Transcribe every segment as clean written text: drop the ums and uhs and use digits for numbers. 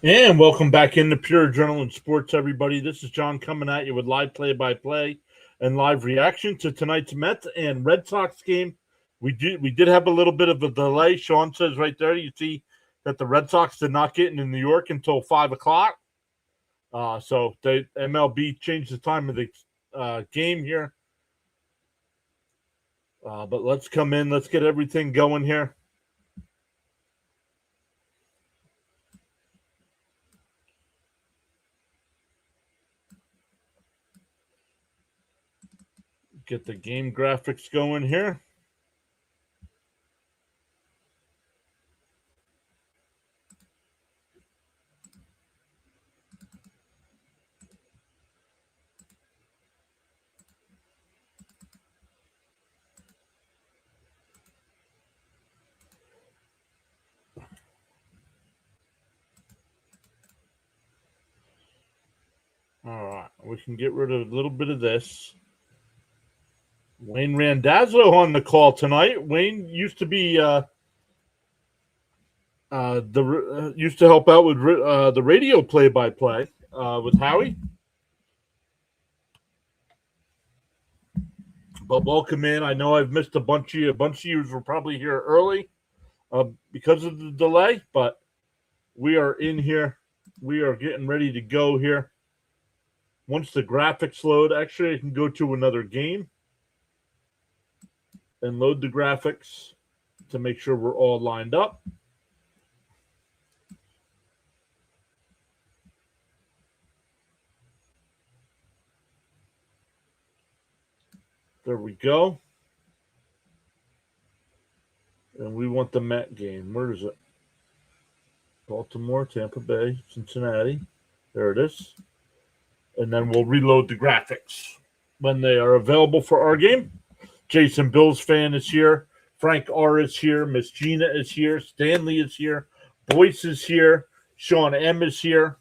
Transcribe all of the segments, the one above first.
And welcome back into Pure Adrenaline Sports, everybody. This is John coming at you with live play-by-play and live reaction to tonight's Mets and Red Sox game. We did have a little bit of a delay. Sean says right there, you see that the Red Sox did not get into New York until 5 o'clock. So the MLB changed the time of the game here. But let's come in. Let's get everything going here. Get the game graphics going here. All right, we can get rid of a little bit of this. Wayne Randazzo on the call tonight. Wayne used to be used to help out with the radio play-by-play with Howie. But welcome in. I know I've missed a bunch of you. A bunch of you were probably here early because of the delay, but we are in here. We are getting ready to go here. Once the graphics load, actually, I can go to another game and load the graphics to make sure we're all lined up. There we go. And we want the Met game. Where is it? Baltimore, Tampa Bay, Cincinnati. There it is. And then we'll reload the graphics when they are available for our game. Jason Bills fan is here. Frank R is here. Miss Gina is here. Stanley is here. Boyce is here. Sean M is here.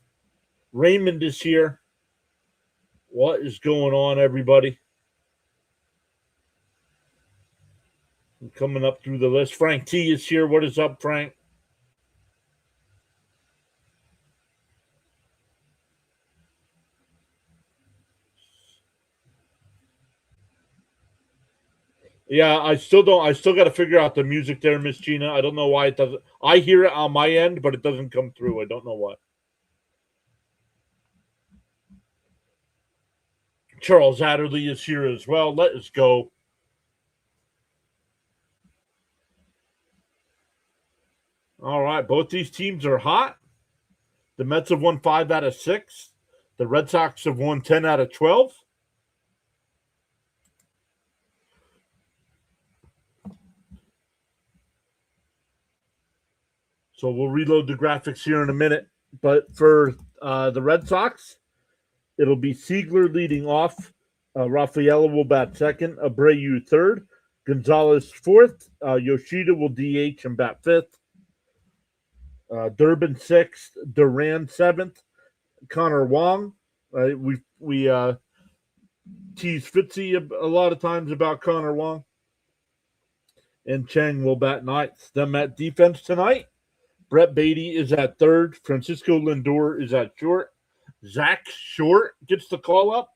Raymond is here. What is going on, everybody? I'm coming up through the list. Frank T is here. What is up, Frank? Yeah, I still got to figure out the music there, Miss Gina. I don't know why it doesn't. I hear it on my end, but it doesn't come through. I don't know why. Charles Adderley is here as well. Let us go. All right, both these teams are hot. The Mets have won 5 out of 6. The Red Sox have won 10 out of 12. So we'll reload the graphics here in a minute. But for the Red Sox, it'll be Siegler leading off. Rafaela will bat second. Abreu third. Gonzalez fourth. Yoshida will DH and bat fifth. Durbin sixth. Duran seventh. Connor Wong. We tease Fitzy a lot of times about Connor Wong. And Chang will bat ninth. Them at defense tonight. Brett Beatty is at third. Francisco Lindor is at short. Zach Short gets the call up.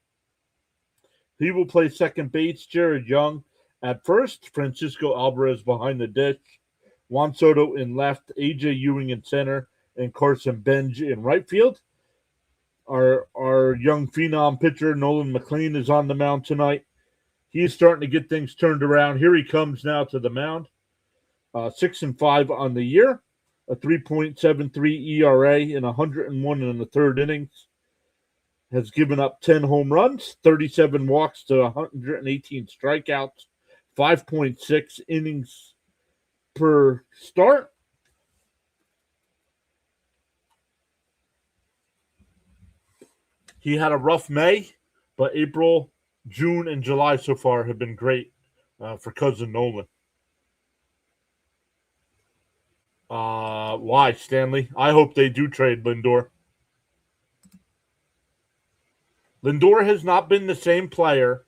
He will play second base. Jared Young at first. Francisco Alvarez behind the dish. Juan Soto in left. AJ Ewing in center. And Carson Benj in right field. Our young phenom pitcher, Nolan McLean, is on the mound tonight. He is starting to get things turned around. Here he comes now to the mound. 6-5 on the year. A 3.73 ERA in 101 in the third innings. Has given up 10 home runs, 37 walks to 118 strikeouts, 5.6 innings per start. He had a rough May, but April, June, and July so far have been great for Cousin Nolan. Why, Stanley? I hope they do trade Lindor. Lindor has not been the same player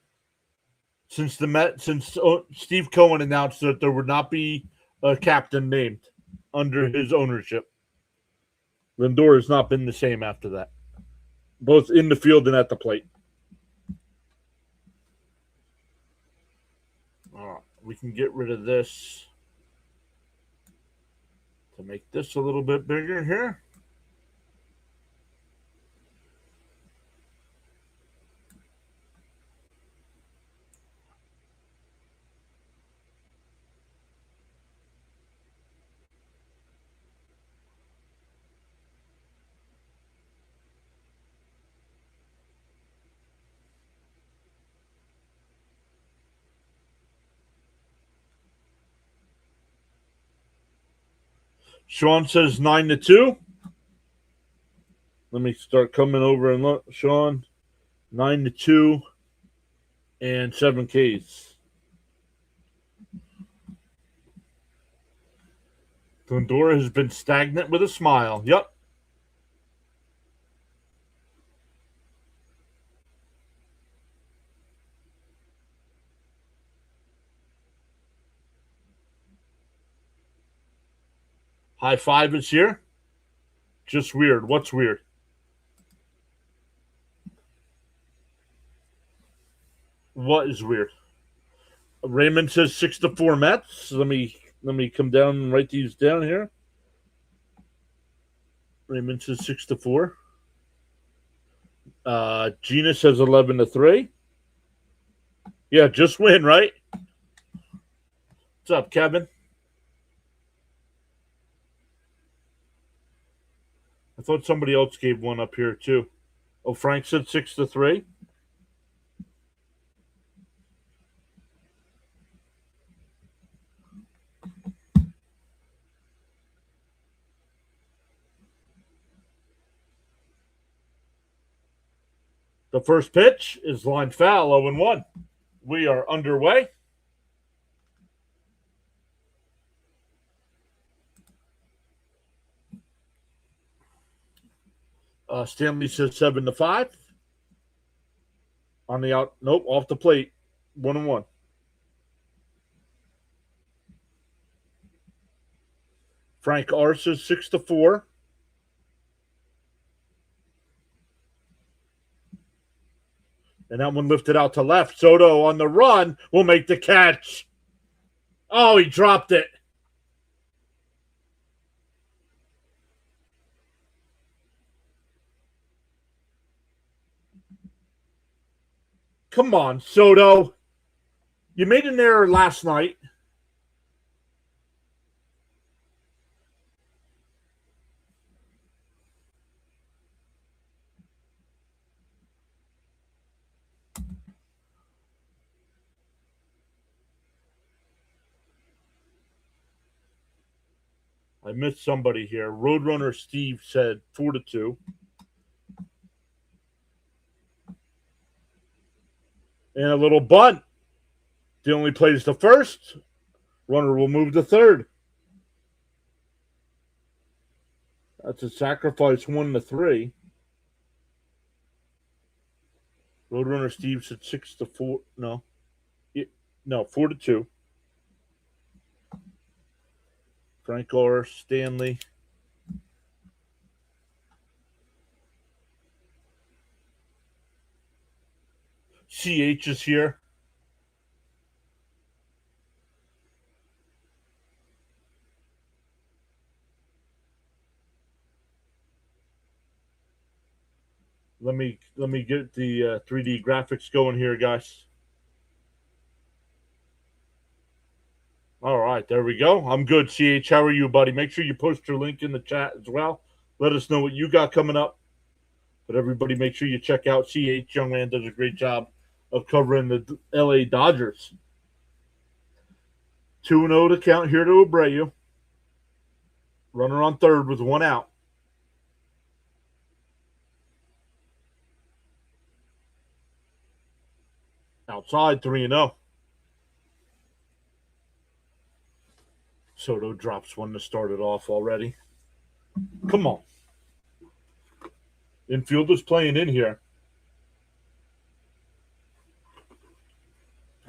since Steve Cohen announced that there would not be a captain named under his ownership. Lindor has not been the same after that, both in the field and at the plate. All right, we can get rid of this to make this a little bit bigger here. Sean says 9-2. Let me start coming over and look. Sean, 9-2 and 7 Ks. Lindor has been stagnant with a smile. Yep. High five is here. Just weird. What's weird? What is weird? Raymond says 6-4 Mets. Let me come down and write these down here. Raymond says 6-4. Gina says 11-3. Yeah, just win, right? What's up, Kevin? I thought somebody else gave one up here too. Oh, Frank said 6-3. The first pitch is line foul, 0-1. We are underway. Stanley says 7-5. On the out, nope, off the plate, 1-1. Frank R says 6-4. And that one lifted out to left. Soto on the run will make the catch. Oh, he dropped it. Come on, Soto. You made an error last night. I missed somebody here. Roadrunner Steve said 4-2. And a little bunt. The only plays the first. Runner will move to third. That's a sacrifice 1-3. Roadrunner Steve said 6-4. No. 4-2. Frank R. Stanley. CH is here. Let me get the 3D graphics going here, guys. All right, there we go. I'm good, CH. How are you, buddy? Make sure you post your link in the chat as well. Let us know what you got coming up. But everybody, make sure you check out CH. Young man does a great job of covering the LA Dodgers. 2-0 to count here to Abreu. Runner on third with 1 out. Outside, 3-0. Soto drops one to start it off already. Come on. Infielder's playing in here.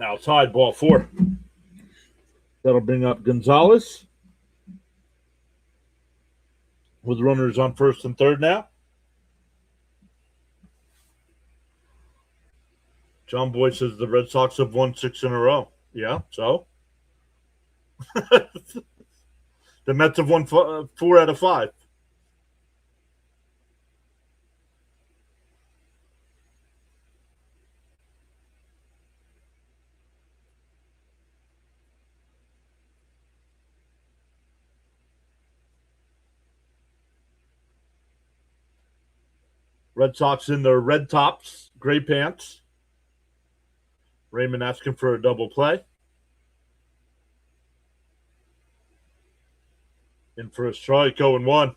Outside, ball 4. That'll bring up Gonzalez. with runners on first and third now. John Boy says the Red Sox have won 6 in a row. Yeah, so? The Mets have won 4 out of 5. Red Sox in their red tops, gray pants. Raymond asking for a double play. In for a strike, 0-1.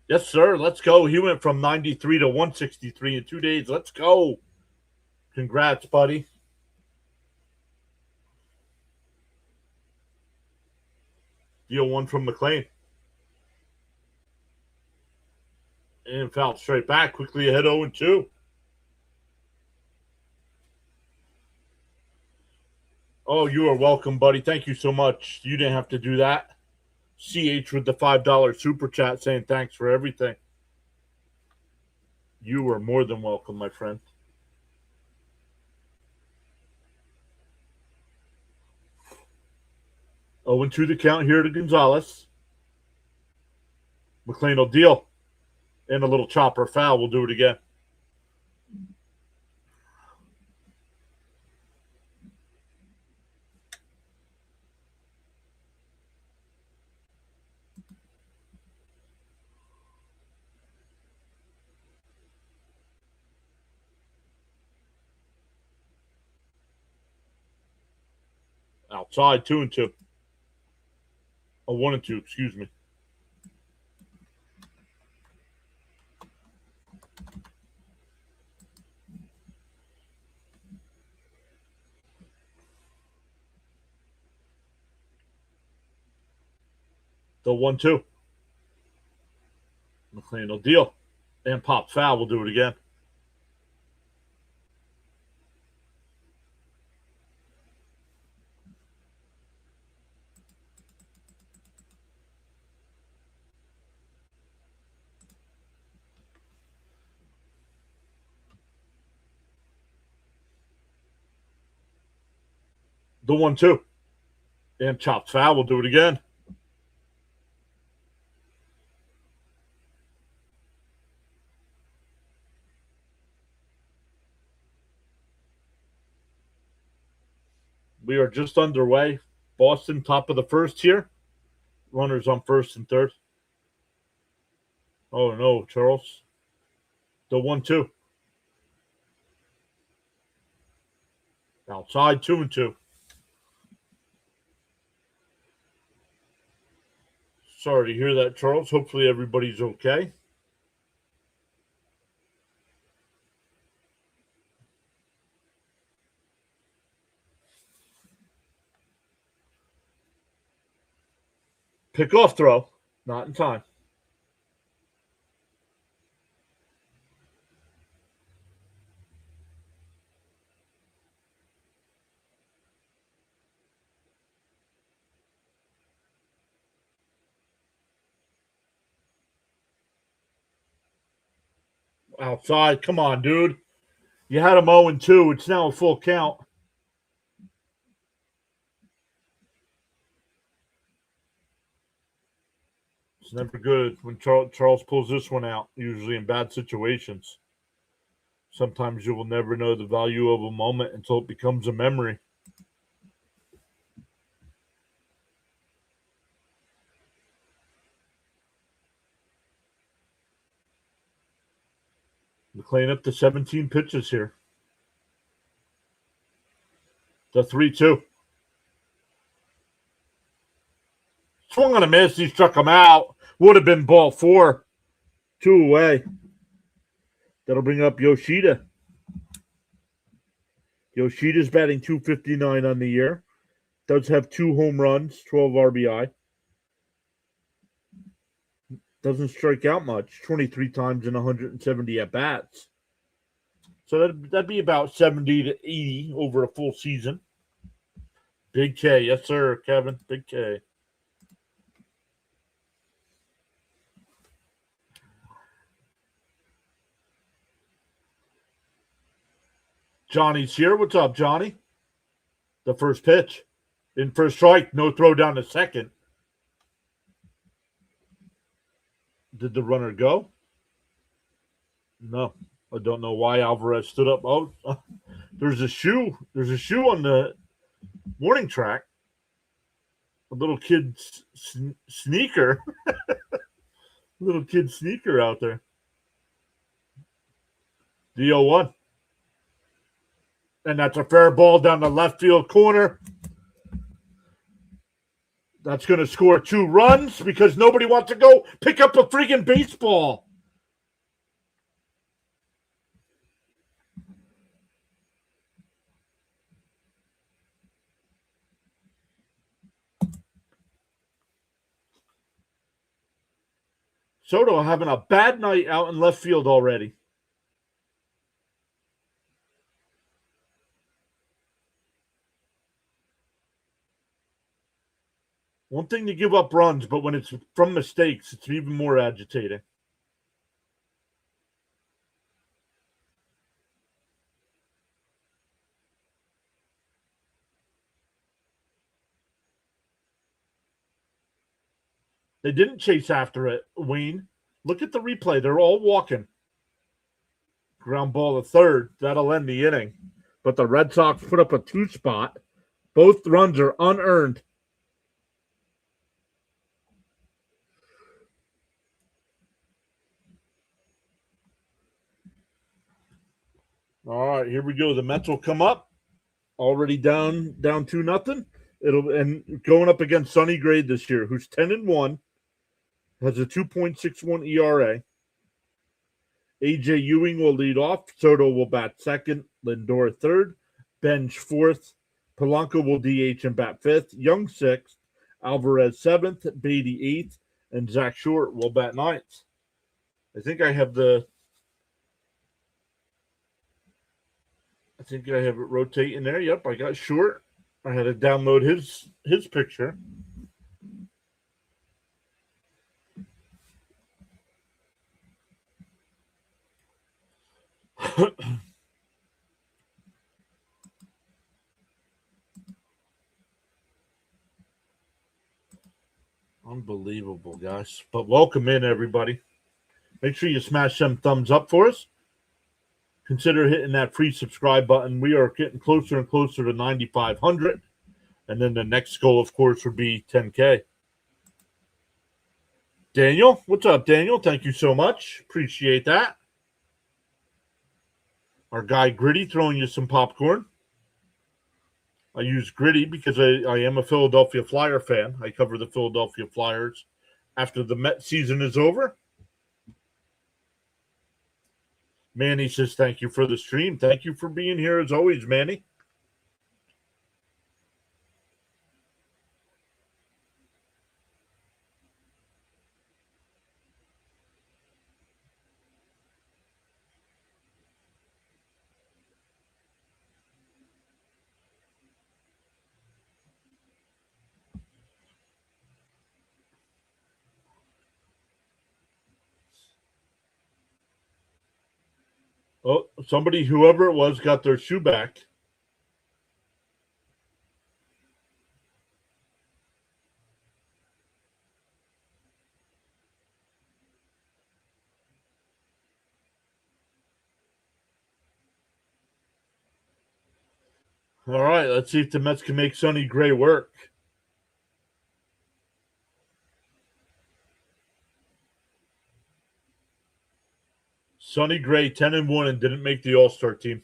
Yes, sir. Let's go. He went from 93 to 163 in 2 days. Let's go. Congrats, buddy. Deal 1 from McLean. And foul straight back. Quickly ahead 0-2. Oh, you are welcome, buddy. Thank you so much. You didn't have to do that. CH with the $5 super chat saying thanks for everything. You are more than welcome, my friend. 0-2 the count here to Gonzalez. McLean will deal. And a little chopper foul. We'll do it again. Outside, 2-2. 1-2, excuse me. The 1-2. McLean will deal. And pop foul. We'll do it again. The 1-2. And chopped foul. We'll do it again. We are just underway. Boston, top of the first here. Runners on first and third. Oh, no, Charles. The 1-2. Outside, 2-2. Sorry to hear that, Charles. Hopefully everybody's okay. Pick-off throw. Not in time. Outside. Come on, dude. You had him 0-2. It's now a full count. It's never good when Charles pulls this one out, usually in bad situations. Sometimes you will never know the value of a moment until it becomes a memory. McLean up to 17 pitches here. The 3-2. Swung on a miss. He struck him out. Would have been ball 4. 2 away. That'll bring up Yoshida. Yoshida's batting .259 on the year. Does have 2 home runs, 12 RBI. Doesn't strike out much, 23 times in 170 at-bats. So that'd be about 70 to 80 over a full season. Big K. Yes, sir, Kevin. Big K. Johnny's here. What's up, Johnny? The first pitch. In first strike, no throw down to second. Did the runner go? No. I don't know why Alvarez stood up. Oh, there's a shoe. There's a shoe on the warning track. A little kid's sneaker. Little kid sneaker out there. The 0-1. And that's a fair ball down the left field corner. That's going to score 2 runs because nobody wants to go pick up a freaking baseball. Soto having a bad night out in left field already. One thing to give up runs, but when it's from mistakes, it's even more agitating. They didn't chase after it, Wayne. Look at the replay. They're all walking. Ground ball to third. That'll end the inning. But the Red Sox put up a 2 spot. Both runs are unearned. All right, here we go. The Mets will come up. Already down 2-0. And going up against Sonny Gray this year, who's 10-1, has a 2.61 ERA. AJ Ewing will lead off. Soto will bat second. Lindor third. Bench fourth. Polanco will DH and bat fifth. Young sixth. Alvarez seventh. Beatty eighth. And Zach Short will bat ninth. I think I have it rotating there. Yep, I got Short. I had to download his picture. Unbelievable, guys. But welcome in, everybody. Make sure you smash some thumbs up for us. Consider hitting that free subscribe button. We are getting closer and closer to 9,500. And then the next goal, of course, would be 10K. Daniel, what's up, Daniel? Thank you so much. Appreciate that. Our guy Gritty throwing you some popcorn. I use Gritty because I am a Philadelphia Flyer fan. I cover the Philadelphia Flyers after the Met season is over. Manny says thank you for the stream. Thank you for being here as always, Manny. Oh, somebody, whoever it was, got their shoe back. All right, let's see if the Mets can make Sonny Gray work. Sonny Gray, 10-1, and didn't make the All-Star team.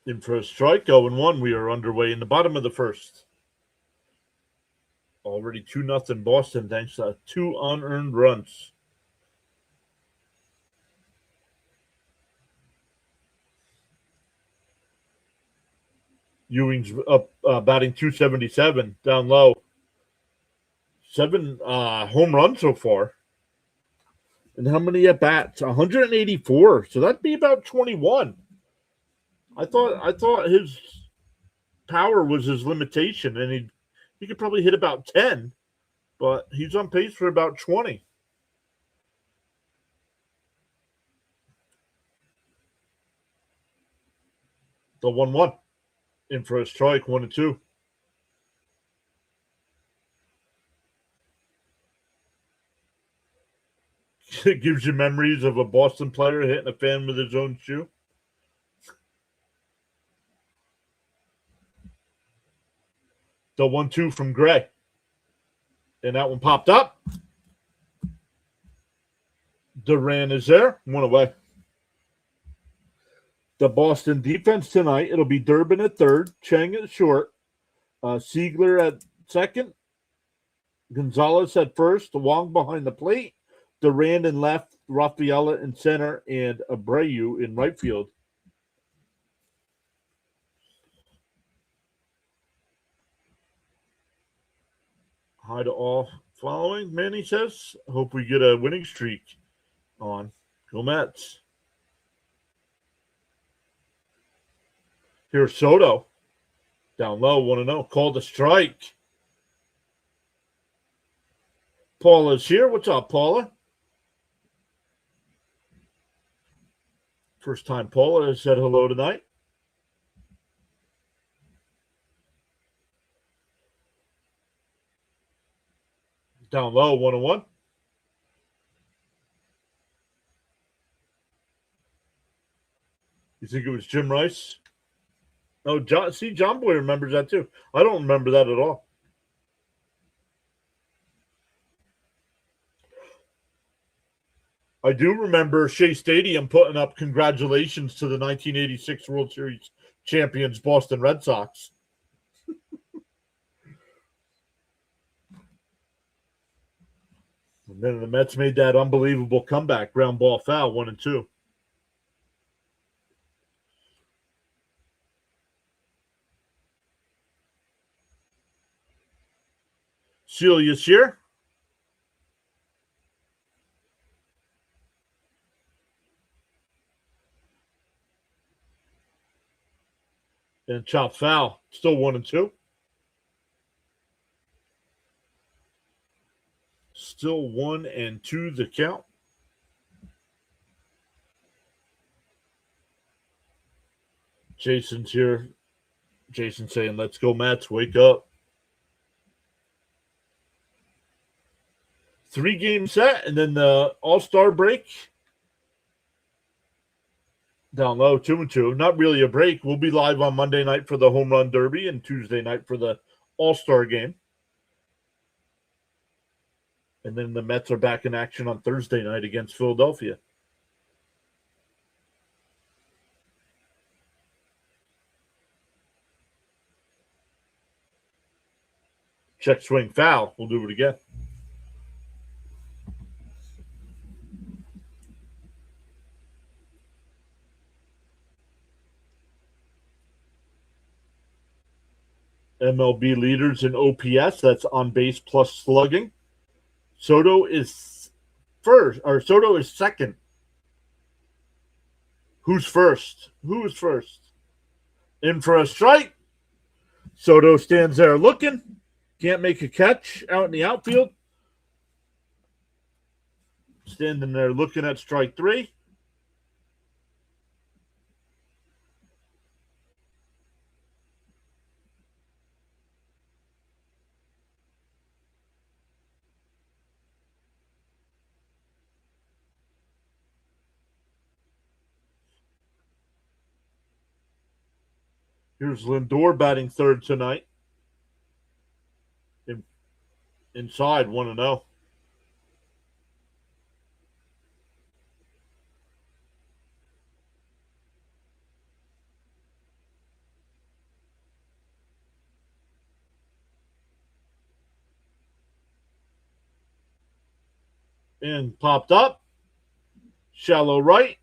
In for a strike, 0-1. We are underway in the bottom of the first. Already 2-0 Boston, thanks to 2 unearned runs. Ewing's up batting 277, down low. 7 home runs so far And how many at bats? 184. So that'd be about 21. I thought his power was his limitation, and he could probably hit about 10, but he's on pace for about 20. The 1-1 in for a strike, 1-2. It gives you memories of a Boston player hitting a fan with his own shoe. The 1-2 from Gray. And that one popped up. Duran is there. One away. The Boston defense tonight, it'll be Durbin at third, Chang at short, Siegler at second, Gonzalez at first, Wong behind the plate, Durand in left, Rafaela in center, and Abreu in right field. Hi to all following, Manny says. Hope we get a winning streak on. Go Mets. Here's Soto. Down low, 1-0. Called a strike. Paula's here. What's up, Paula? First time Paula has said hello tonight. Down low, 1-1. You think it was Jim Rice? Oh, John Boy remembers that too. I don't remember that at all. I do remember Shea Stadium putting up congratulations to the 1986 World Series champions Boston Red Sox. And then the Mets made that unbelievable comeback, ground ball foul, 1-2. Celia's here. And chop foul, still 1-2. Still 1-2 the count. Jason's here. Jason saying, let's go, Mets, wake up. 3-game set, and then the All-Star break. Down low, 2-2. Not really a break. We'll be live on Monday night for the Home Run Derby and Tuesday night for the All-Star game. And then the Mets are back in action on Thursday night against Philadelphia. Check swing foul. We'll do it again. MLB leaders in OPS. That's on base plus slugging. Soto is first, or Soto is second. Who's first? Who is first? In for a strike. Soto stands there looking. Can't make a catch out in the outfield. Standing there looking at strike 3. Here's Lindor batting third tonight. Inside, 1-0. And popped up. Shallow right.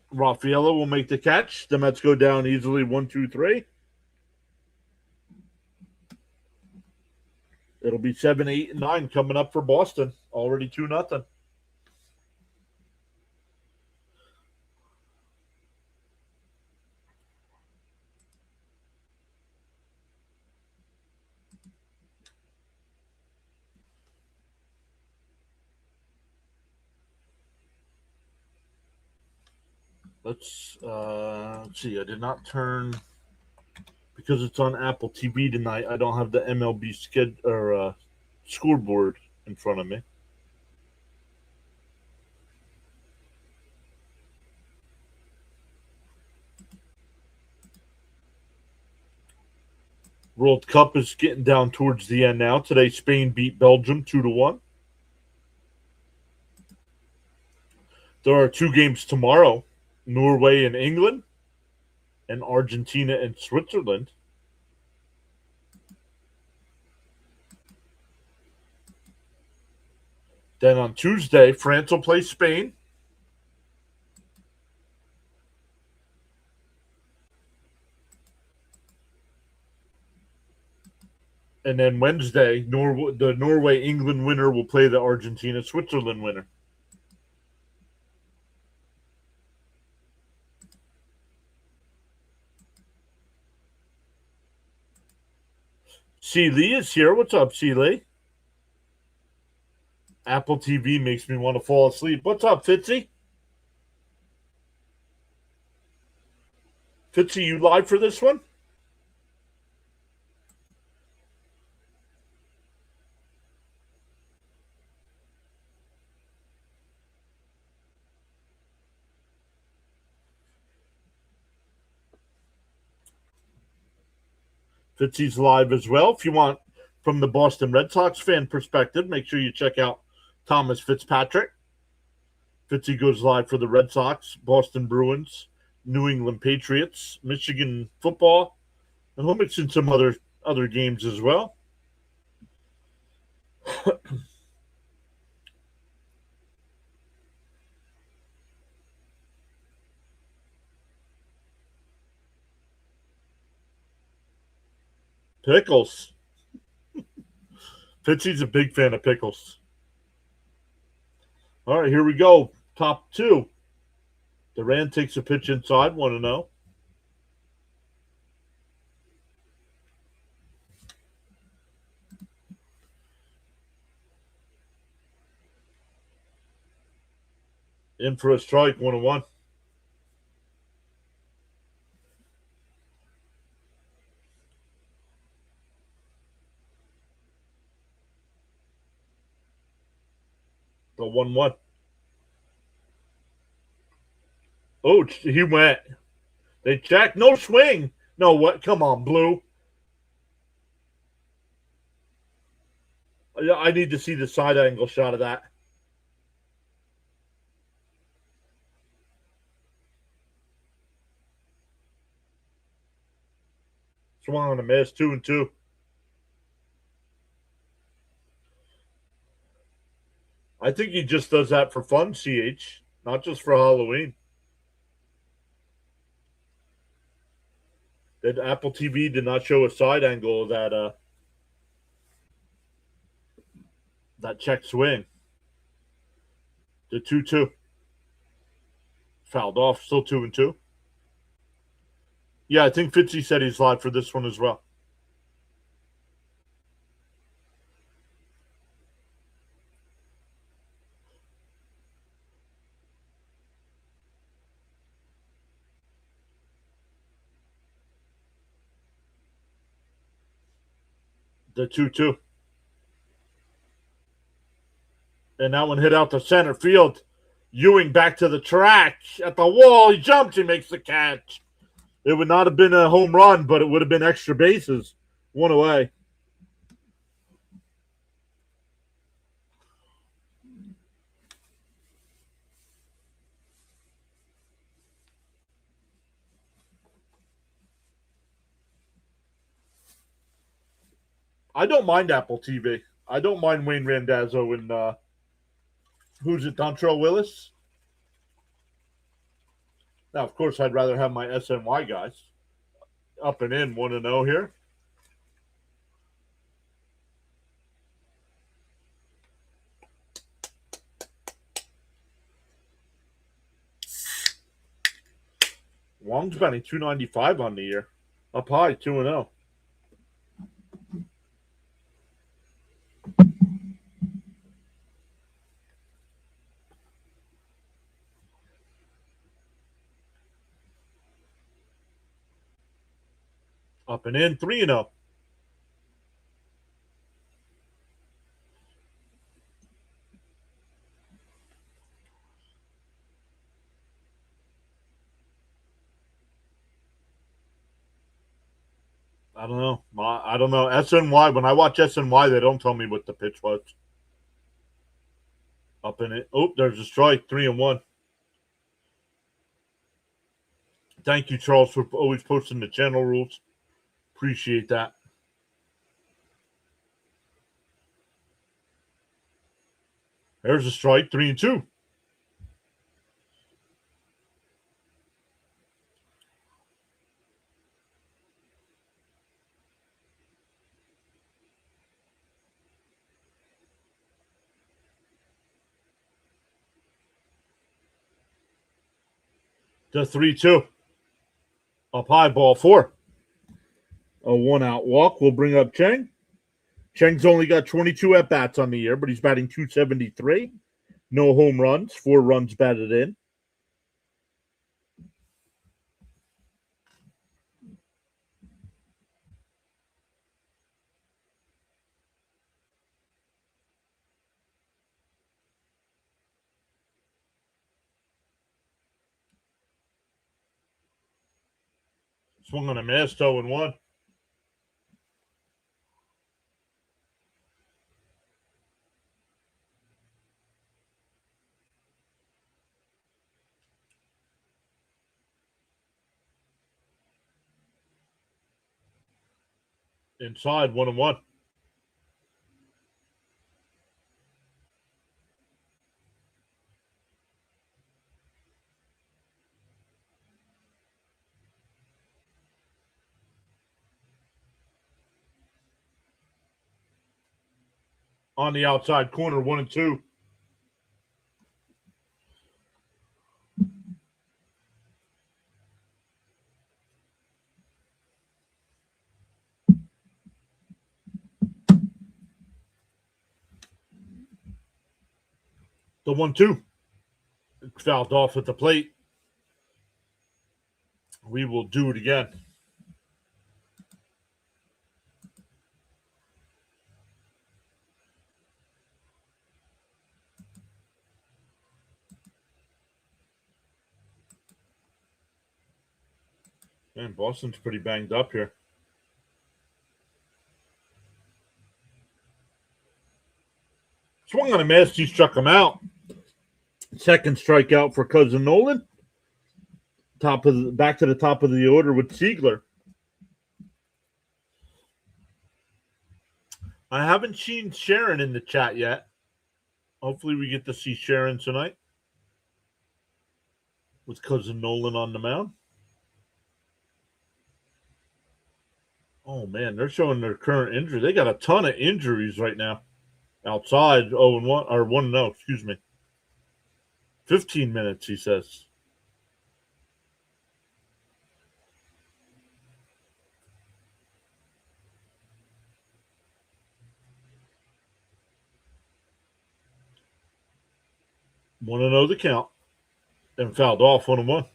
Rafaela will make the catch. The Mets go down easily, 1-2-3. It'll be 7, 8, and 9 coming up for Boston. Already 2-0. Let's see. I did not turn because it's on Apple TV tonight. I don't have the MLB scoreboard in front of me. World Cup is getting down towards the end now. Today, Spain beat Belgium 2-1. There are 2 games tomorrow: Norway and England, and Argentina and Switzerland. Then on Tuesday, France will play Spain. And then Wednesday, the Norway-England winner will play the Argentina-Switzerland winner. C. Lee is here. What's up, C. Lee? Apple TV makes me want to fall asleep. What's up, Fitzy? Fitzy, you live for this one? Fitzy's live as well. If you want, from the Boston Red Sox fan perspective, make sure you check out Thomas Fitzpatrick. Fitzy goes live for the Red Sox, Boston Bruins, New England Patriots, Michigan football, and he'll mix in some other games as well. Pickles. Fitzy's a big fan of pickles. All right, here we go. Top 2. Duran takes a pitch inside, 1-0. In for a strike, 1-1. The 1-1. Oh, he went. They checked. No swing. No, what? Come on, Blue. I need to see the side angle shot of that. Swung on a miss, 2-2. I think he just does that for fun, CH, not just for Halloween. That Apple TV did not show a side angle of that check swing. The 2-2. Fouled off, still 2-2. Yeah, I think Fitzy said he's live for this one as well. The 2-2. And that one hit out to center field. Ewing back to the track at the wall. He jumps. He makes the catch. It would not have been a home run, but it would have been extra bases. 1 away. I don't mind Apple TV. I don't mind Wayne Randazzo and who's it, Dontrell Willis? Now, of course, I'd rather have my SNY guys. Up and in, 1-0 here. Wong's batting 295 on the year. Up high, 2-0. Up and in, 3-0. I don't know. I don't know. SNY, when I watch SNY, they don't tell me what the pitch was. Up in it. Oh, there's a strike. 3-1. Thank you, Charles, for always posting the channel rules. Appreciate that. There's a strike. 3-2. To 3-2. Up high, ball 4. A 1-out walk will bring up Cheng. Cheng's only got 22 at-bats on the year, but he's batting 273. No home runs, 4 runs batted in. Swung on a miss, 0-1. Inside, 1-1. On the outside corner, 1-2. The 1-2. Fouled off at the plate. We will do it again. Man, Boston's pretty banged up here. Swung on a miss. He struck him out. Second strikeout for Cousin Nolan. Back to the top of the order with Siegler. I haven't seen Sharon in the chat yet. Hopefully we get to see Sharon tonight with Cousin Nolan on the mound. Oh, man, they're showing their current injury. They got a ton of injuries right now. Outside, 0-1, or 1-0, excuse me. 15 minutes, he says. Want to know the count. And fouled off, 1-1.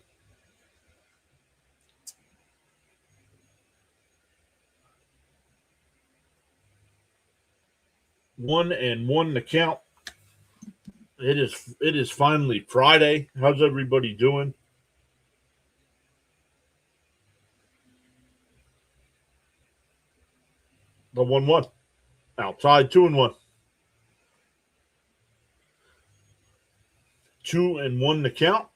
1-1 the count. It is finally Friday. How's everybody doing? The 1-1. Outside, 2-1. 2-1 the count.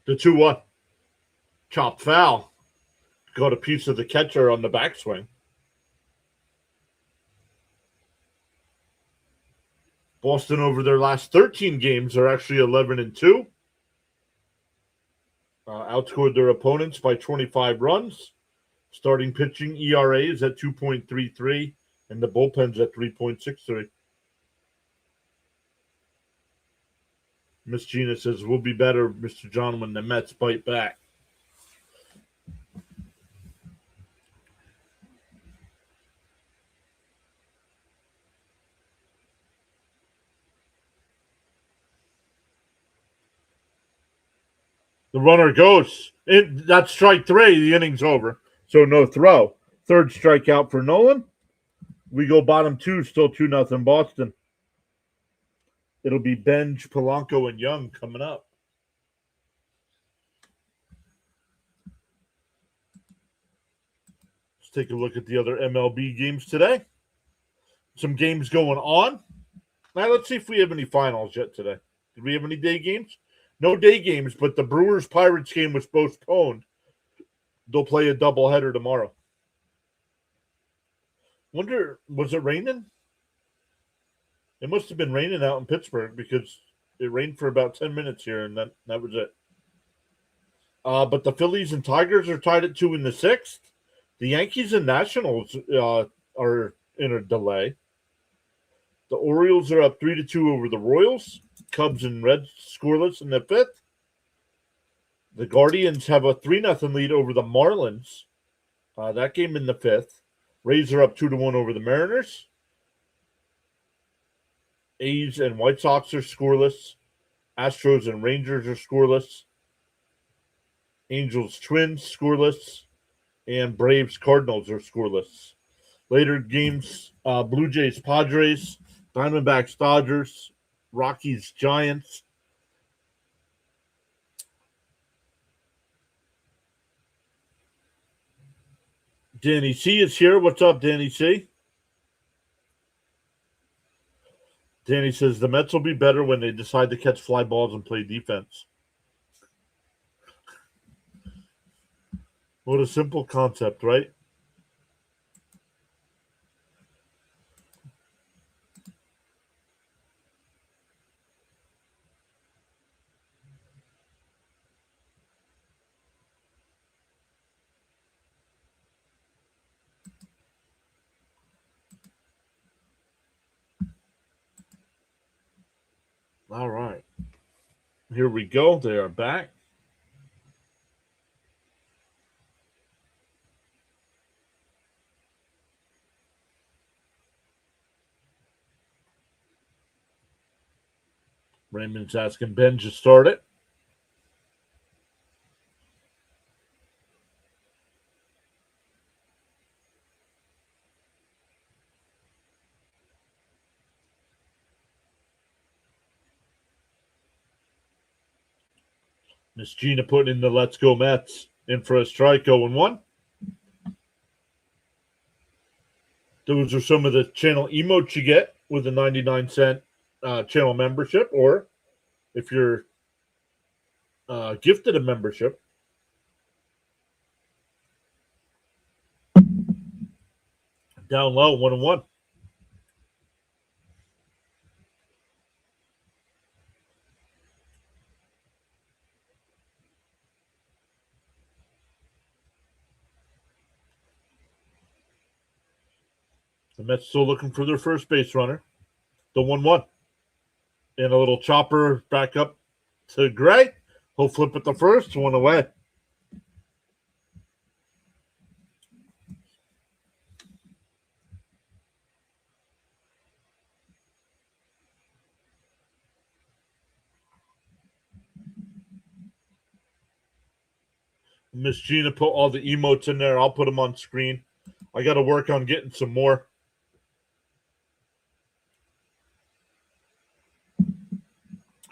The 2-1. Chopped foul. Got a piece of the catcher on the backswing. Boston over their last 13 games are actually 11-2. Outscored their opponents by 25 runs. Starting pitching ERA is at 2.33, and the bullpen's at 3.63. Miss Gina says, we'll be better, Mr. John, when the Mets bite back. The runner goes. That's strike three. The inning's over. So no throw. Third strikeout for Nolan. We go bottom two, still 2-0 Boston. It'll be Benj, Polanco, and Young coming up. Let's take a look at the other MLB games today. Some games going on. Now let's see if we have any finals yet today. Did we have any day games? No day games, but the Brewers-Pirates game was postponed. They'll play a doubleheader tomorrow. Wonder, was it raining? It must have been raining out in Pittsburgh because it rained for about 10 minutes here, and that was it. But the Phillies and Tigers are tied at 2 in the sixth. The Yankees and Nationals are in a delay. The Orioles are up 3-2 over the Royals. Cubs and Reds scoreless in the fifth. The Guardians have a 3-0 lead over the Marlins. That game in the fifth. Rays are up 2-1 over the Mariners. A's and White Sox are scoreless. Astros and Rangers are scoreless. Angels Twins scoreless. And Braves Cardinals are scoreless. Later games, Blue Jays Padres, Diamondbacks Dodgers, Rockies Giants. Danny C is here. What's up, Danny C? Danny says the Mets will be better when they decide to catch fly balls and play defense. What a simple concept, right? All right. Here we go. They are back. Raymond's asking Ben to start it. Miss Gina putting in the Let's Go Mets. In for a strike, 0-1. Those are some of the channel emotes you get with a 99-cent channel membership, or if you're gifted a membership. Down low, 1-1. The Mets still looking for their first base runner. The 1-1. And a little chopper back up to Gray. He'll flip at the first, one away. Miss Gina put all the emotes in there. I'll put them on screen. I got to work on getting some more.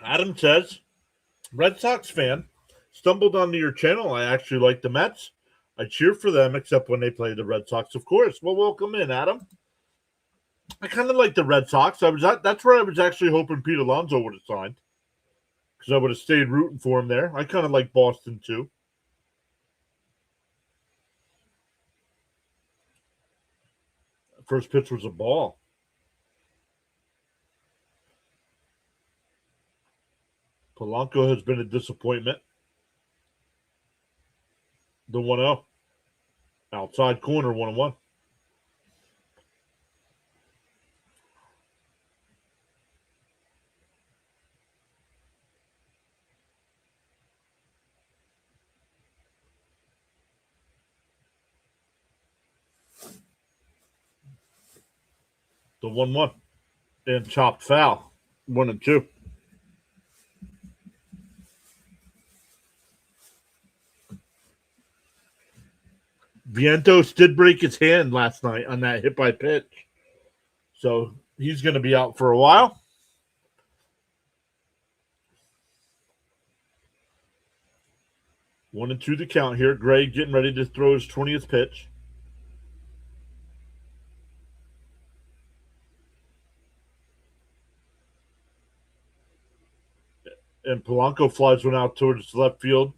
Adam says, Red Sox fan, stumbled onto your channel. I actually like the Mets. I cheer for them, except when they play the Red Sox, of course. Well, welcome in, Adam. I kind of like the Red Sox. That's where I was actually hoping Pete Alonso would have signed, because I would have stayed rooting for him there. I kind of like Boston, too. First pitch was a ball. Polanco has been a disappointment. The 1-0. Outside corner, 1-1. The 1-1. And chopped foul. 1-2. Vientos did break his hand last night on that hit by pitch. So he's going to be out for a while. 1-2 the count here. Gray getting ready to throw his 20th pitch. And Polanco flies one out towards left field.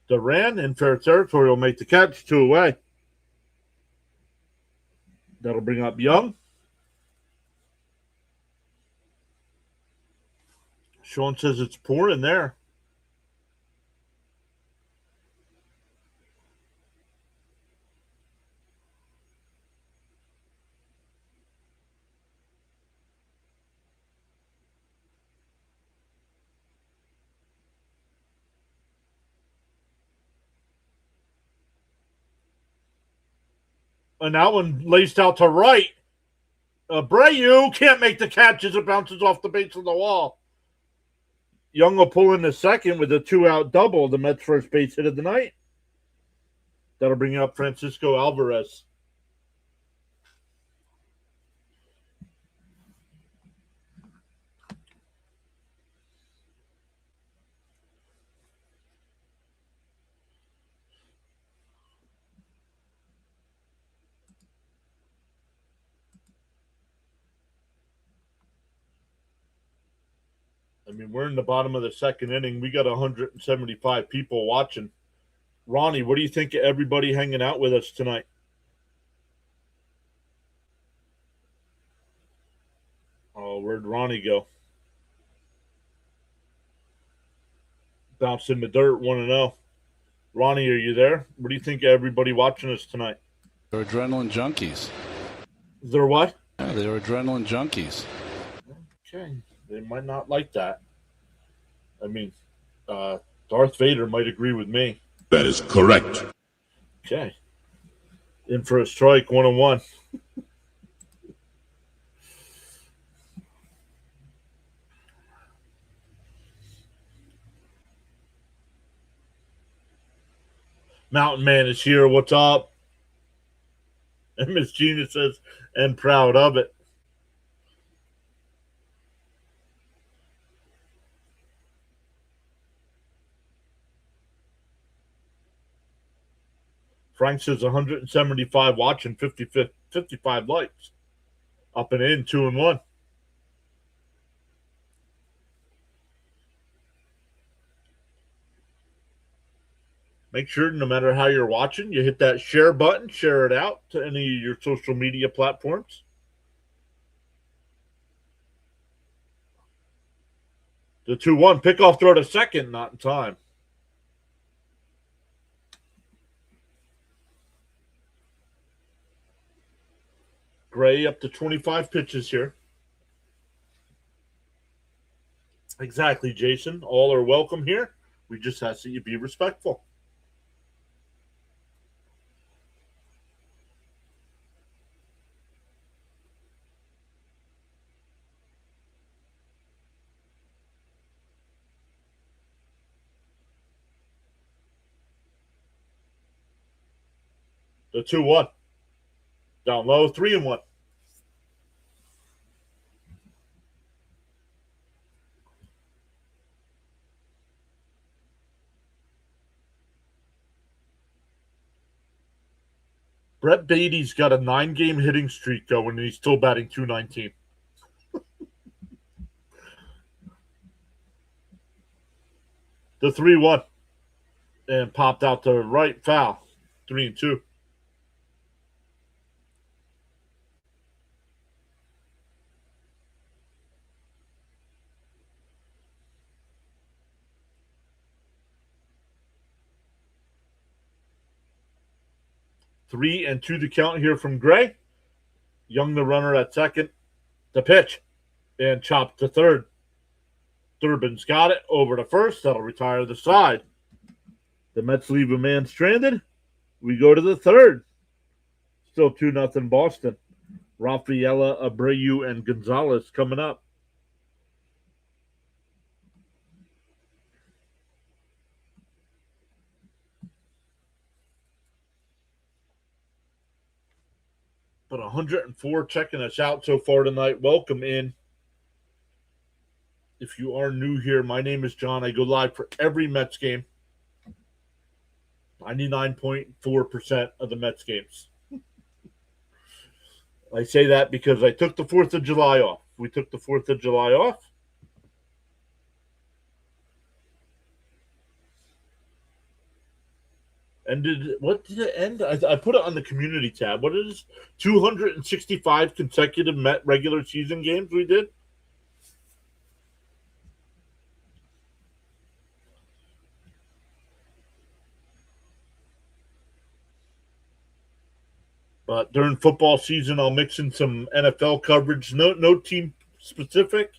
Duran in fair territory will make the catch, 2 away. That'll bring up Young. Sean says it's pouring there. And that one laced out to right. Abreu can't make the catch as it bounces off the base of the wall. Young will pull in the second with a 2-out double, the Mets' first base hit of the night. That'll bring up Francisco Alvarez. I mean, we're in the bottom of the second inning. We got 175 people watching. Ronnie, what do you think of everybody hanging out with us tonight? Oh, where'd Ronnie go? Bounced in the dirt, 1-0. Ronnie, are you there? What do you think of everybody watching us tonight? They're adrenaline junkies. Is there what? Yeah, they're adrenaline junkies. Okay. They might not like that. I mean, Darth Vader might agree with me. That is correct. Okay. In for a strike, 1-1. Mountain Man is here. What's up? And Miss Gina says, and proud of it. Frank says 175 watching, 55 likes. Up and in, 2-1. Make sure, no matter how you're watching, you hit that share button, share it out to any of your social media platforms. The 2-1 pickoff throw to second, not in time. Gray up to 25 pitches here. Exactly, Jason. All are welcome here. We just ask that you be respectful. The 2-1. Down low, 3-1. Brett Beatty's got a 9-game hitting streak going, and he's still batting .219. The 3-1. And popped out to right, foul. 3-2. 3-2 the count here from Gray. Young, the runner at second. The pitch. And chopped to third. Durbin's got it over to first. That'll retire the side. The Mets leave a man stranded. We go to the third. Still 2-0 Boston. Rafaela, Abreu, and Gonzalez coming up. But 104 checking us out so far tonight. Welcome in. If you are new here, my name is John. I go live for every Mets game. 99.4% of the Mets games. I say that because I took the 4th of July off. We took the 4th of July off. What did it end? I put it on the community tab. What is 265 consecutive Met regular season games we did? But during football season, I'll mix in some NFL coverage. No team specific.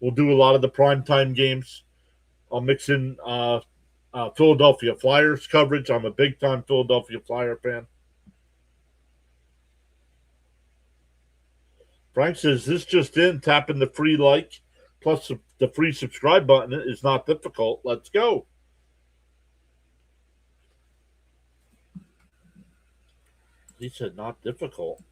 We'll do a lot of the primetime games. I'll mix in Philadelphia Flyers coverage. I'm a big-time Philadelphia Flyer fan. Frank says, this just in, tapping the free like plus the free subscribe button is not difficult. Let's go. He said not difficult.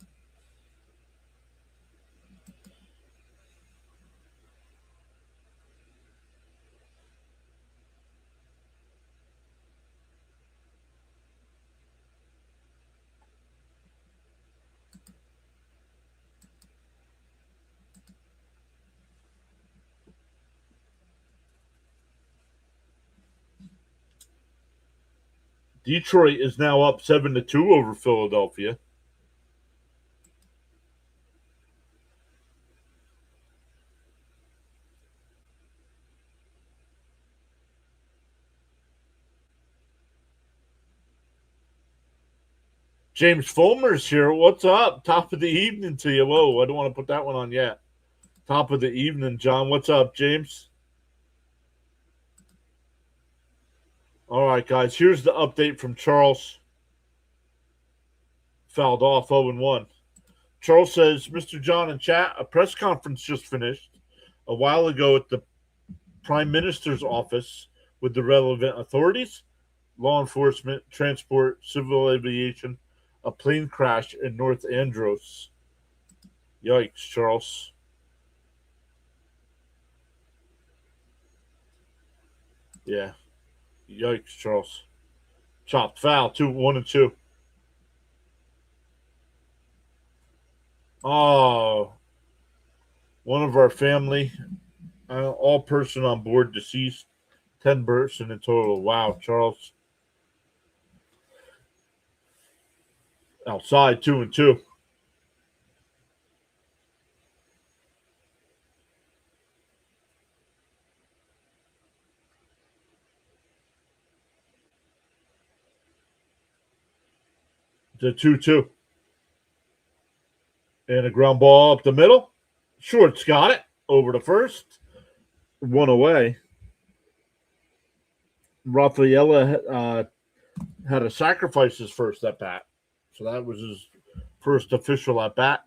Detroit is now up 7-2 over Philadelphia. James Fulmer's here. What's up? Top of the evening to you. Whoa, I don't want to put that one on yet. Top of the evening, John. What's up, James? All right, guys. Here's the update from Charles. Fouled off 0-1. Charles says, Mr. John in chat, a press conference just finished a while ago at the Prime Minister's office with the relevant authorities, law enforcement, transport, civil aviation, a plane crash in North Andros. Yikes, Charles. Yeah. Yikes, Charles. Chopped foul, 1-2. Oh, one of our family, all person on board deceased, 10 person in total. Wow, Charles. Outside, 2-2. The 2-2. And a ground ball up the middle. Short's got it. Over to first. One away. Rafaela had to sacrifice his first at bat. So that was his first official at bat.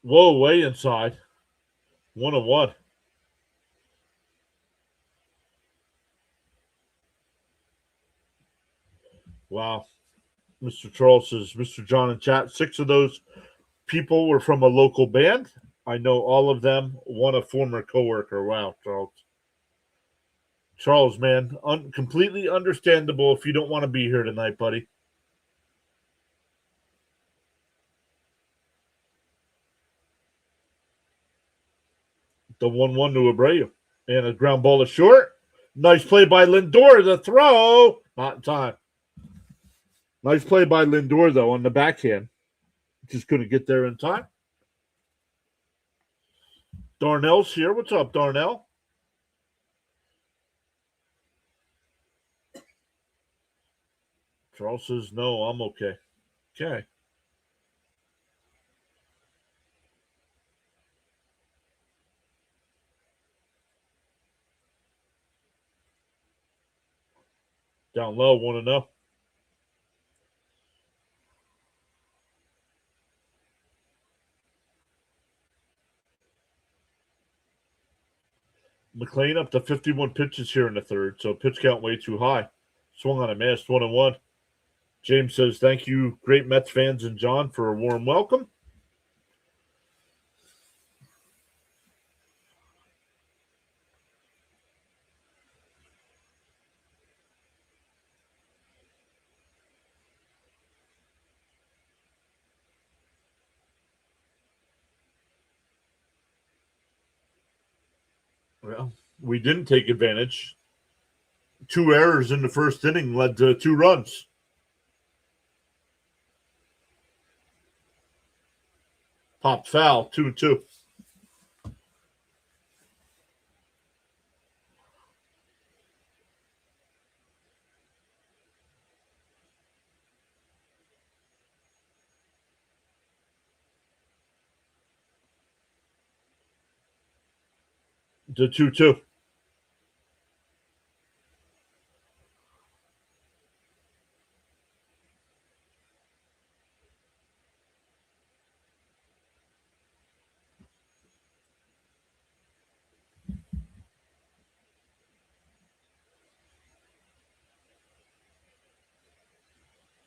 Whoa, way inside. 1-1. Wow. Mr. Charles says, Mr. John in chat, 6 of those people were from a local band. I know all of them. One a former coworker. Wow, Charles. Charles, man, completely understandable if you don't want to be here tonight, buddy. The 1-1 to Abreu. And a ground ball to short. Nice play by Lindor. The throw. Not in time. Nice play by Lindor, though, on the backhand. Just couldn't get there in time. Darnell's here. What's up, Darnell? Charles says, no, I'm okay. Okay. Down low, 1-0. McLean up to 51 pitches here in the third, so pitch count way too high. Swung on a miss, 1-1. James says, thank you, great Mets fans and John, for a warm welcome. Well, we didn't take advantage. 2 errors in the first inning led to 2 runs. Popped foul, 2-2. To 2-2.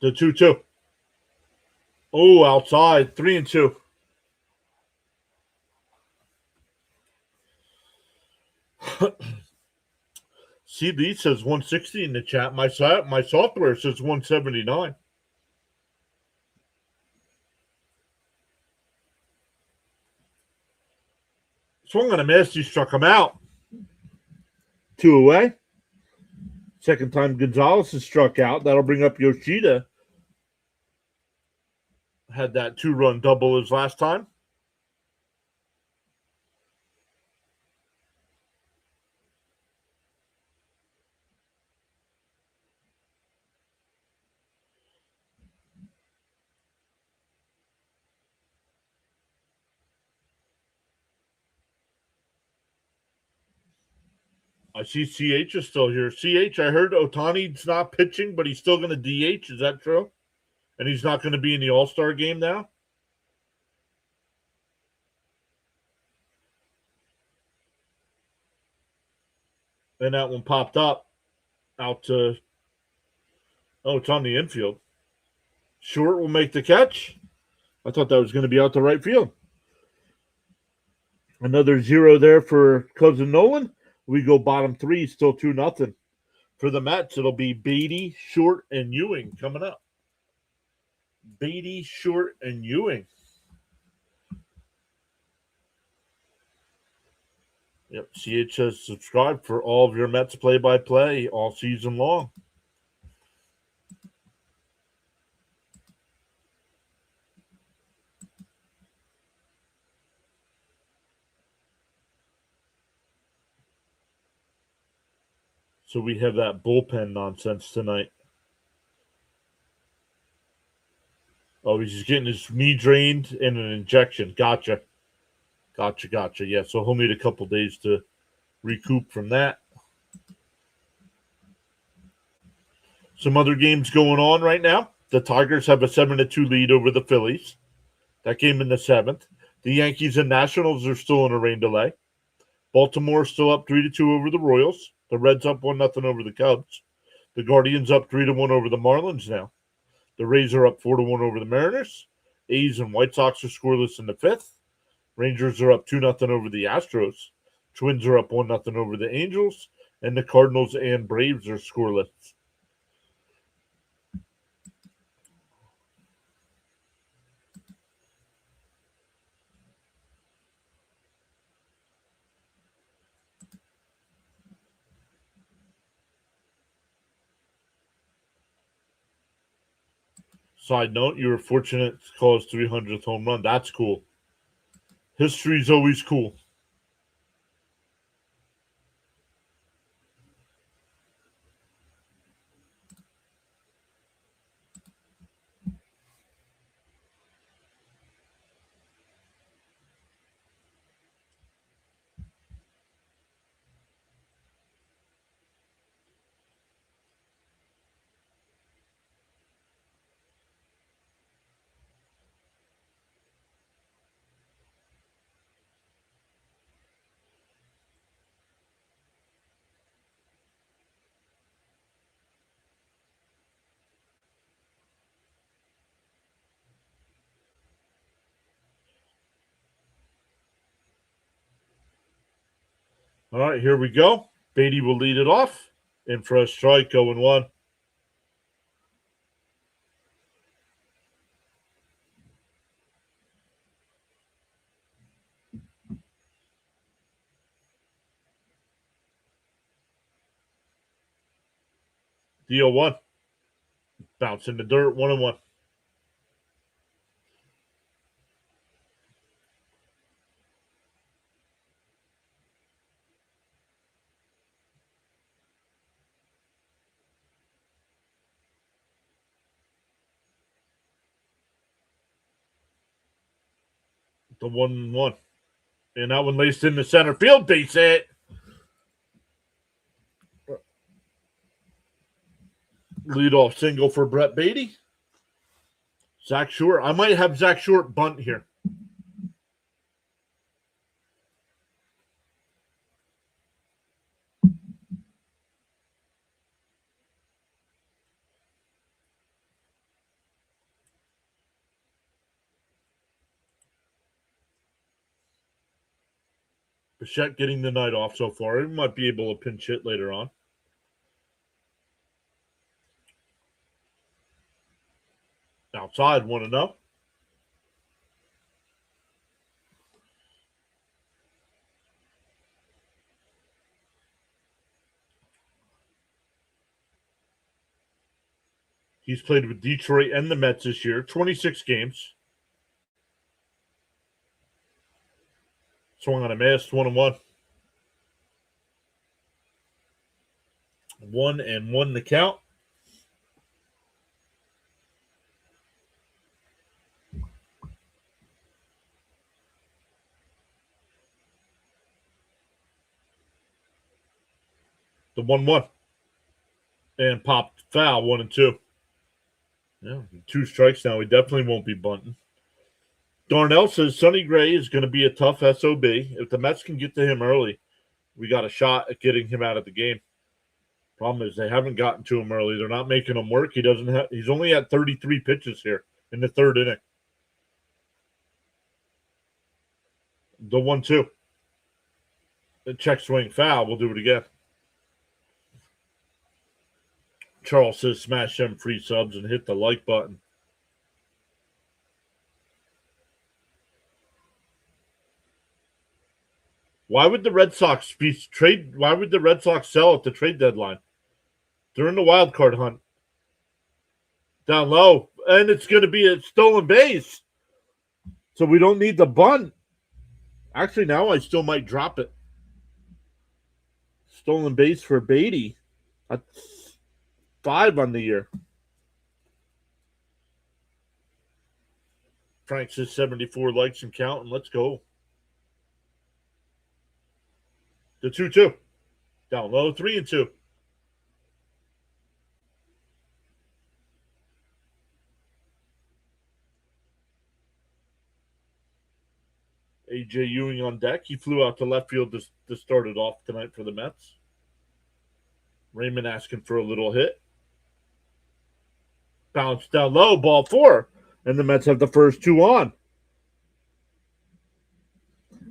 To 2-2. Oh, outside, 3-2. CB says 160 in the chat. My software says 179. Swung on a miss. He struck him out. 2 away. Second time Gonzalez is struck out. That'll bring up Yoshida. Had that 2-run double his last time. I see CH is still here. CH, I heard Ohtani's not pitching, but he's still going to DH. Is that true? And he's not going to be in the All-Star game now? And that one popped up out to... Oh, it's on the infield. Short will make the catch. I thought that was going to be out to right field. Another 0 there for Cousin Nolan. We go bottom 3, still 2-0. For the Mets, it'll be Beatty, Short, and Ewing coming up. Beatty, Short, and Ewing. Yep, CH says subscribe for all of your Mets play-by-play all season long. So we have that bullpen nonsense tonight. Oh, he's just getting his knee drained and an injection. Gotcha. Yeah, so he'll need a couple days to recoup from that. Some other games going on right now. The Tigers have a 7-2 lead over the Phillies. That game in the 7th. The Yankees and Nationals are still in a rain delay. Baltimore still up 3-2 over the Royals. The Reds up 1-0 over the Cubs. The Guardians up 3-1 over the Marlins now. The Rays are up 4-1 over the Mariners. A's and White Sox are scoreless in the 5th. Rangers are up 2-0 over the Astros. Twins are up 1-0 over the Angels. And the Cardinals and Braves are scoreless. Side note, you were fortunate to call his 300th home run. That's cool. History's always cool. All right, here we go. Beatty will lead it off. In for a strike, 0-1. The 0-1. Bounce in the dirt, 1-1. The 1-1. And that one laced into center field. Base hit. Leadoff single for Brett Beatty. Zach Short. I might have Zach Short bunt here. Bichette getting the night off so far. He might be able to pinch hit later on. Outside, 1-0. He's played with Detroit and the Mets this year. 26 games. Swung on a miss, 1-1. 1-1 the count. The 1-1. And popped foul, 1-2. Yeah, 2 strikes now. He definitely won't be bunting. Darnell says Sonny Gray is going to be a tough SOB. If the Mets can get to him early, we got a shot at getting him out of the game. Problem is they haven't gotten to him early. They're not making him work. He's only at 33 pitches here in the third inning. The 1-2. The check swing foul. We'll do it again. Charles says smash them free subs and hit the like button. Why would the Red Sox Why would the Red Sox sell at the trade deadline? They're in the wild card hunt. Down low, and it's going to be a stolen base, so we don't need the bunt. Actually, now I still might drop it. Stolen base for Beatty. That's 5 on the year. Frank says 74 likes and count, and let's go. The 2-2. Down low, 3-2. A.J. Ewing on deck. He flew out to left field to start it off tonight for the Mets. Raymond asking for a little hit. Bounce down low, ball 4. And the Mets have the first 2 on.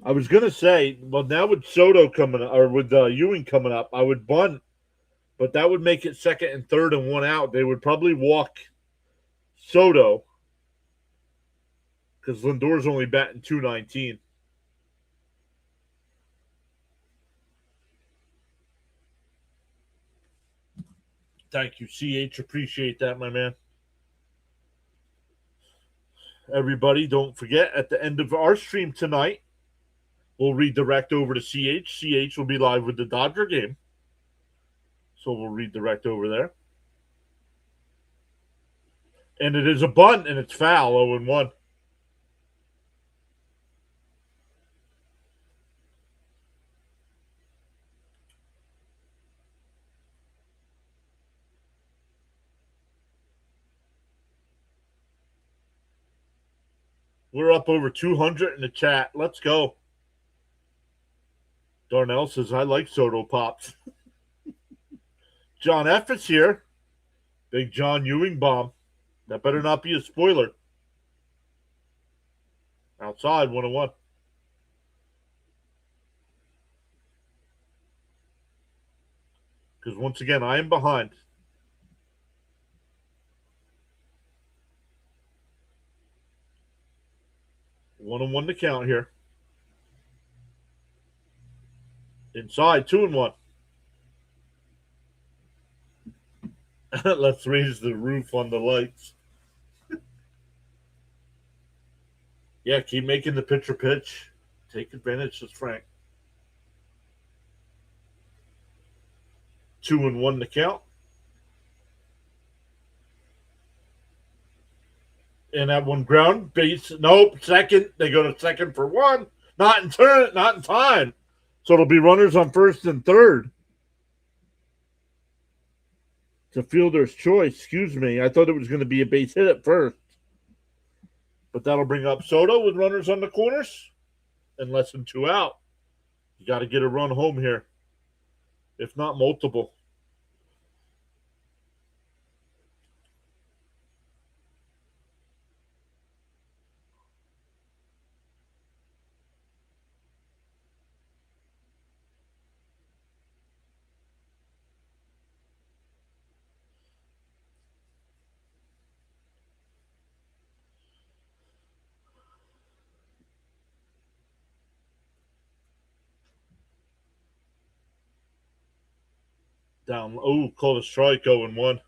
I was going to say, well, now with Soto coming up, or with Ewing coming up, I would bunt, but that would make it second and third and 1 out. They would probably walk Soto because Lindor's only batting .219. Thank you, CH. Appreciate that, my man. Everybody, don't forget, at the end of our stream tonight, we'll redirect over to CH. CH will be live with the Dodger game. So we'll redirect over there. And it is a bunt, and it's foul, 0-1. We're up over 200 in the chat. Let's go. Darnell says, I like Soto Pops. John F. is here. Big John Ewing bomb. That better not be a spoiler. Outside, 1-1. Because once again, I am behind. One and one to count here. Inside, 2-1. Let's raise the roof on the lights. Yeah, keep making the pitcher pitch. Take advantage, says Frank. 2-1 to count. And that one ground base. Nope, second. They go to second for one. Not in time. So it'll be runners on first and third. It's a fielder's choice. Excuse me. I thought it was going to be a base hit at first. But that'll bring up Soto with runners on the corners and less than 2 out. You got to get a run home here, if not multiple. Down. Oh, called a strike, 0-1.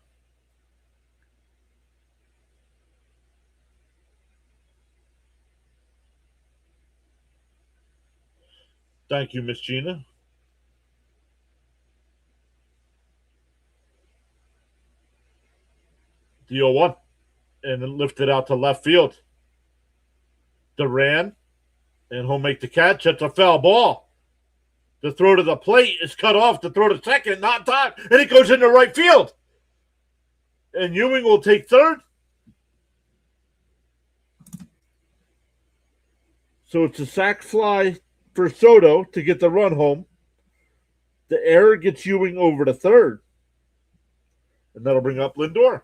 Thank you, Miss Gina. The 0-1. And then lifted out to left field. Duran. And he'll make the catch. That's a foul ball. The throw to the plate is cut off. The throw to second, not time. And it goes into right field. And Ewing will take third. So it's a sac fly for Soto to get the run home. The error gets Ewing over to third. And that'll bring up Lindor.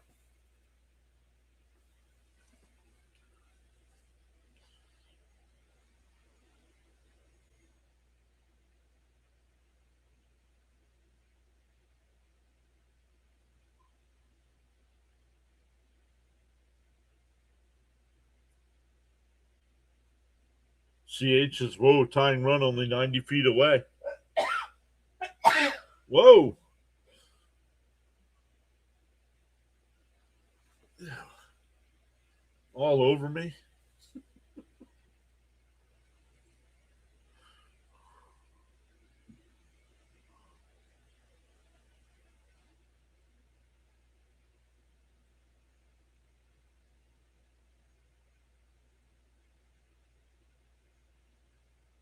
CH is, whoa, tying run only 90 feet away. Whoa. All over me.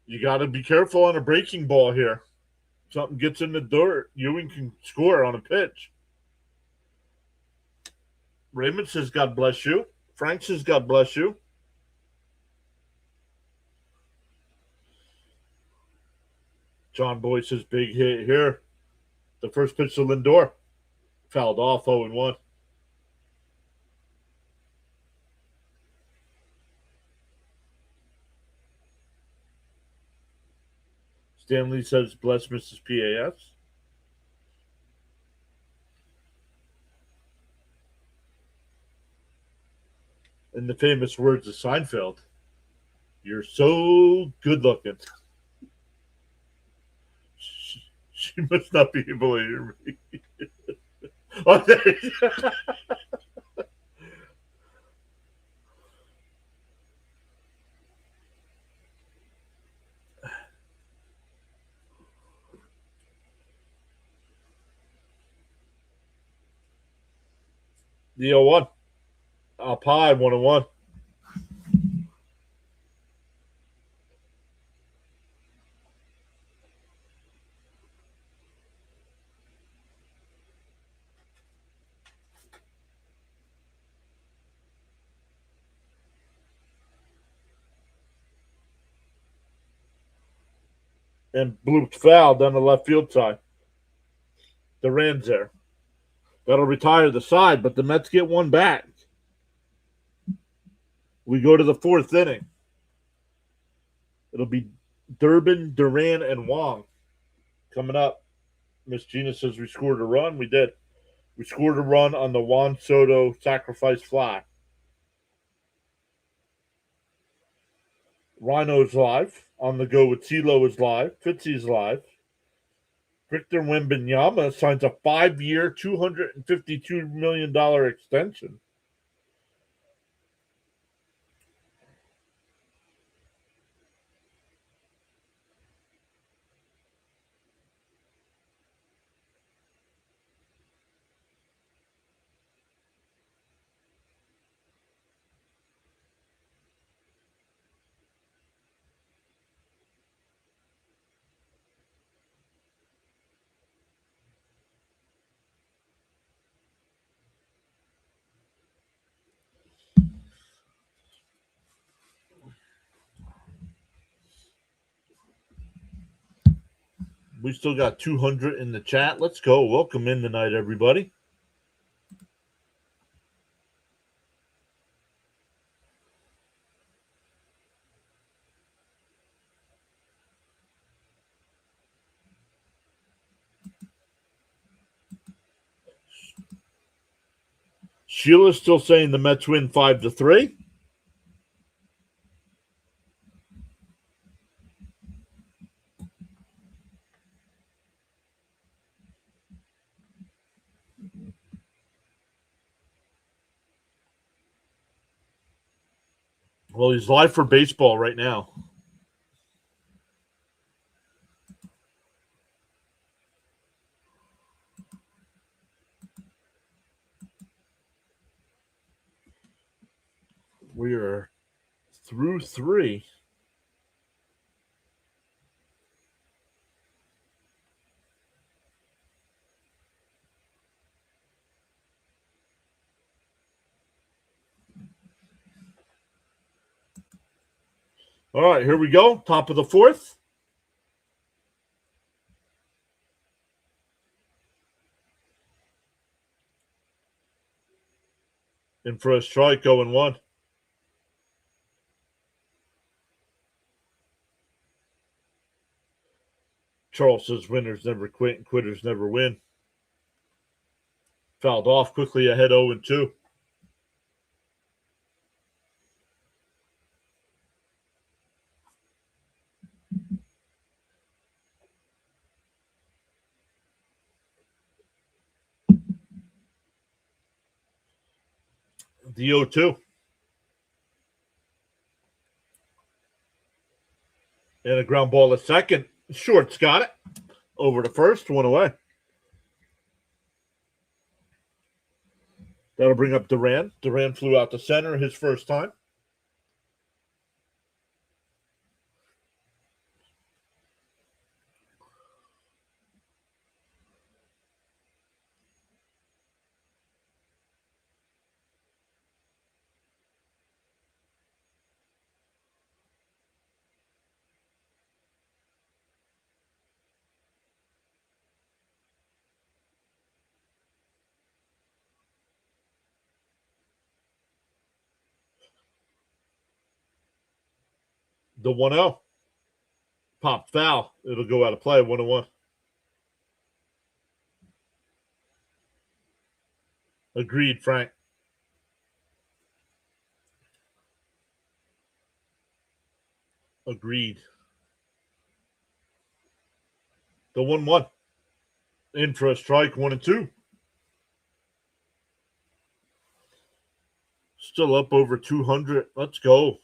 You got to be careful on a breaking ball here. Something gets in the dirt, Ewing can score on a pitch. Raymond says, God bless you. Frank says, God bless you. John Boyd says, big hit here. The first pitch to Lindor. Fouled off, 0-1. Stanley says, bless Mrs. PAS. In the famous words of Seinfeld, you're so good looking. She must not be able to hear me. Oh, The 0-1. Up high, 1-1. And blooped foul down the left field side. Duran's there. That'll retire the side, but the Mets get one back. We go to the fourth inning. It'll be Durbin, Duran, and Wong coming up. Miss Gina says we scored a run. We did. We scored a run on the Juan Soto sacrifice fly. Rhino's live. On the go with Tilo is live. Fitzy's live. Victor Wembanyama signs a 5-year, $252 million extension. We still got 200 in the chat. Let's go. Welcome in tonight, everybody. Sheila's still saying the Mets win 5-3. Well, he's live for baseball right now. We are through 3. All right, here we go. Top of the 4th. In for a strike, 0-1. Charles says winners never quit and quitters never win. Fouled off quickly ahead 0-2. The 0-2. And a ground ball at second. Short's got it. Over to first, 1 away. That'll bring up Duran. Duran flew out to center his first time. The 1-0. Pop foul. It'll go out of play, 1-1. Agreed, Frank. Agreed. The 1-1. In for a strike, 1-2. Still up over 200. Let's go.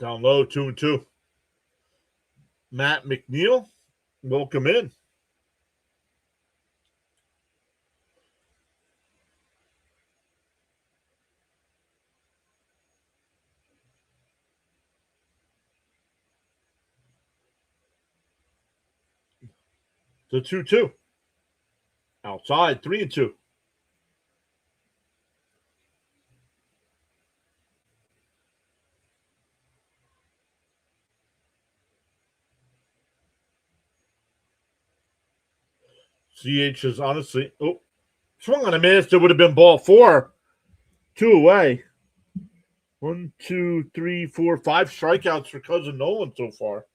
Down low, 2-2. Matt McNeil, welcome in. The 2-2. Outside, 3-2. CH is honestly, swung on a miss. It would have been ball 4. 2 away. 1, 2, 3, 4, 5 strikeouts for Cousin Nolan so far.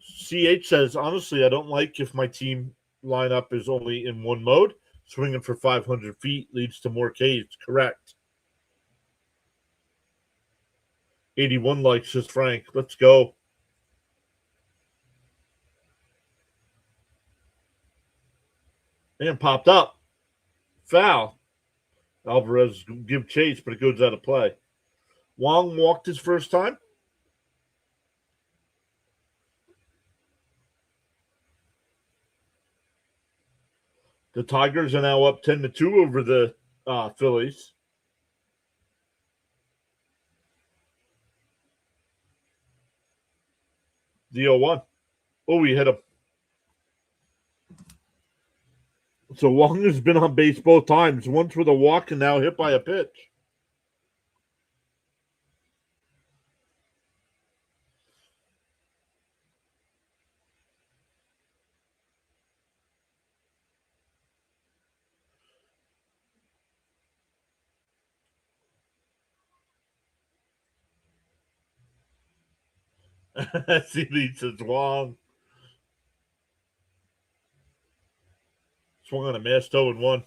CH says, honestly, I don't like if my team lineup is only in one mode. Swinging for 500 feet leads to more Ks. Correct. 81 likes, says Frank. Let's go. And popped up. Foul. Alvarez give chase, but it goes out of play. Wong walked his first time. The Tigers are now up 10-2 over the Phillies. The 0-1. Oh, he hit him. So Wong has been on base both times, once with a walk and now hit by a pitch. See, says Wong. Swung on a miss, 0-1.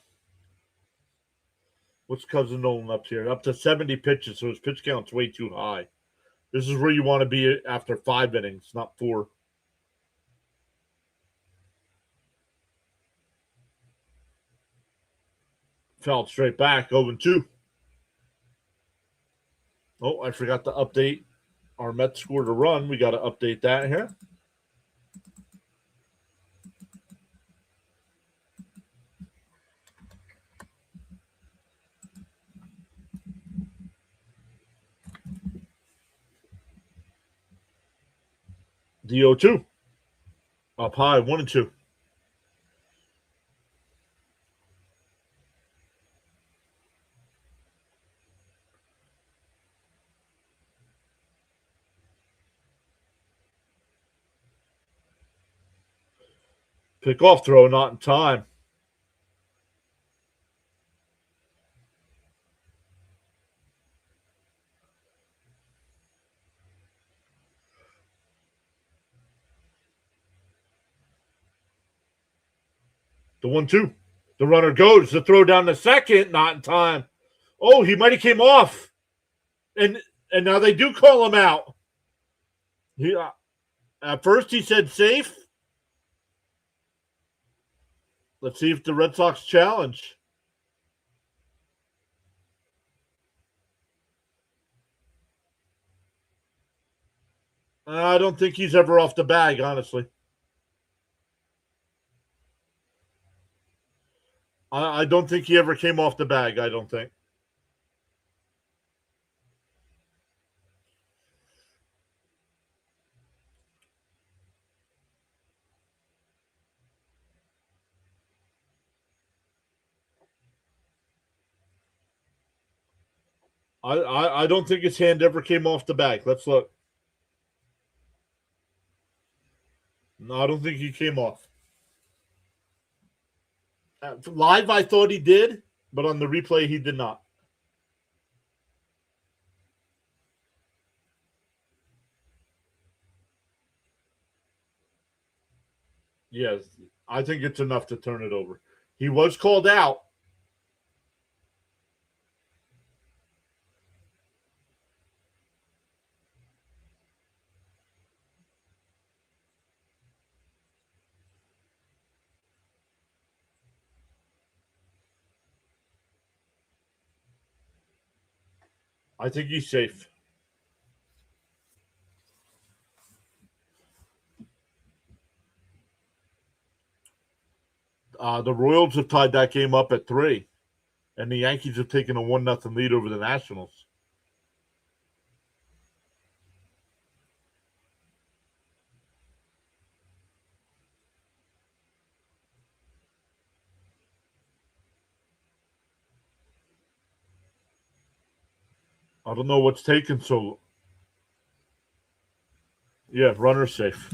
What's Cousin Nolan up here? Up to 70 pitches, so his pitch count's way too high. This is where you want to be after 5 innings, not 4. Fouled straight back, 0-2. Oh, I forgot to update our Mets scored a run. We got to update that here. The 0-2. Up high, 1-2. Pick off throw, not in time. The 1-2. The runner goes. The throw down to second, not in time. Oh, he might have came off. And now they do call him out. At first he said safe. Let's see if the Red Sox challenge. I don't think he's ever off the bag, honestly. I don't think he ever came off the bag, I don't think. I don't think his hand ever came off the bag. Let's look. No, I don't think he came off. Live, I thought he did, but on the replay, he did not. Yes, I think it's enough to turn it over. He was called out. I think he's safe. The Royals have tied that game up at 3, and the Yankees have taken a 1-0 lead over the Nationals. I don't know what's taken so. Yeah, runner safe.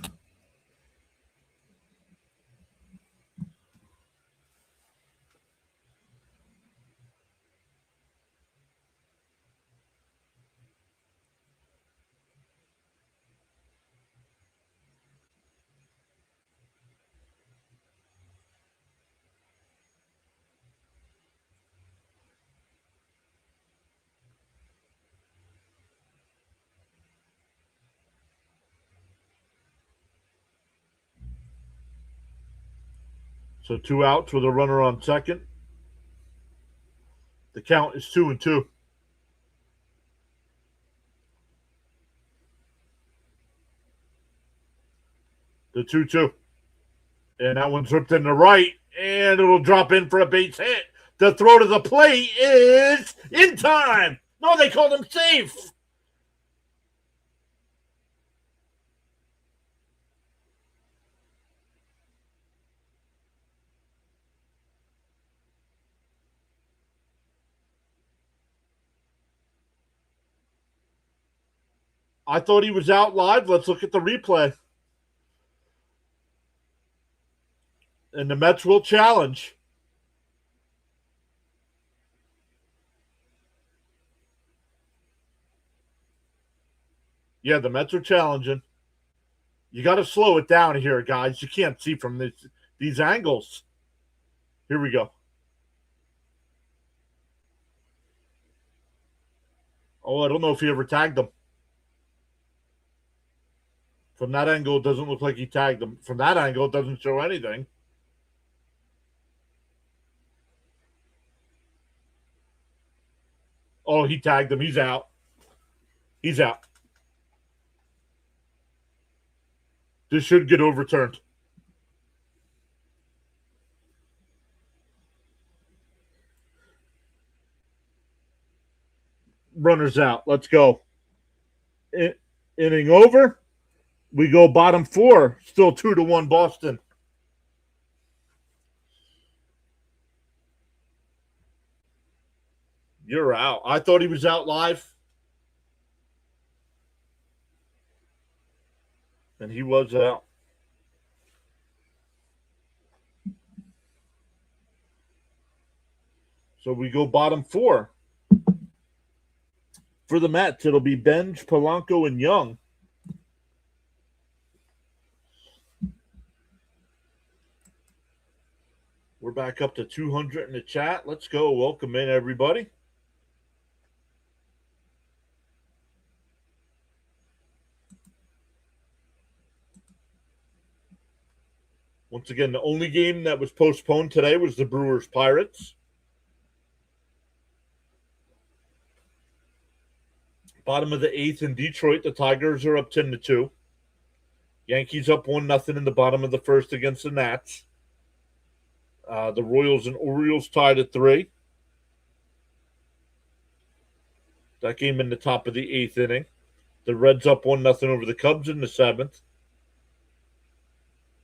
So 2 outs with a runner on second. The count is 2-2. The 2-2. And that one's ripped in the right, and it'll drop in for a base hit. The throw to the plate is in time. No, they called him safe. I thought he was out live. Let's look at the replay. And the Mets will challenge. Yeah, the Mets are challenging. You got to slow it down here, guys. You can't see from these angles. Here we go. Oh, I don't know if he ever tagged him. From that angle, it doesn't look like he tagged him. From that angle, it doesn't show anything. Oh, he tagged him. He's out. He's out. This should get overturned. Runners out. Let's go. Inning over. We go bottom 4. Still 2-1 Boston. You're out. I thought he was out live. And he was out. So we go bottom 4. For the Mets, it'll be Benj, Polanco, and Young. We're back up to 200 in the chat. Let's go. Welcome in, everybody. Once again, the only game that was postponed today was the Brewers-Pirates. Bottom of the 8th in Detroit, the Tigers are up 10-2. Yankees up 1-0 in the bottom of the 1st against the Nats. The Royals and Orioles tied at 3. That game in the top of the 8th inning. The Reds up 1-0 over the Cubs in the 7th.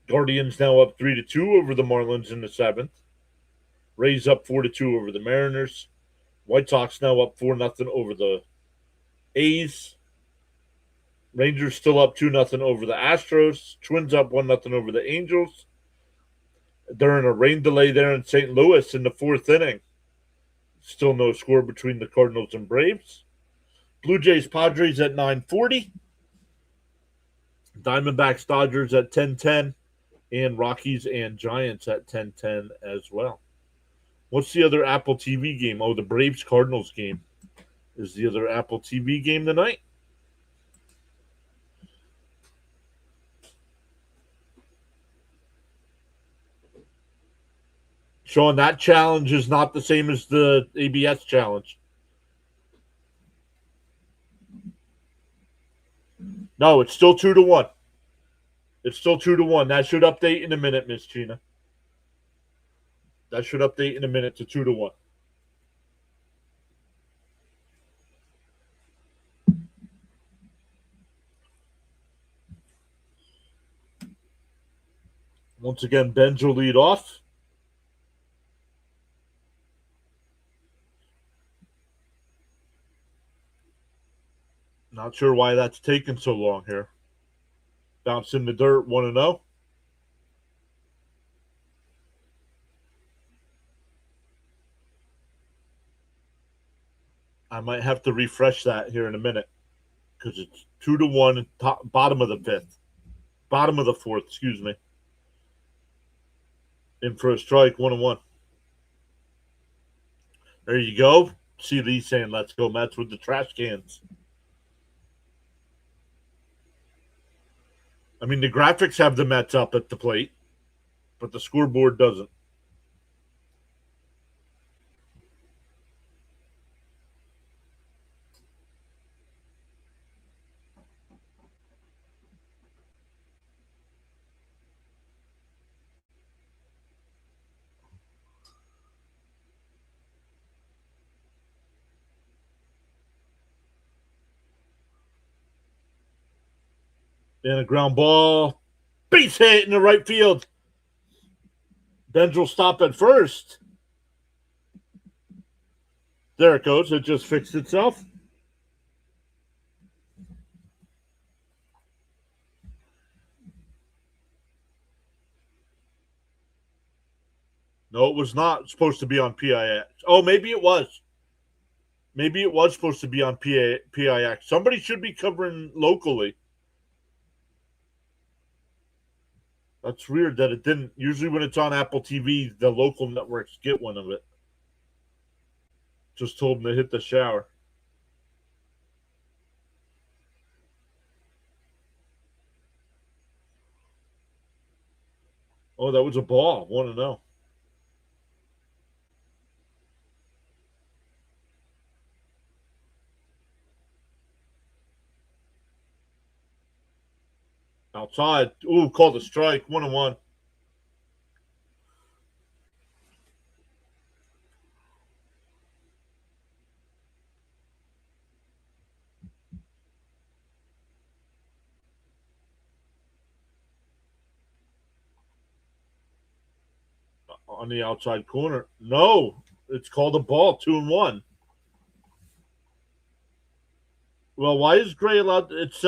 Guardians now up 3-2 over the Marlins in the 7th. Rays up 4-2 over the Mariners. White Sox now up 4-0 over the A's. Rangers still up 2-0 over the Astros. Twins up 1-0 over the Angels. During a rain delay there in St. Louis in the 4th inning. Still no score between the Cardinals and Braves. Blue Jays Padres at 9:40. Diamondbacks Dodgers at 10:10. And Rockies and Giants at 10:10 as well. What's the other Apple TV game? Oh, the Braves Cardinals game is the other Apple TV game tonight. Sean, that challenge is not the same as the ABS challenge. No, it's still 2-1. It's still 2-1. That should update in a minute, Miss Gina. That should update in a minute to 2-1. Once again, Benj will lead off. Not sure why that's taken so long here. Bounce in the dirt, 1-0. I might have to refresh that here in a minute because it's 2-1, bottom of the fifth. Bottom of the fourth, excuse me. In for a strike, 1-1. There you go. See Lee saying, let's go Mets with the trash cans. I mean, the graphics have the Mets up at the plate, but the scoreboard doesn't. And a ground ball. Base hit in the right field. Benj will stop at first. There it goes. It just fixed itself. No, it was not supposed to be on PIX. Oh, maybe it was. Maybe it was supposed to be on PIX. Somebody should be covering locally. That's weird that it didn't. Usually when it's on Apple TV, the local networks get one of it. Just told him to hit the shower. Oh, that was a ball. 1-0. Outside. Ooh, called a strike. 1-1. On the outside corner. No, it's called a ball. 2-1. Well, why is Gray allowed? It's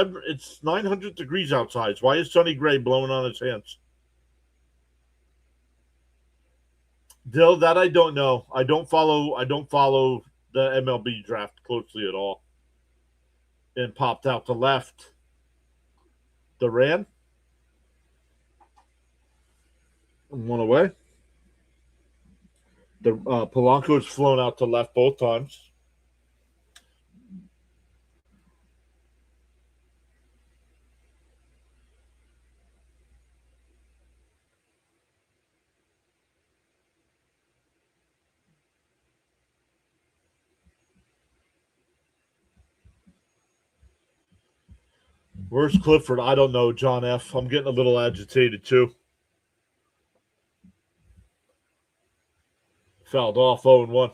900 degrees outside. Why is Sonny Gray blowing on his hands? Dill, that I don't know. I don't follow the MLB draft closely at all. And popped out to left. Duran. One away. The Polanco's flown out to left both times. Where's Clifford? I don't know, John F. I'm getting a little agitated too. Fouled off 0-1.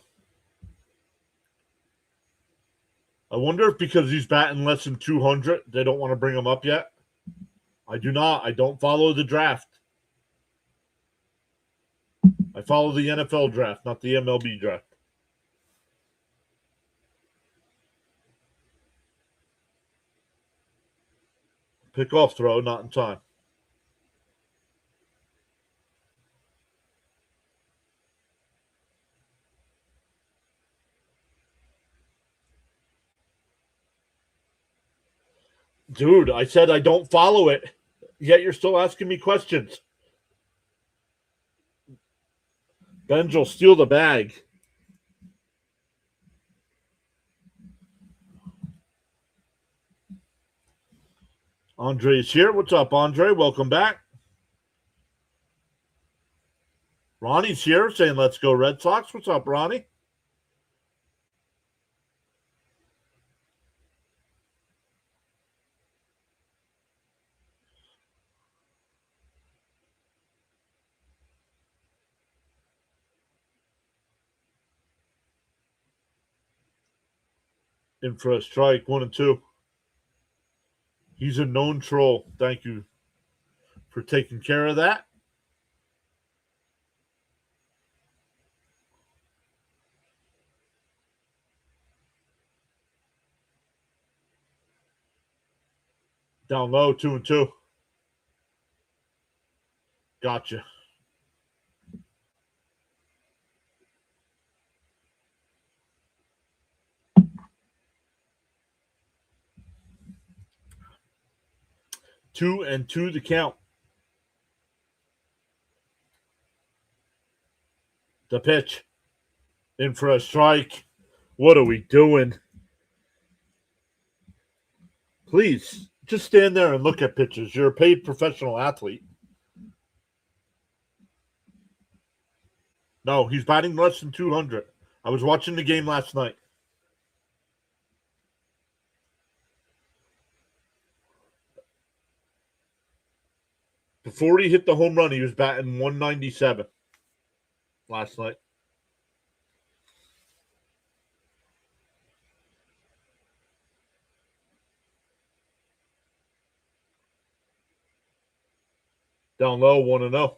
I wonder if because he's batting less than 200, they don't want to bring him up yet. I do not. I don't follow the draft. I follow the NFL draft, not the MLB draft. Pick-off throw, not in time. Dude, I said I don't follow it, yet you're still asking me questions. Benj will steal the bag. Andre's here. What's up, Andre? Welcome back. Ronnie's here saying, let's go Red Sox. What's up, Ronnie? in for a strike, 1-2. He's a known troll. Thank you for taking care of that. Down low, 2-2. Gotcha. Two and two to count. The pitch. In for a strike. What are we doing? Please, just stand there and look at pitches. You're a paid professional athlete. No, he's batting less than 200. I was watching the game last night. Before he hit the home run, he was batting 197 last night. Down low, 1-0.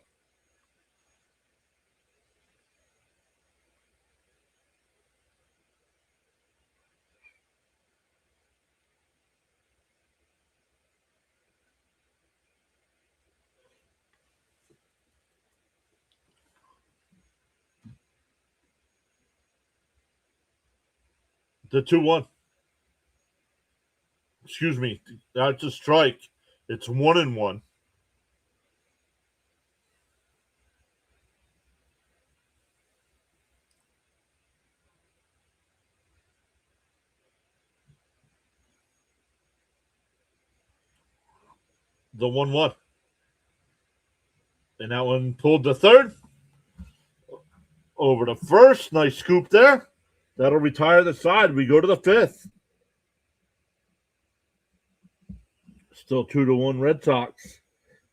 The 2-1. Excuse me. That's a strike. It's 1-1. The 1-1. And that one pulled to third. Over to first. Nice scoop there. That'll retire the side. We go to the fifth. Still 2-1 Red Sox.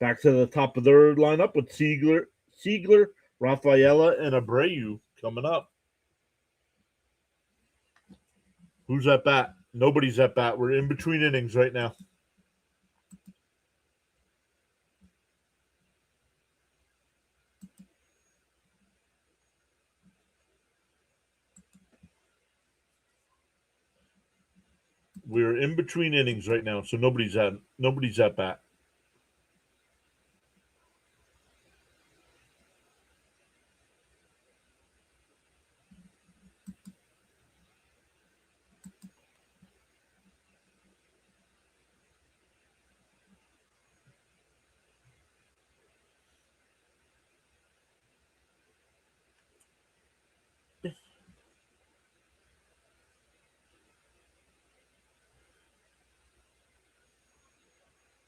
Back to the top of their lineup with Siegler, Rafaela, and Abreu coming up. Who's at bat? Nobody's at bat. We're in between innings right now. We're in between innings right now, so nobody's at bat.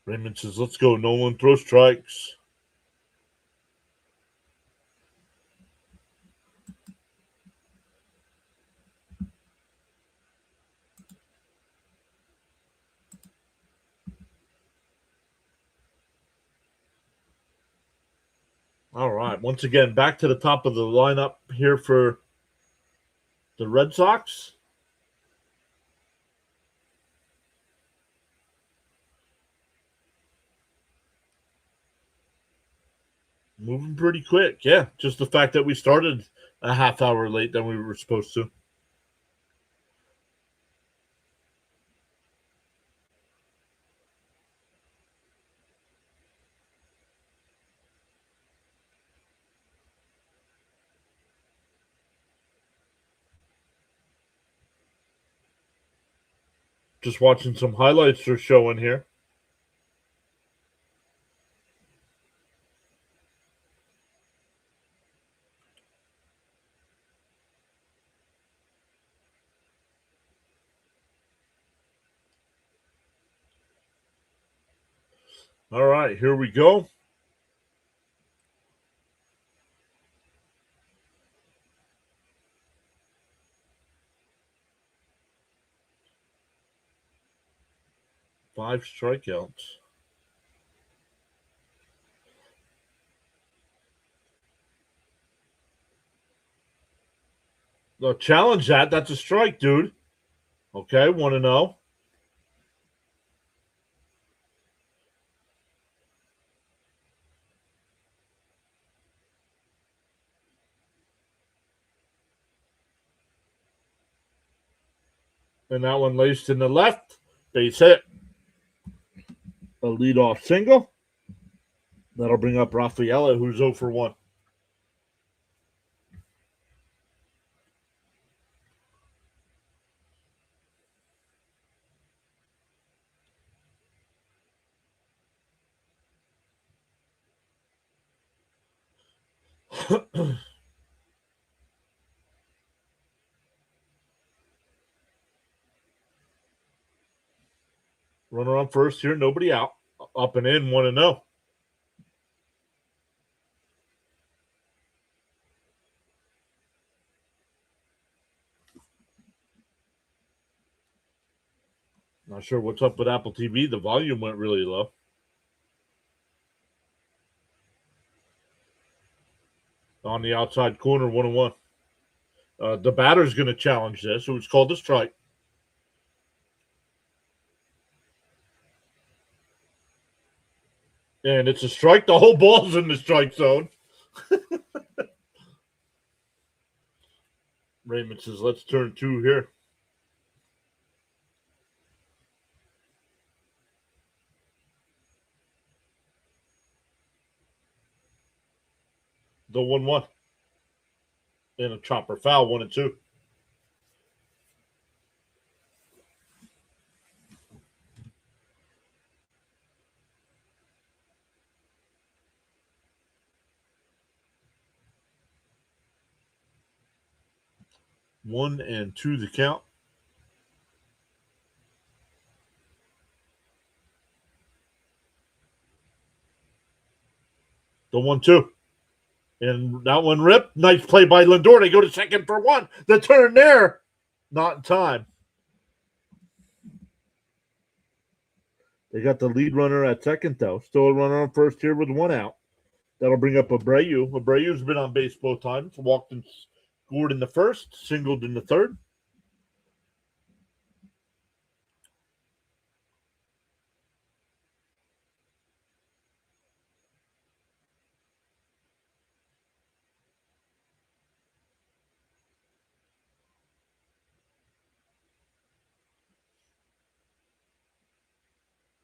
Raymond says, "Let's go. No one throw strikes." All right. Once again, back to the top of the lineup here for the Red Sox. Moving pretty quick. Yeah, just the fact that we started a half hour late than we were supposed to. Just watching some highlights they're showing here. All right, here we go. Five strikeouts. No, challenge that. That's a strike, dude. Okay, 1-0. And that one laced in the left. Base hit. A leadoff single. That'll bring up Rafaela, who's 0 for 1. Runner on first here, nobody out. Up and in, 1-0. Not sure what's up with Apple TV. The volume went really low. On the outside corner, 1-1. The batter's going to challenge this, so it's called a strike. And it's a strike. The whole ball's in the strike zone. Raymond says, let's turn 2 here. The 1-1. And a chopper foul, 1-2. One and two the count. The 1-2. And that one ripped. Nice play by Lindor. They go to second for 1. The turn there. Not in time. They got the lead runner at second, though. Still a runner on first here with 1 out. That'll bring up Abreu. Abreu's been on base both times. Walked and scored in the first. Singled in the third.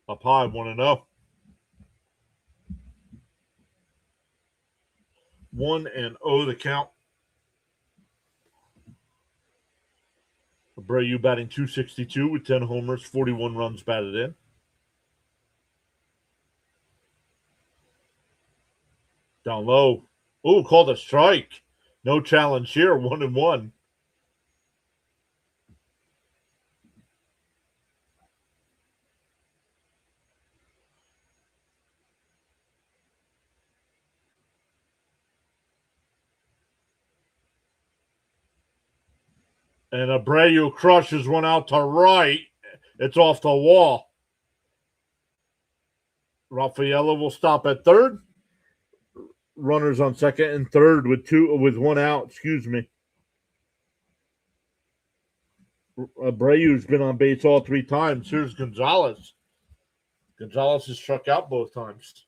Up high, 1-0. 1-0 the count. Abreu batting .262 with 10 homers, 41 runs batted in. Down low. Oh, called a strike. No challenge here, 1-1. And Abreu crushes one out to right. It's off the wall. Rafaela will stop at third. Runners on second and third with 1 out. Excuse me. Abreu's been on base all 3 times. Here's Gonzalez. Gonzalez has struck out both times.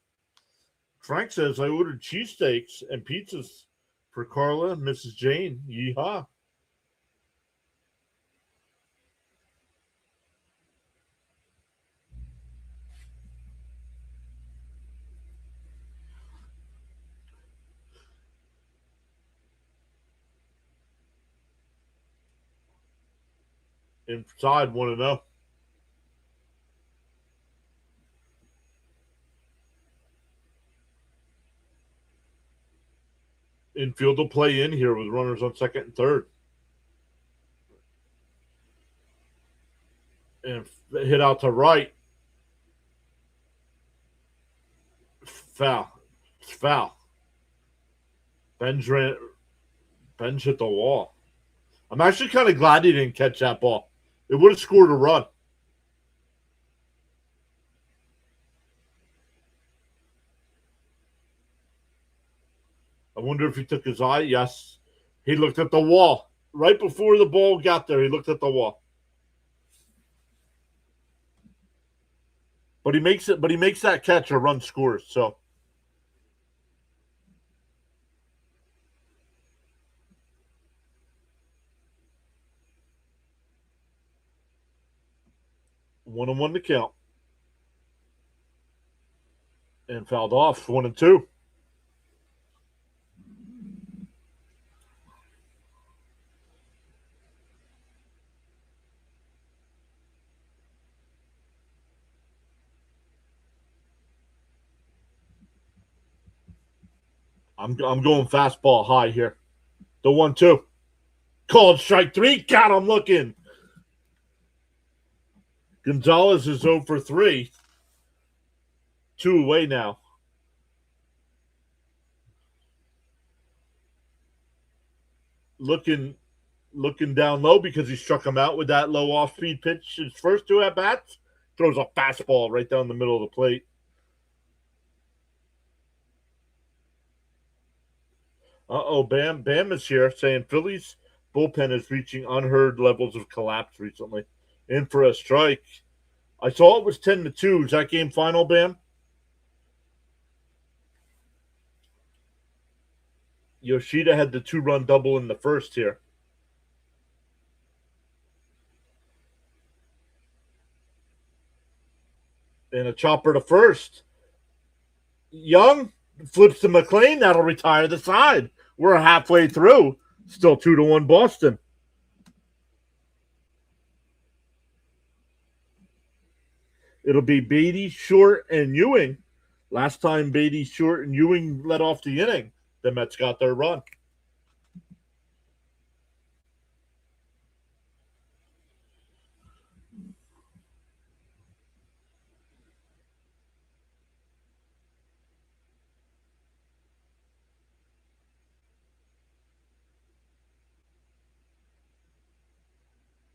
Frank says, I ordered cheesesteaks and pizzas for Carla and Mrs. Jane. Yeehaw. Inside, 1-0. Infield will play in here with runners on second and third. And hit out to right. Foul. It's foul. Ben's hit the wall. I'm actually kind of glad he didn't catch that ball. It would have scored a run. I wonder if he took his eye. Yes. He looked at the wall. Right before the ball got there, he looked at the wall. But he makes it. But he makes that catch, a run scores. So 1-1 to count, and fouled off 1-2. I'm going fastball high here. The 1-2. Called strike 3. God, I'm looking. Gonzalez is 0 for 3. 2 away now. Looking down low because he struck him out with that low off-speed pitch. His first 2 at-bats. Throws a fastball right down the middle of the plate. Bam is here saying Phillies bullpen is reaching unheard levels of collapse recently. In for a strike. I saw it was 10-2. Is that game final, Bam? Yoshida had the 2-run double in the first here. And a chopper to first. Young flips to McLean. That'll retire the side. We're halfway through. Still 2-1 Boston. It'll be Beatty, Short, and Ewing. Last time Beatty, Short, and Ewing led off the inning, the Mets got their run.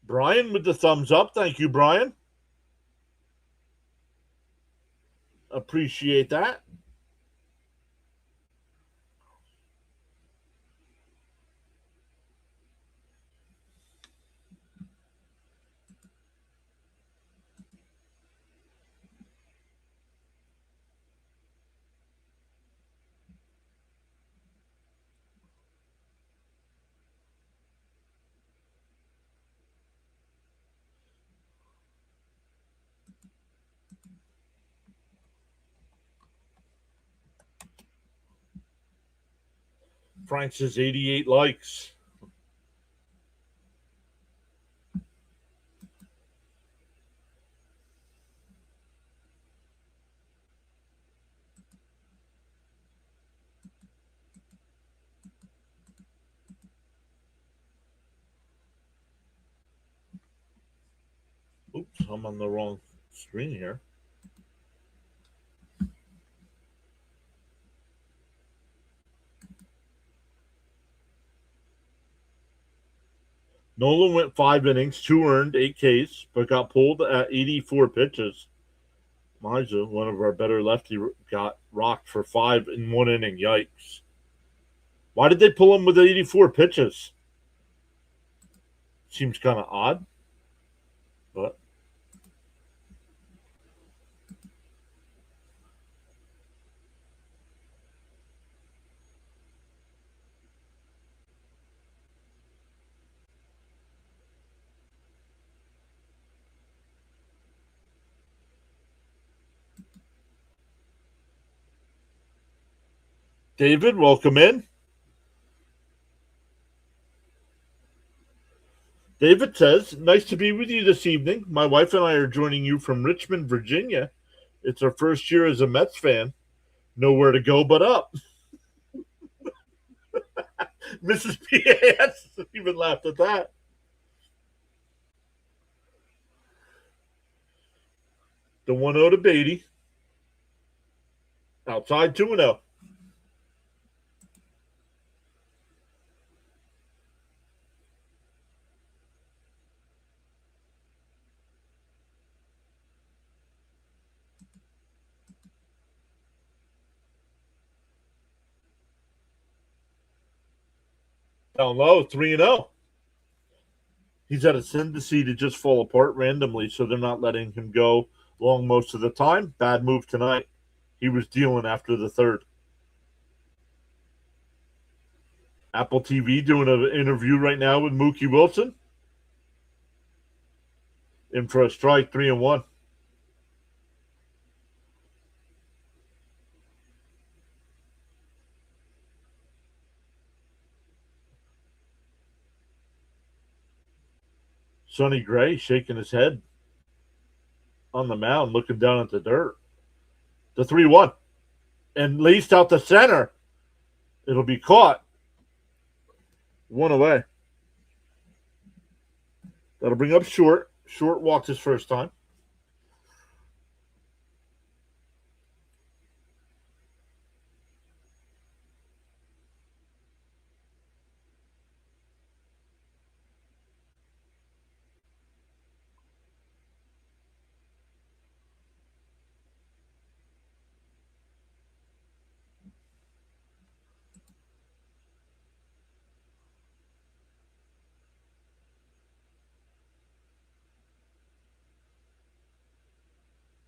Brian with the thumbs up. Thank you, Brian. Appreciate that. Frank says 88 likes. Oops, I'm on the wrong screen here. Nolan went 5 innings, 2 earned, 8 Ks, but got pulled at 84 pitches. Miza, one of our better lefty, got rocked for 5 in 1 inning. Yikes. Why did they pull him with 84 pitches? Seems kind of odd, but David, welcome in. David says, nice to be with you this evening. My wife and I are joining you from Richmond, Virginia. It's our first year as a Mets fan. Nowhere to go but up. Mrs. P.A.S. even laughed at that. The 1-0 to Beatty. Outside 2-0. Down low, 3-0. He's had a tendency to just fall apart randomly, so they're not letting him go Long most of the time. Bad move tonight. He was dealing after the third. Apple TV doing an interview right now with Mookie Wilson. In for a strike, 3-1. Sonny Gray shaking his head on the mound, looking down at the dirt. The 3-1. And laced out the center. It'll be caught. One away. That'll bring up Short. Short walked his first time.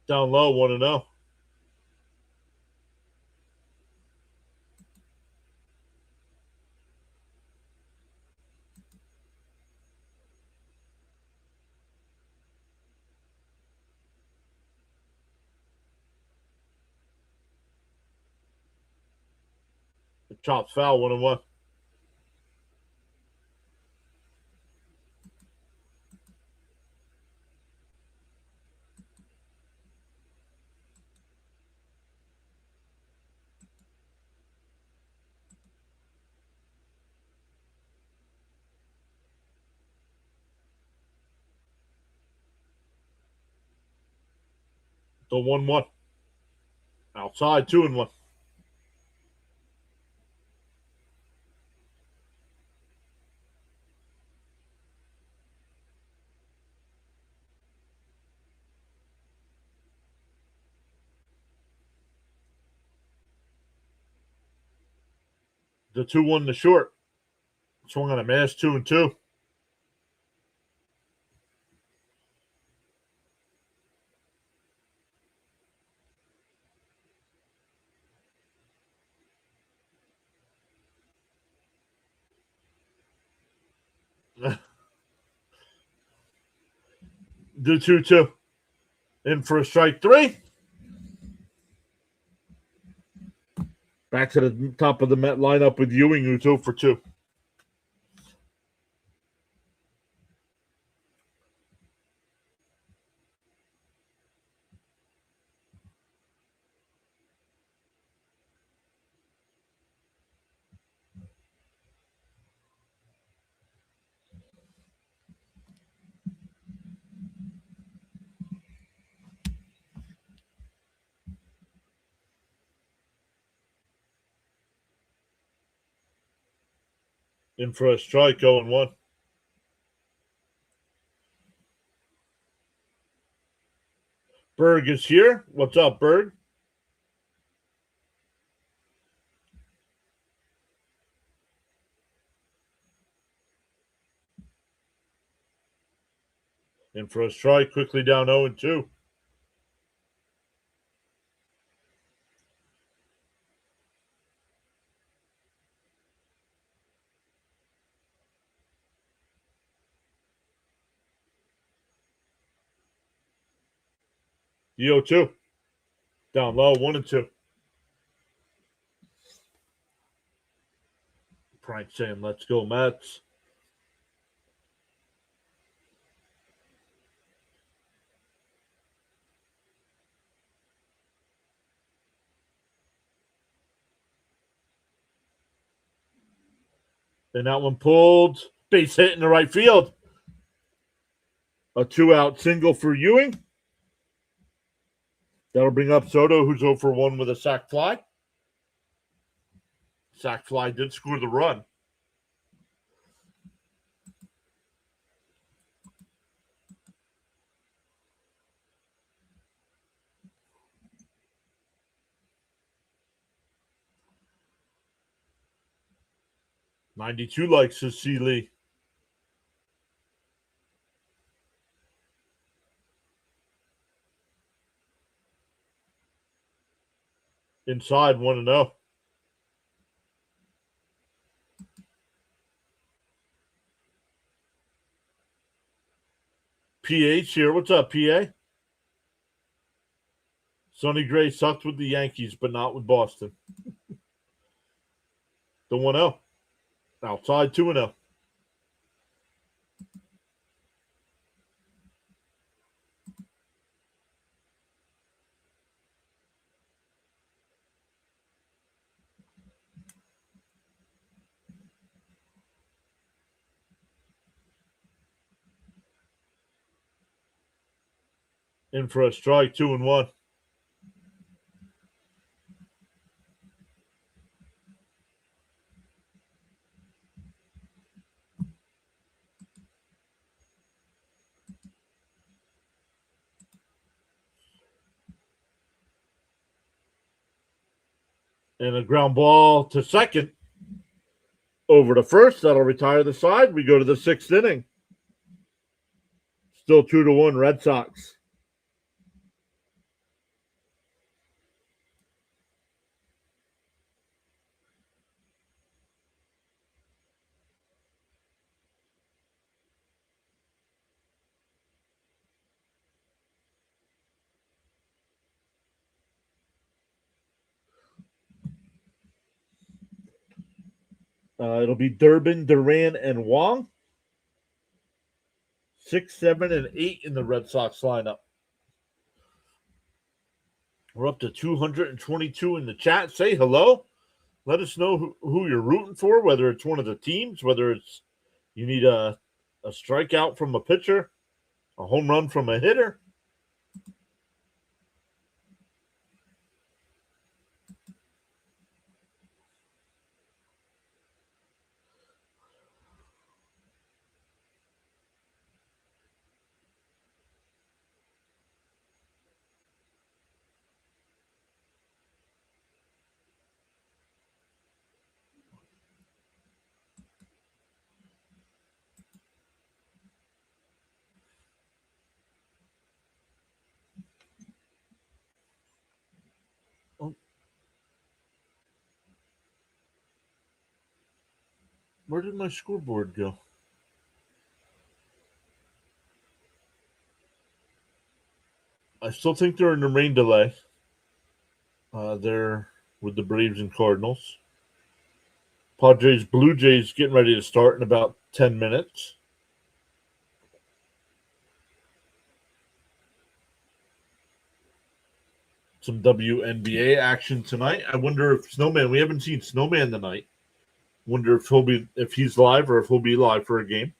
Down low, 1-0. The chop's foul, 1-1. The 1-1. Outside, 2-1. The 2-1 to Short. Swung on a mash, 2-2. The 2-2. In for a strike, 3. Back to the top of the Met lineup with Ewing, who's 0 for 2. In for a strike, 0-1. Berg is here. What's up, Berg? In for a strike, quickly down 0-2. The 0-2. Down low, 1-2. Frank saying, let's go, Mets. And that one pulled. Base hit in the right field. A 2-out single for Ewing. That'll bring up Soto, who's 0 for 1 with a sac fly. Sac fly did score the run. '92 likes to see Lee. Inside 1-0. PH here. What's up, PA? Sonny Gray sucked with the Yankees, but not with Boston. The 1-0. Outside 2-0. In for a strike, 2-1. And a ground ball to second. Over to first. That'll retire the side. We go to the 6th inning. Still 2-1 Red Sox. It'll be Durbin, Duran, and Wong. 6, 7, and 8 in the Red Sox lineup. We're up to 222 in the chat. Say hello. Let us know who you're rooting for, whether it's one of the teams, whether it's you need a strikeout from a pitcher, a home run from a hitter. Where did my scoreboard go? I still think they're in the rain delay. They're with the Braves and Cardinals. Padres, Blue Jays getting ready to start in about 10 minutes. Some WNBA action tonight. I wonder if Snowman, we haven't seen Snowman tonight. Wonder if he's live or if he'll be live for a game.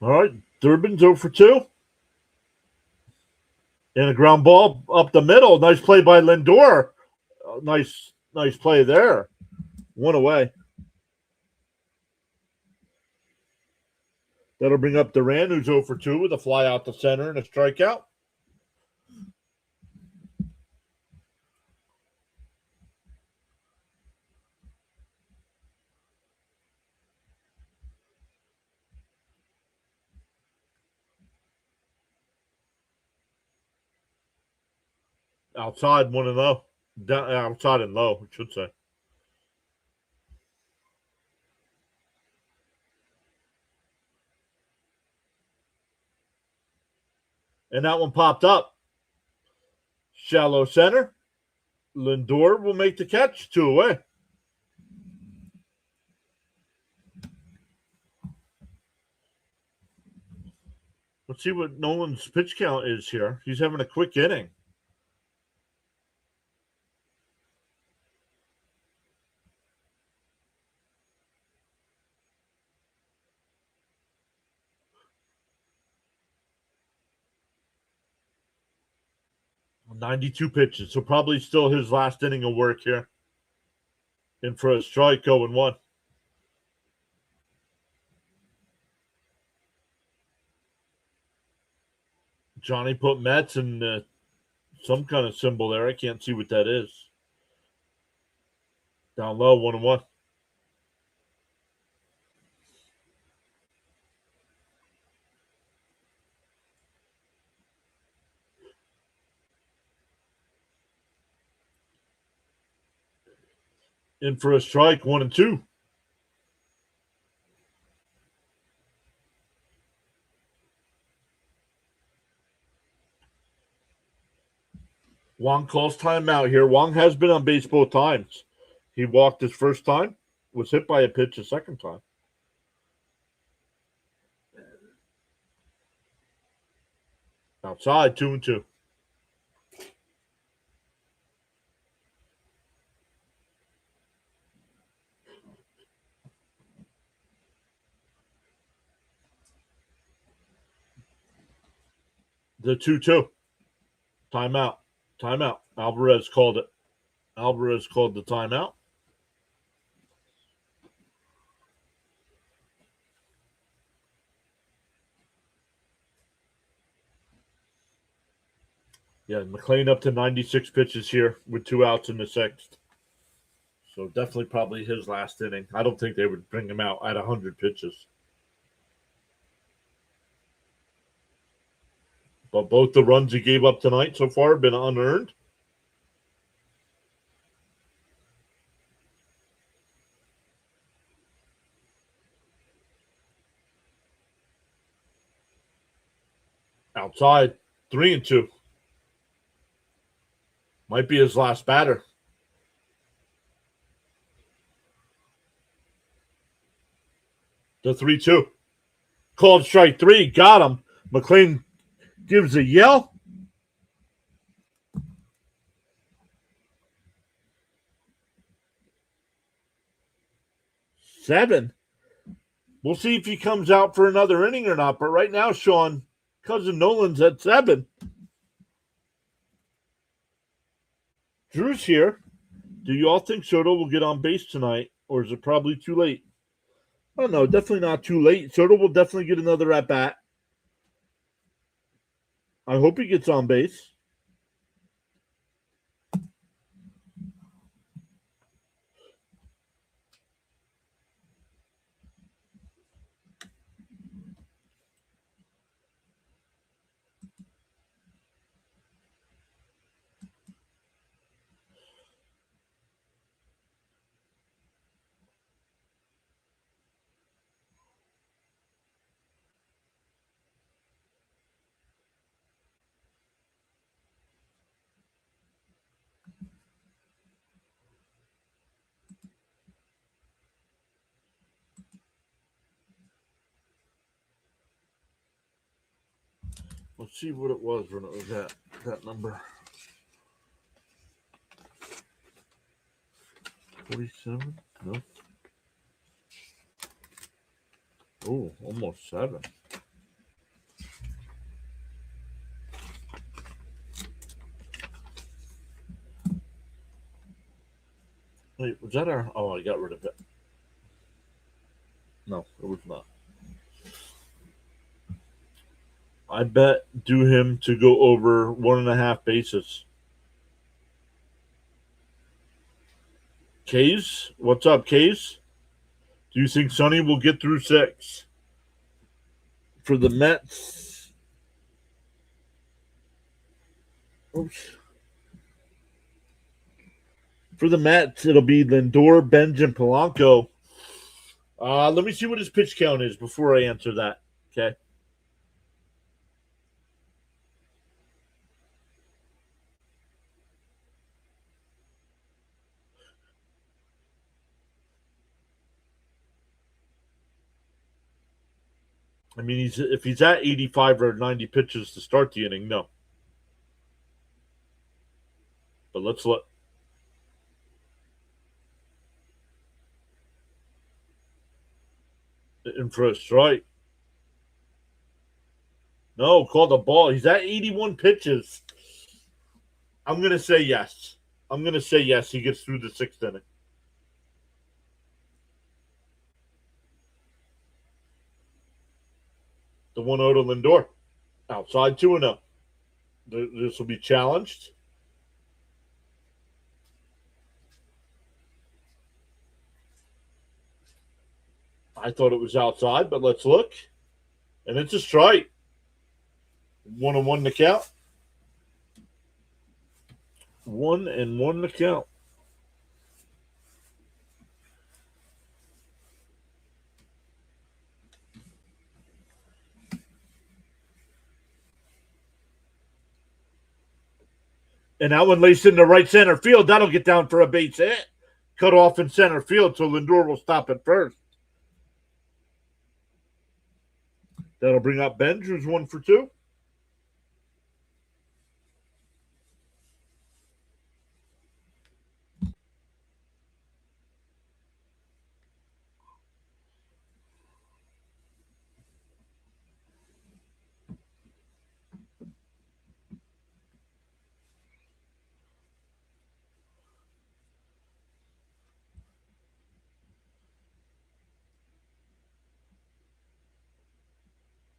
All right, Durbin's 0 for 2. And a ground ball up the middle. Nice play by Lindor. Nice play there. 1 away. That'll bring up Duran, who's 0 for 2 with a fly out to center and a strikeout. Outside 1-0. Outside and low, I should say. And that one popped up. Shallow center. Lindor will make the catch. 2 away. Let's see what Nolan's pitch count is here. He's having a quick inning. .92 pitches, so probably still his last inning of work here. In for a strike, 0-1. Johnny put Mets in some kind of symbol there. I can't see what that is. Down low, 1-1. In for a strike, 1-2. Wong calls timeout here. Wong has been on base both times. He walked his first time, was hit by a pitch the second time. Outside, 2-2. The 2-2. Timeout. Timeout. Alvarez called it. Alvarez called the timeout. Yeah, McLean up to 96 pitches here with 2 outs in the sixth. So definitely probably his last inning. I don't think they would bring him out at 100 pitches. But both the runs he gave up tonight so far have been unearned. Outside, 3-2. Might be his last batter. The 3-2. Called strike 3. Got him. McLean gives a yell. Seven. We'll see if he comes out for another inning or not. But right now, Sean, Cousin Nolan's at 7. Drew's here. Do you all think Soto will get on base tonight, or is it probably too late? Oh, no, definitely not too late. Soto will definitely get another at-bat. I hope he gets on base. Let's see what it was when it was at that number. 47? No. Oh, almost 7. Wait, was that our... Oh, I got rid of it. No, it was not. I bet do him to go over 1.5 bases. Kays? What's up, Kays? Do you think Sonny will get through 6? For the Mets... Oops. For the Mets, it'll be Lindor, Benj, and Polanco. Let me see what his pitch count is before I answer that. Okay. I mean, if he's at 85 or 90 pitches to start the inning, no. But let's look. In for a strike. No, called a ball. He's at 81 pitches. I'm going to say yes. I'm going to say yes. He gets through the 6th inning. The 1-0 to Lindor. Outside 2-0. This will be challenged. I thought it was outside, but let's look. And it's a strike. 1-1 to count. 1-1 to count. And that one lays into right center field. That'll get down for a base hit. Cut off in center field, so Lindor will stop at first. That'll bring up Benj, who's 1 for 2.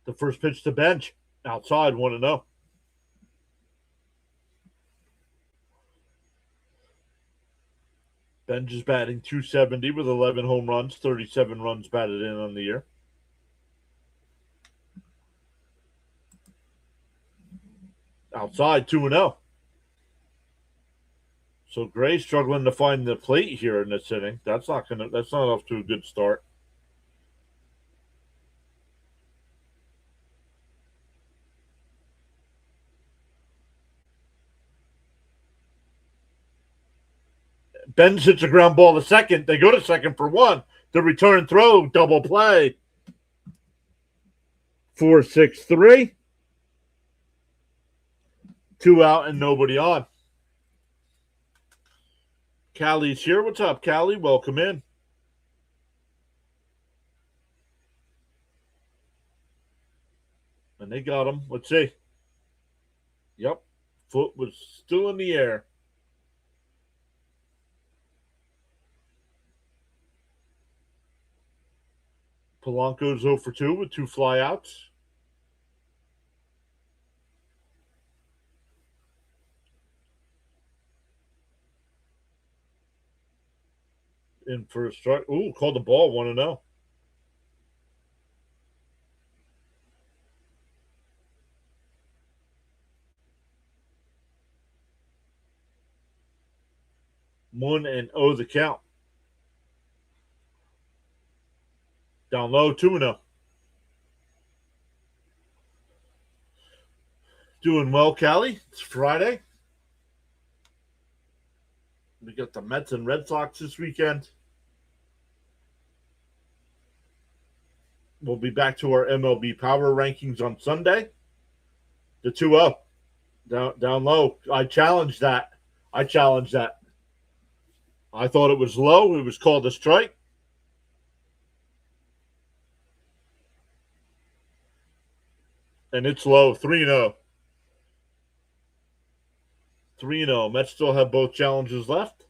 The first pitch to Benj. Outside, 1-0. Benj is batting .270 with 11 home runs, 37 runs batted in on the year. Outside, 2-0. So Gray struggling to find the plate here in this inning. That's not off to a good start. Benj hits a ground ball to second. They go to second for 1. The return throw, double play. 4-6-3. 2 out and nobody on. Callie's here. What's up, Callie? Welcome in. And they got him. Let's see. Yep. Foot was still in the air. Polanco's 0 for 2 with 2 flyouts. In for a strike. Ooh, called the ball 1-0. One and 0 the count. Down low, 2-0. Doing well, Callie. It's Friday. We got the Mets and Red Sox this weekend. We'll be back to our MLB power rankings on Sunday. The 2-0. Down low. I challenged that. I thought it was low. It was called a strike. And it's low. 3-0. 3-0. Mets still have both challenges left.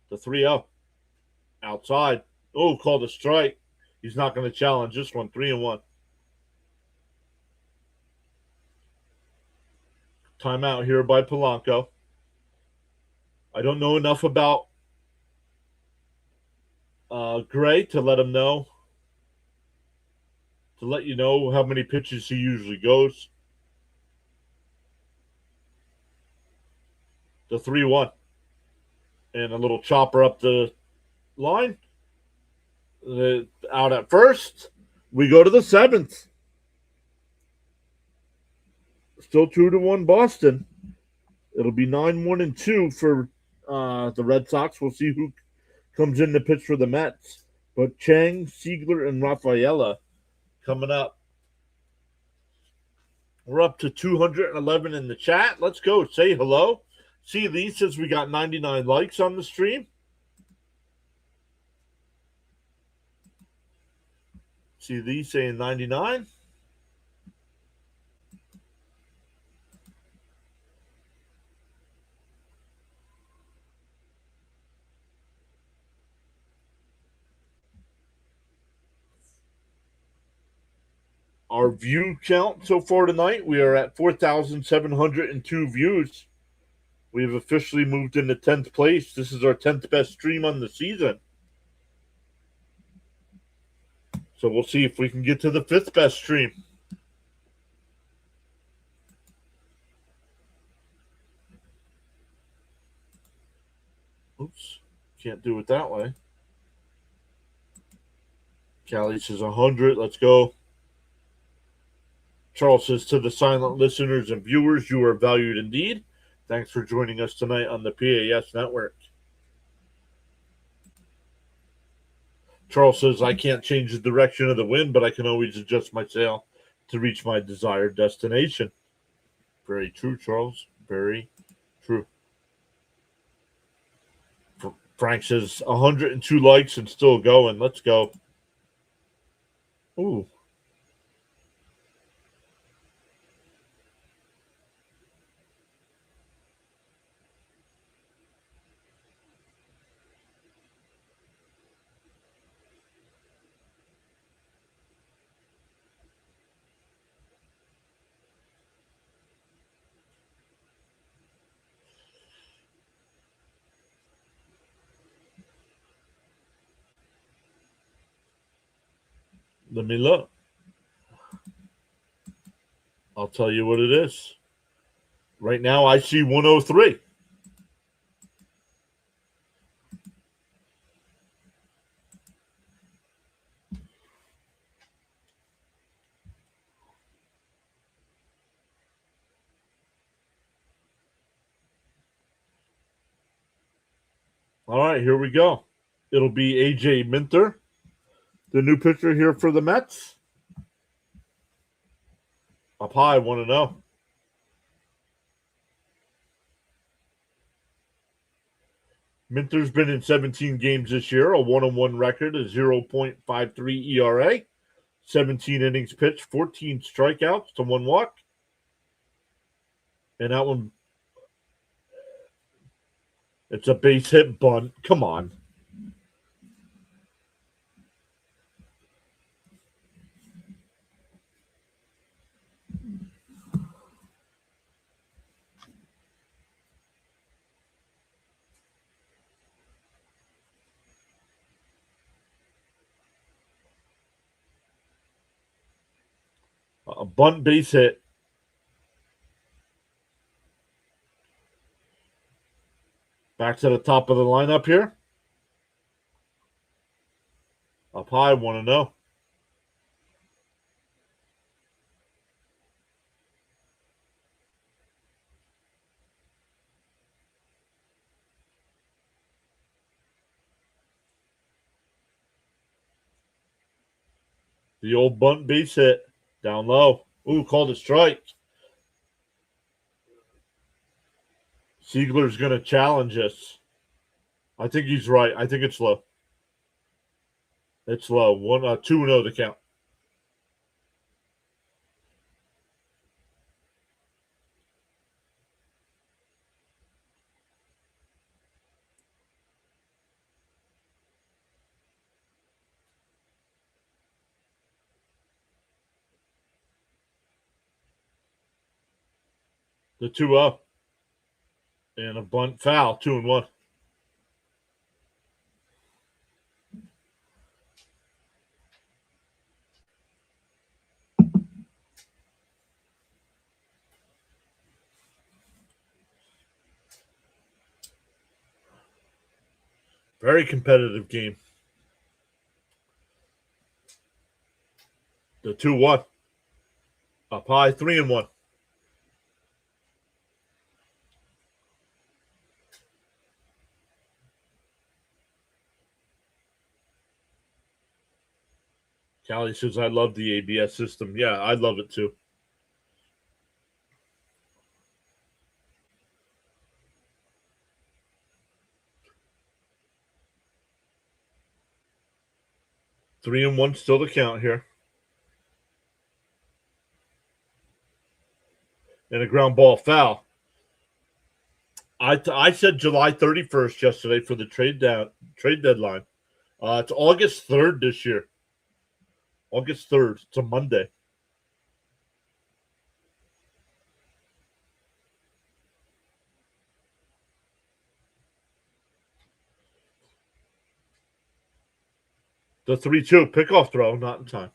The 3-0. Outside. Oh, called a strike. He's not going to challenge this one. 3-1. Timeout here by Polanco. I don't know enough about Gray to let him know. To let you know how many pitches he usually goes. The 3-1. And a little chopper up the line. Out at first. We go to the 7th. Still 2-1 Boston. It'll be 9-1-2 for the Red Sox. We'll see who comes in to pitch for the Mets. But Chang, Siegler, and Rafaela coming up. We're up to 211 in the chat. Let's go. Say hello. See, Lee says we got 99 likes on the stream. See Lee saying 99. Our view count so far tonight, we are at 4,702 views. We have officially moved into 10th place. This is our 10th best stream on the season. So we'll see if we can get to the 5th best stream. Oops, can't do it that way. Callie says 100. Let's go. Charles says, to the silent listeners and viewers, you are valued indeed. Thanks for joining us tonight on the PAS Network. Charles says, I can't change the direction of the wind, but I can always adjust my sail to reach my desired destination. Very true, Charles. Very true. Frank says, 102 likes and still going. Let's go. Ooh. Let me look. I'll tell you what it is. Right now, I see 103. All right, here we go. It'll be AJ Minter, the new pitcher here for the Mets. Up high, 1-0. Minter's been in 17 games this year, a 1-1 record, a 0.53 ERA, 17 innings pitched, 14 strikeouts to 1 walk. And that one, it's a base hit bunt. Come on. A bunt base hit. Back to the top of the lineup here. Up high, 1-0. The old bunt base hit. Down low. Ooh, called a strike. Siegler's going to challenge us. I think he's right. I think it's low. It's low. 2-0 to count. The 2-0. And a bunt foul. 2-1. Very competitive game. The 2-1. Up high, 3-1. Callie says, I love the ABS system. Yeah, I love it too. Three and one still to count here. And a ground ball foul. I said July 31st yesterday for the trade deadline. It's August 3rd this year. August 3rd. It's a Monday. The 3-2 pickoff throw, not in time.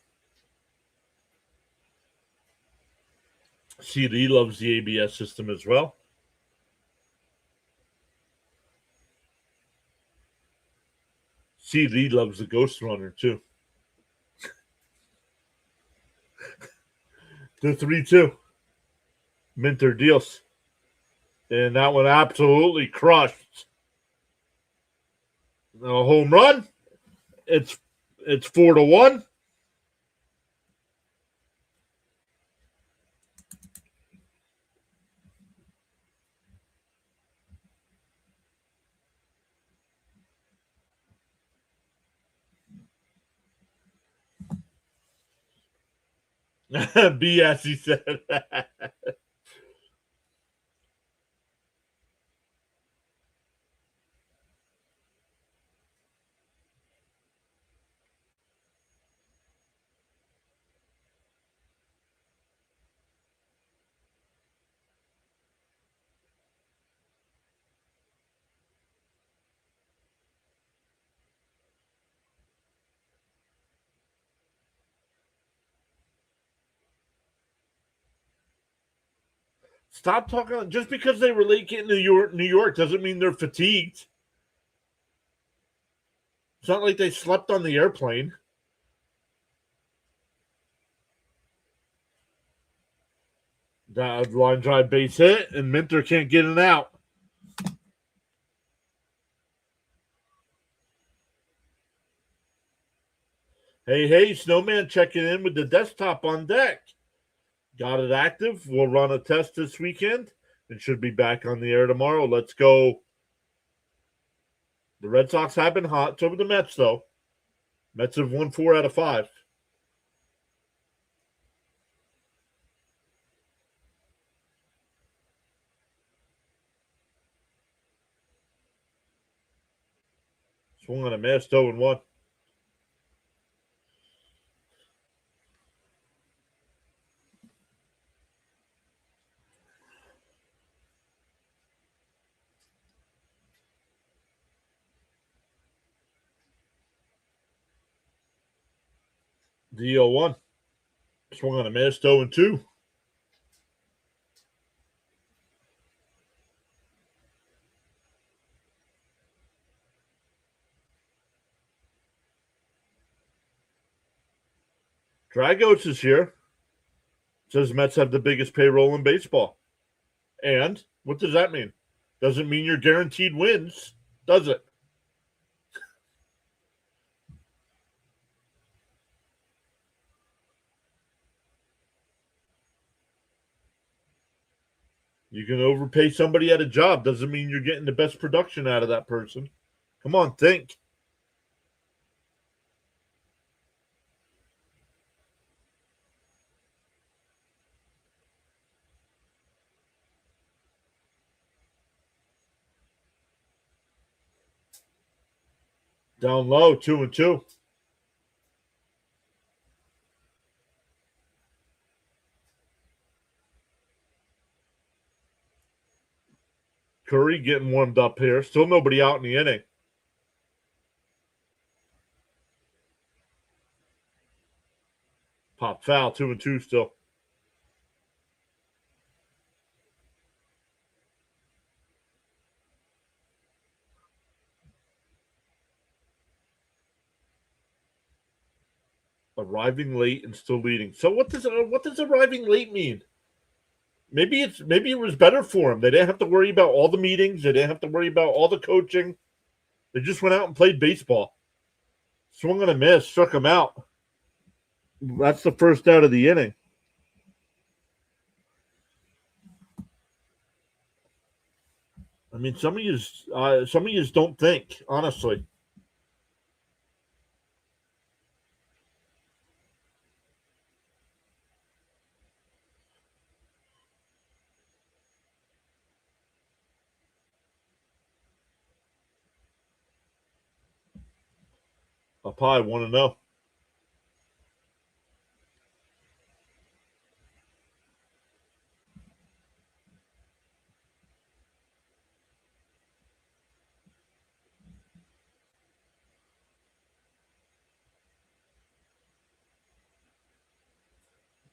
CD loves the ABS system as well. CD loves the Ghost Runner too. The 3-2. Minter deals. And that one absolutely crushed. A home run. It's 4-1. BS, he said. Stop talking. Just because they were late getting to New York doesn't mean they're fatigued. It's not like they slept on the airplane. That line drive base hit, and Minter can't get it out. Hey, Snowman checking in with the desktop on deck. Got it active. We'll run a test this weekend and should be back on the air tomorrow. Let's go. The Red Sox have been hot. It's over the Mets, though. Mets have won 4 out of 5. Swung on a miss, 0-1. The 0-1. Swung on a miss, 0-2. Dragos is here. Says Mets have the biggest payroll in baseball. And what does that mean? Doesn't mean you're guaranteed wins, does it? You can overpay somebody at a job. Doesn't mean you're getting the best production out of that person. Come on, think. Down low, 2-2. Curry getting warmed up here. Still nobody out in the inning. Pop foul, 2-2 still. Arriving late and still leading. So what does arriving late mean? Maybe it was better for them. They didn't have to worry about all the meetings. They didn't have to worry about all the coaching. They just went out and played baseball. Swung on a miss, struck him out. That's the first out of the inning. I mean, some of you don't think, honestly. Up high, 1-0.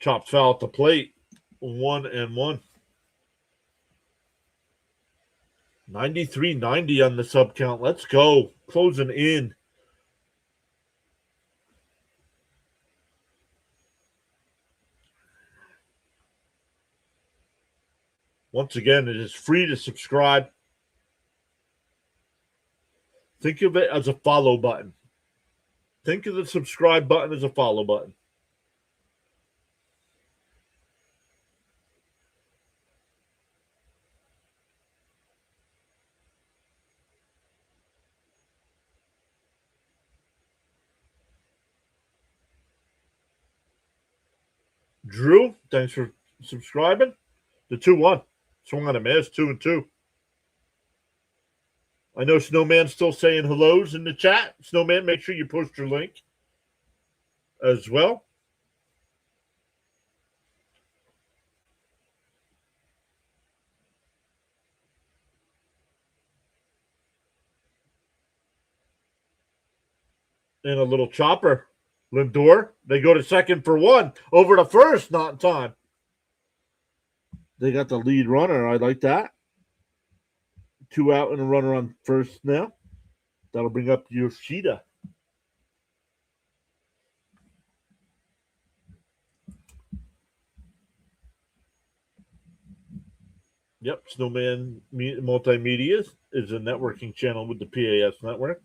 Chops foul at the plate. 1-1. 93-90 on the sub count. Let's go. Closing in. Once again, it is free to subscribe. Think of it as a follow button. Think of the subscribe button as a follow button. Drew, thanks for subscribing. The 2-1. Swung on a miss, 2-2. I know Snowman's still saying hellos in the chat. Snowman, make sure you post your link as well. And a little chopper. Lindor, they go to second for one. Over to first, not in time. They got the lead runner. I like that. 2 out and a runner on first now. That'll bring up Yoshida. Yep, Snowman Multimedia is a networking channel with the PAS network.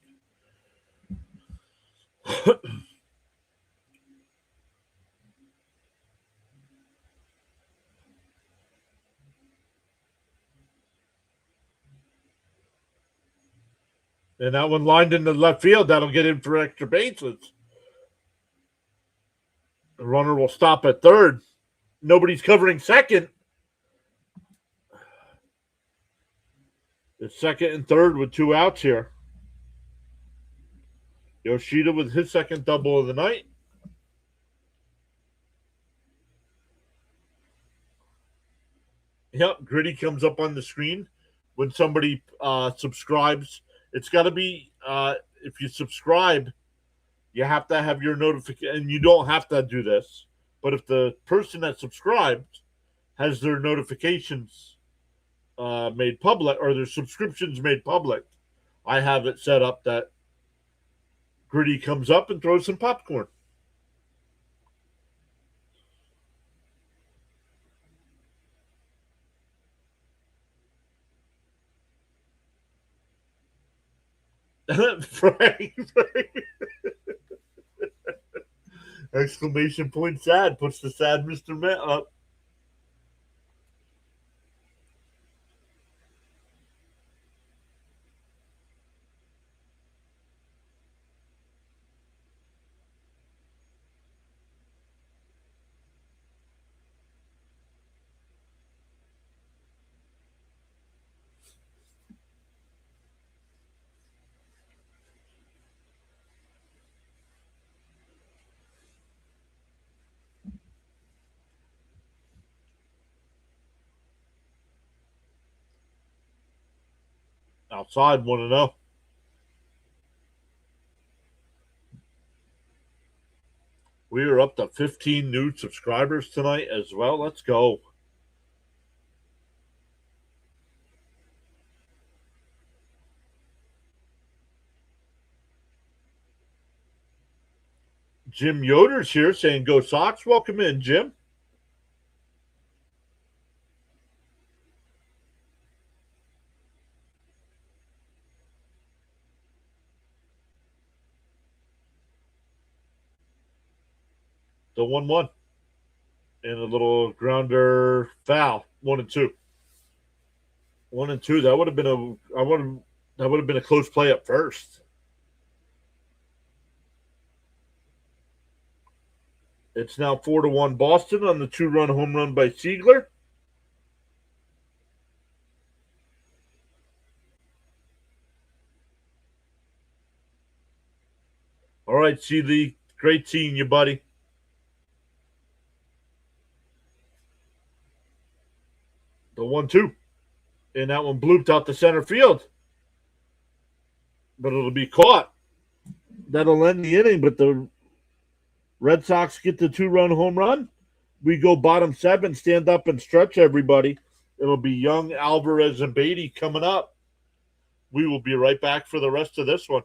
And that one lined into left field. That'll get in for extra bases. The runner will stop at third. Nobody's covering second. It's second and third with 2 outs here. Yoshida with his second double of the night. Yep, Gritty comes up on the screen when somebody subscribes. It's got to be, if you subscribe, you have to have your notification. And you don't have to do this. But if the person that subscribed has their notifications made public or their subscriptions made public, I have it set up that Gritty comes up and throws some popcorn. Frank. Exclamation point sad puts the sad Mr. Met up. Outside 1-0. We are up to 15 new subscribers tonight as well. Let's go. Jim Yoder's here saying go Sox. Welcome in, Jim. The 1-1. And a little grounder foul. 1-2. 1-2. That would have been a close play at first. It's now 4-1 Boston on the 2-run home run by Siegler. All right, Seeley. Great seeing you, buddy. The 1-2. And that one blooped out to center field. But it'll be caught. That'll end the inning, but the Red Sox get the 2-run home run. we go bottom 7, stand up and stretch, everybody. It'll be Young, Alvarez, and Beatty coming up. We will be right back for the rest of this one.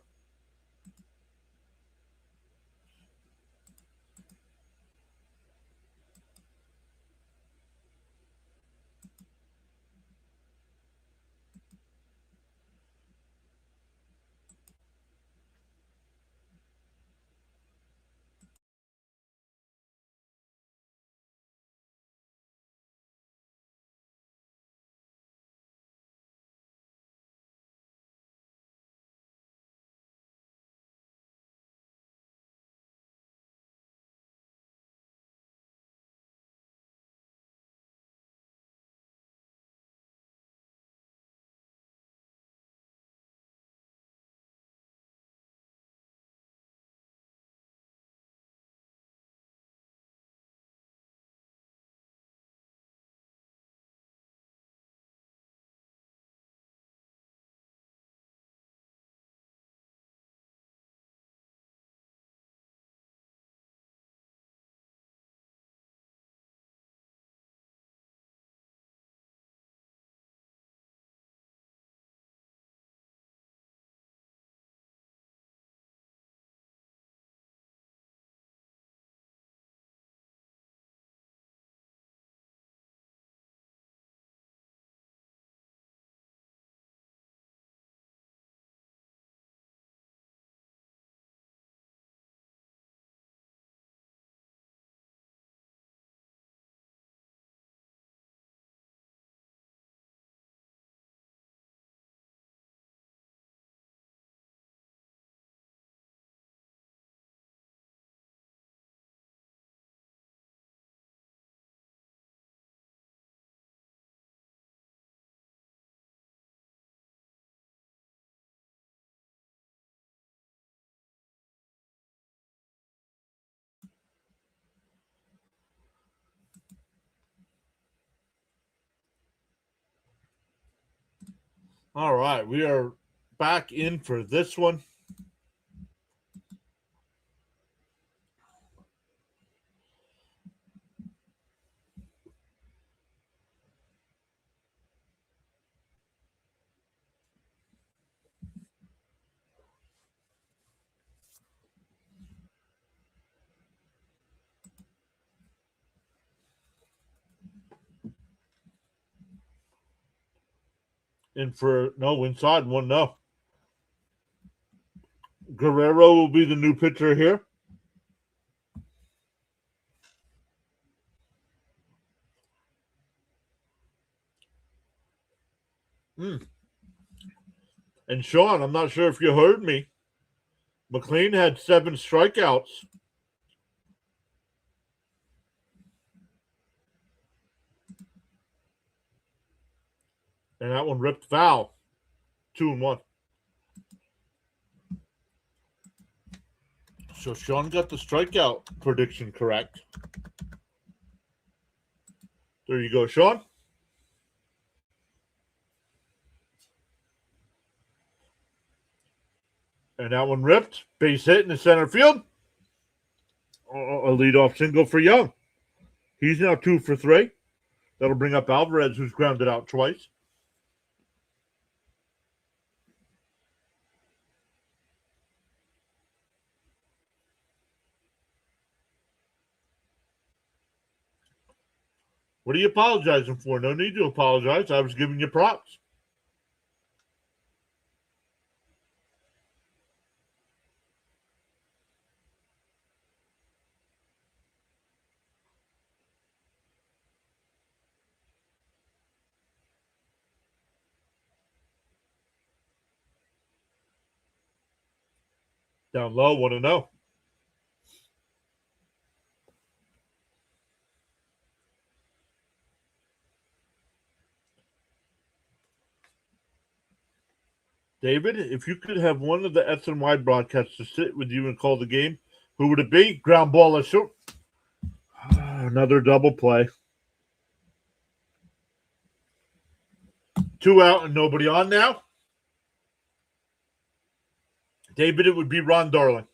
All right, we are back in for this one. In for no inside 1-0. Guerrero will be the new pitcher here. And Sean, I'm not sure if you heard me. McLean had 7 strikeouts. And that one ripped foul. 2-1. So Sean got the strikeout prediction correct. There you go, Sean. And that one ripped. Base hit in the center field. A leadoff single for Young. He's now 2 for 3. That'll bring up Alvarez, who's grounded out twice. What are you apologizing for? No need to apologize. I was giving you props. Down low, 1-0. David, if you could have one of the SNY broadcasts to sit with you and call the game, who would it be? Ground ball or short? Another double play. 2 out and nobody on now. David, it would be Ron Darling.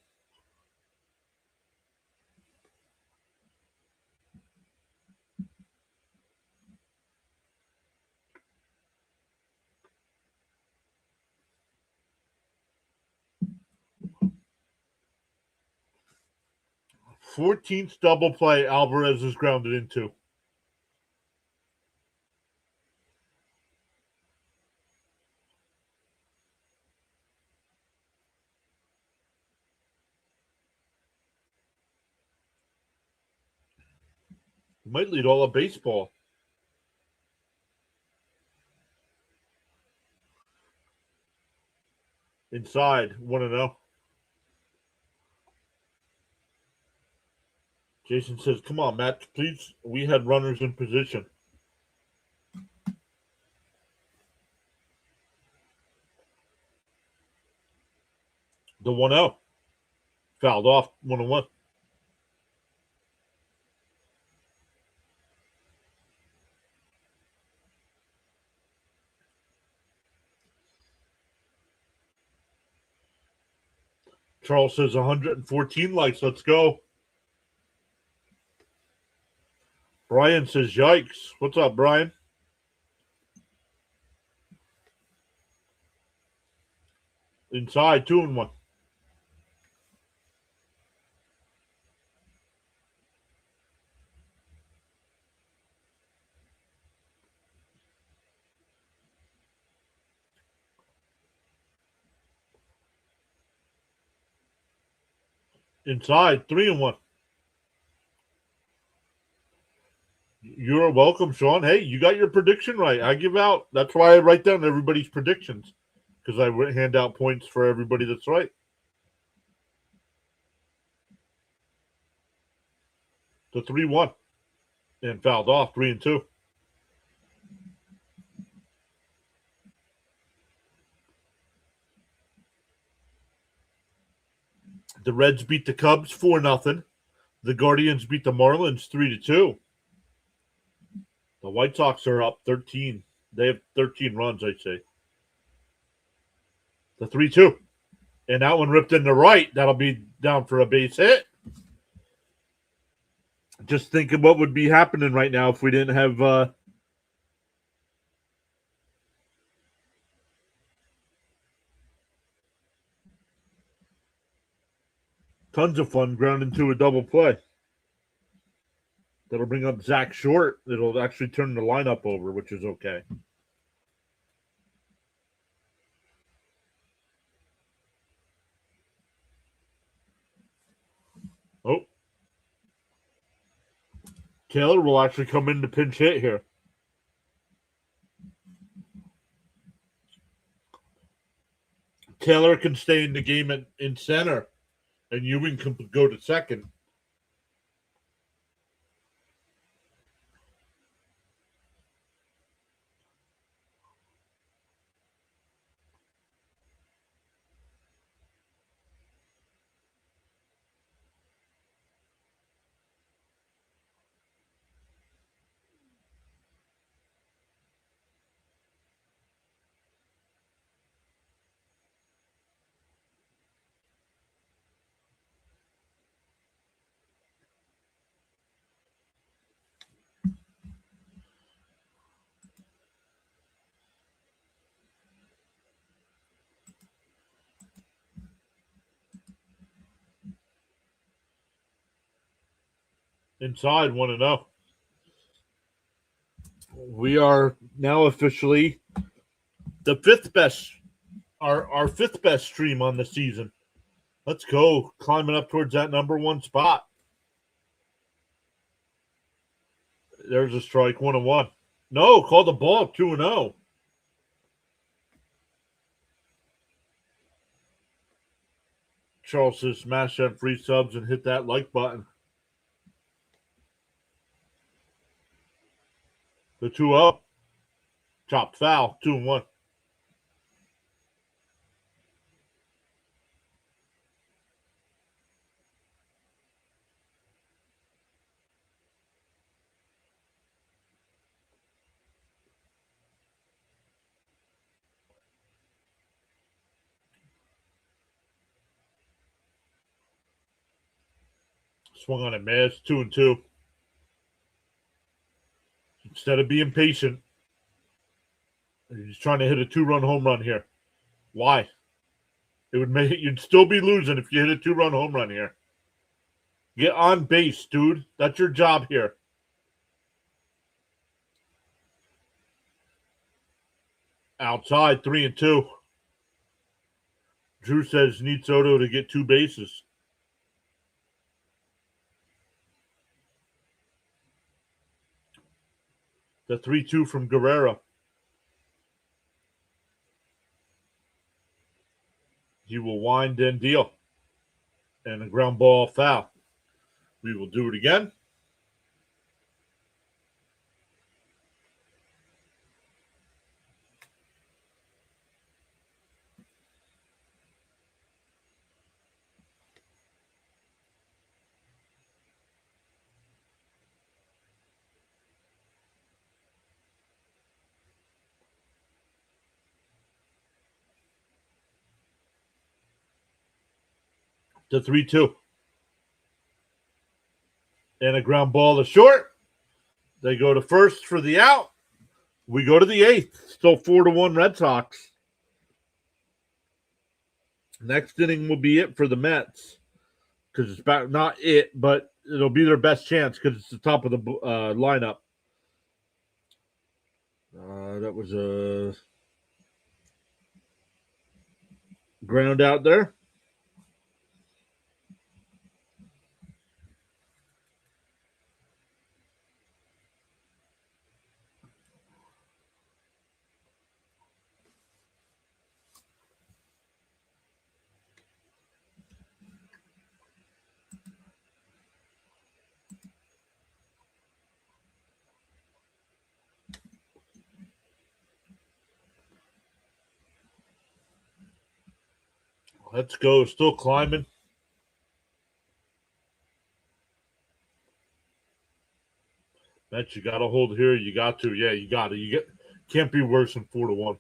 14th double play Alvarez is grounded into. He might lead all of baseball. Inside, 1-0. Jason says, come on, Matt, please. We had runners in position. The 1-0. Fouled off, 1-1. Charles says 114 likes. Let's go. Brian says, yikes. What's up, Brian? Inside, 2-1. Inside, 3-1. You're welcome, Sean. Hey, you got your prediction right. I give out. That's why I write down everybody's predictions, because I hand out points for everybody that's right. The 3-1. And fouled off, 3-2. The Reds beat the Cubs 4-0. The Guardians beat the Marlins 3-2. The White Sox are up 13. They have 13 runs, I'd say. The 3-2. And that one ripped in the right. That'll be down for a base hit. Just thinking what would be happening right now if we didn't have tons of fun ground into a double play. That'll bring up Zach Short. It'll actually turn the lineup over, which is okay. Oh. Taylor will actually come in to pinch hit here. Taylor can stay in the game in center, and Ewing can go to second. Inside 1-0. We are now officially the fifth best, our fifth best stream on the season. Let's go, climbing up towards that number one spot. There's a strike, 1-1. No, call the ball, 2-0. Charles says smash that free subs and hit that like button. The 2-0. Chopped foul, 2-1. Swung on a miss, 2-2. Instead of being patient, he's trying to hit a 2-run home run here. Why? It would make you'd still be losing if you hit a 2-run home run here. Get on base, dude. That's your job here. Outside, 3-2. Drew says need Soto to get 2 bases. The 3-2 from Guerrero. He will wind and deal. And a ground ball foul. We will do it again. The 3-2. And a ground ball to short. They go to first for the out. We go to the 8th. Still 4-1 Red Sox. Next inning will be it for the Mets. Because it's about not it, but it'll be their best chance because it's the top of the lineup. That was a ground out there. Let's go. Still climbing. Mets, you got to hold here. You got to. Yeah, you got to. Can't be worse than 4-1.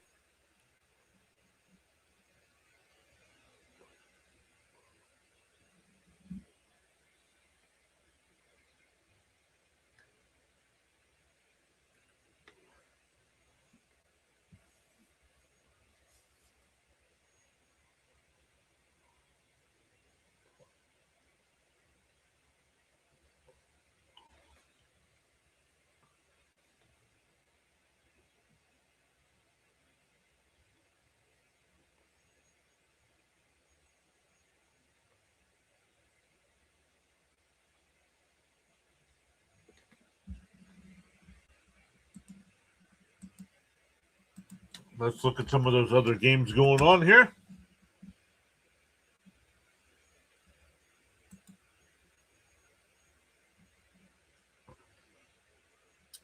Let's look at some of those other games going on here.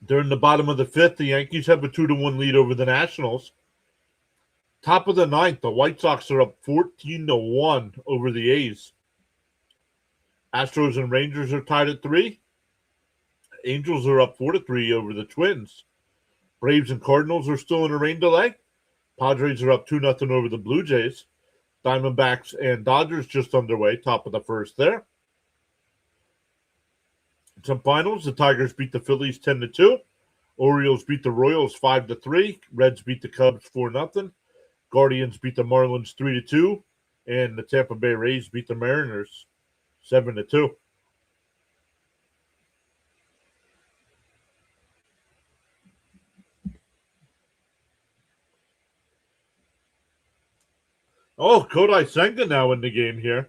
They're in the bottom of the 5th. The Yankees have a 2-1 lead over the Nationals. Top of the 9th, the White Sox are up 14-1 over the A's. Astros and Rangers are tied at 3. Angels are up 4-3 over the Twins. Braves and Cardinals are still in a rain delay. Padres are up 2-0 over the Blue Jays. Diamondbacks and Dodgers just underway, top of the 1st there. Some finals, the Tigers beat the Phillies 10-2. Orioles beat the Royals 5-3. Reds beat the Cubs 4-0. Guardians beat the Marlins 3-2. And the Tampa Bay Rays beat the Mariners 7-2. Oh, Kodai Senga now in the game here.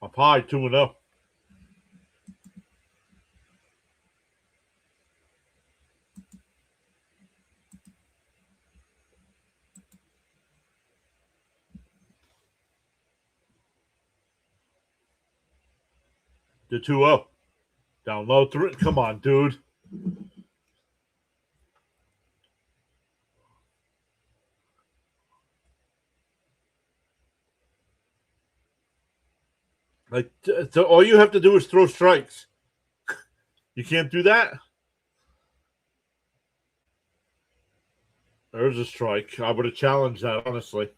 Up high, 2-0. The 2-0. Down low, through it. Come on, dude. Like, so all you have to do is throw strikes. You can't do that? There's a strike. I would have challenged that, honestly.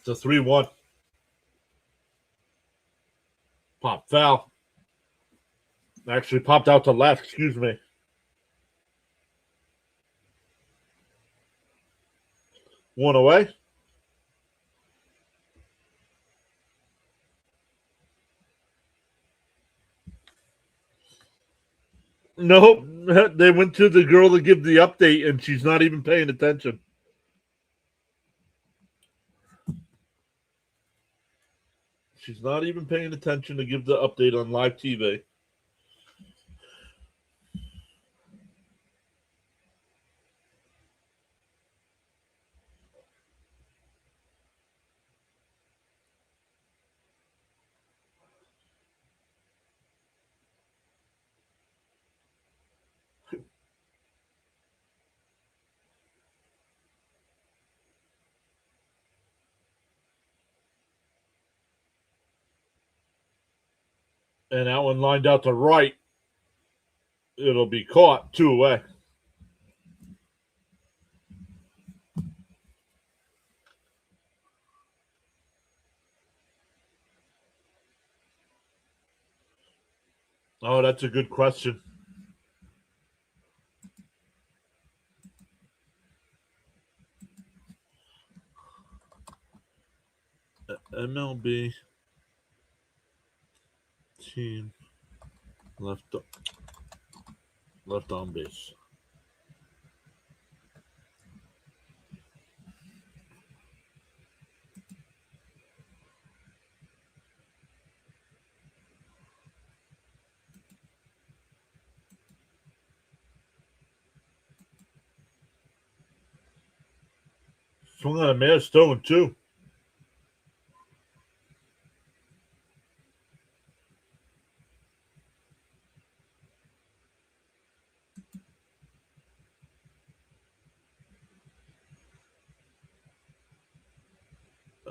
It's a 3-1. Pop foul. Actually popped out to left. Excuse me. One away. Nope. They went to the girl to give the update, and she's not even paying attention. She's not even paying attention to give the update on live TV. And that one lined out to right. It'll be caught. 2 away. Oh, that's a good question. MLB team left on base. Swung on a man stone too.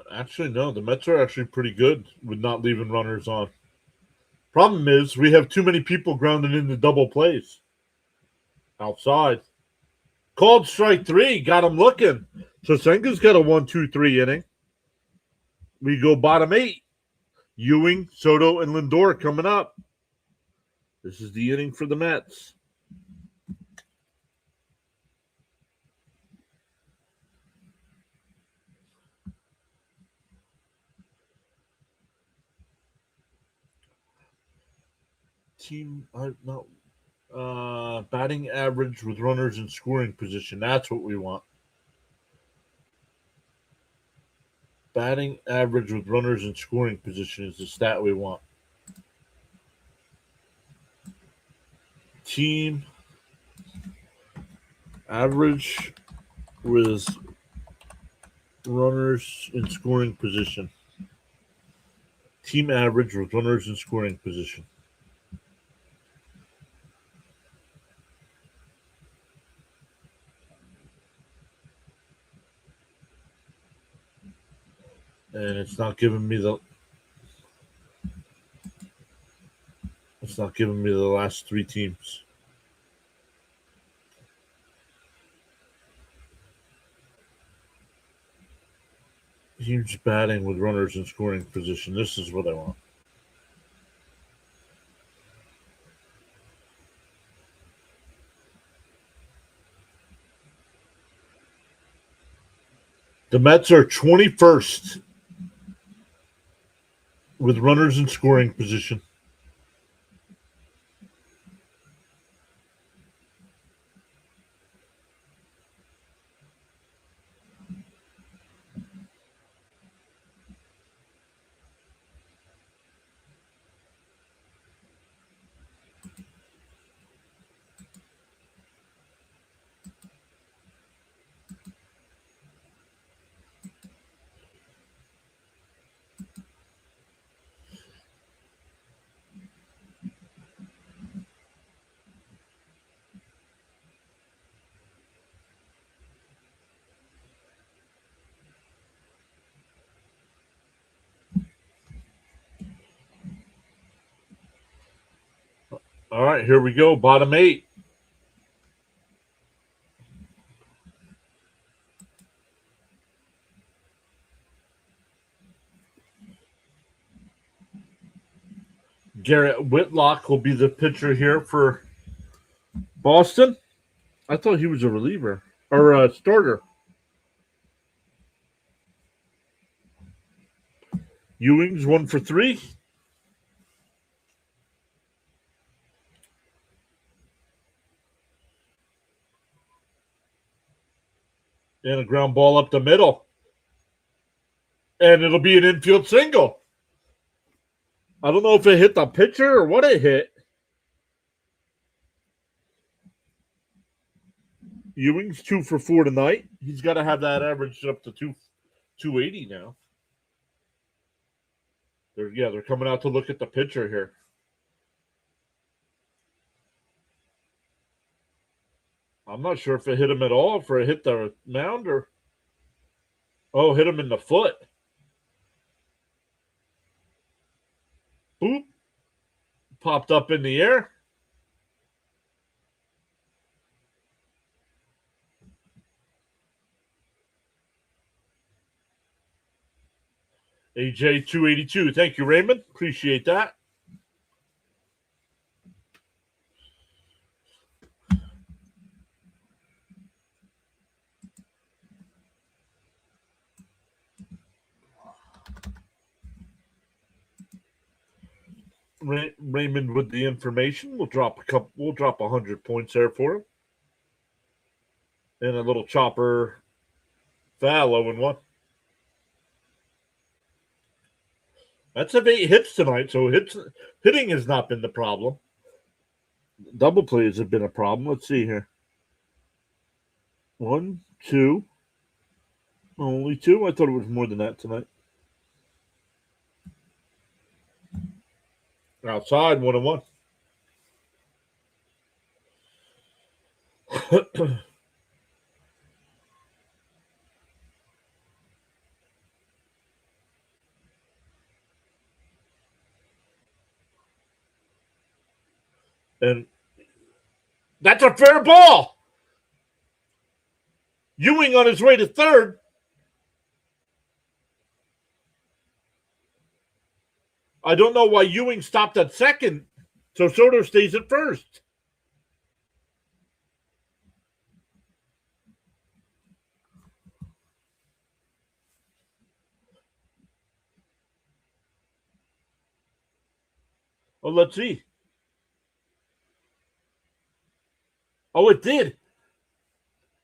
Actually, no. The Mets are actually pretty good with not leaving runners on. Problem is, we have too many people grounded into double plays. Outside. Called strike 3. Got him looking. So Senga's got a 1-2-3 inning. We go bottom 8. Ewing, Soto, and Lindor coming up. This is the inning for the Mets. Team, batting average with runners in scoring position. That's what we want. Batting average with runners in scoring position is the stat we want. Team average with runners in scoring position. Team average with runners in scoring position. And it's not giving me the last 3 teams. Teams batting with runners in scoring position. This is what I want. The Mets are 21st with runners in scoring position. All right, here we go. Bottom 8. Garrett Whitlock will be the pitcher here for Boston. I thought he was a reliever or a starter. Ewing's 1 for 3. And a ground ball up the middle. And it'll be an infield single. I don't know if it hit the pitcher or what it hit. Ewing's 2 for 4 tonight. He's got to have that average up to 280 now. They're coming out to look at the pitcher here. I'm not sure if it hit him at all, if it hit the mound or. Oh, hit him in the foot. Boop. Popped up in the air. AJ 282. Thank you, Raymond. Appreciate that. Raymond with the information. We'll drop 100 points there for him. And a little chopper foul 0-1. That's of 8 hits tonight, so hitting has not been the problem. Double plays have been a problem. Let's see here. 1, 2. Only 2? I thought it was more than that tonight. Outside, 1-1. And that's a fair ball. Ewing on his way to third. I don't know why Ewing stopped at second, so Soto stays at first. Oh, let's see. Oh, it did.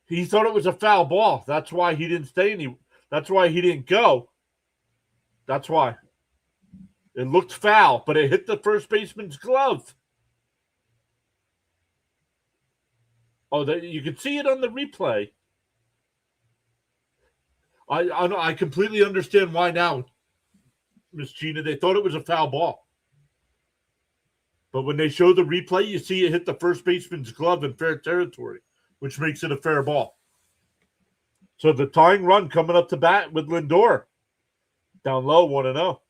He thought it was a foul ball. That's why he didn't stay That's why he didn't go. That's why. It looked foul, but it hit the first baseman's glove. Oh, you can see it on the replay. I completely understand why now, Miss Gina. They thought it was a foul ball. But when they show the replay, you see it hit the first baseman's glove in fair territory, which makes it a fair ball. So the tying run coming up to bat with Lindor. Down low, 1-0.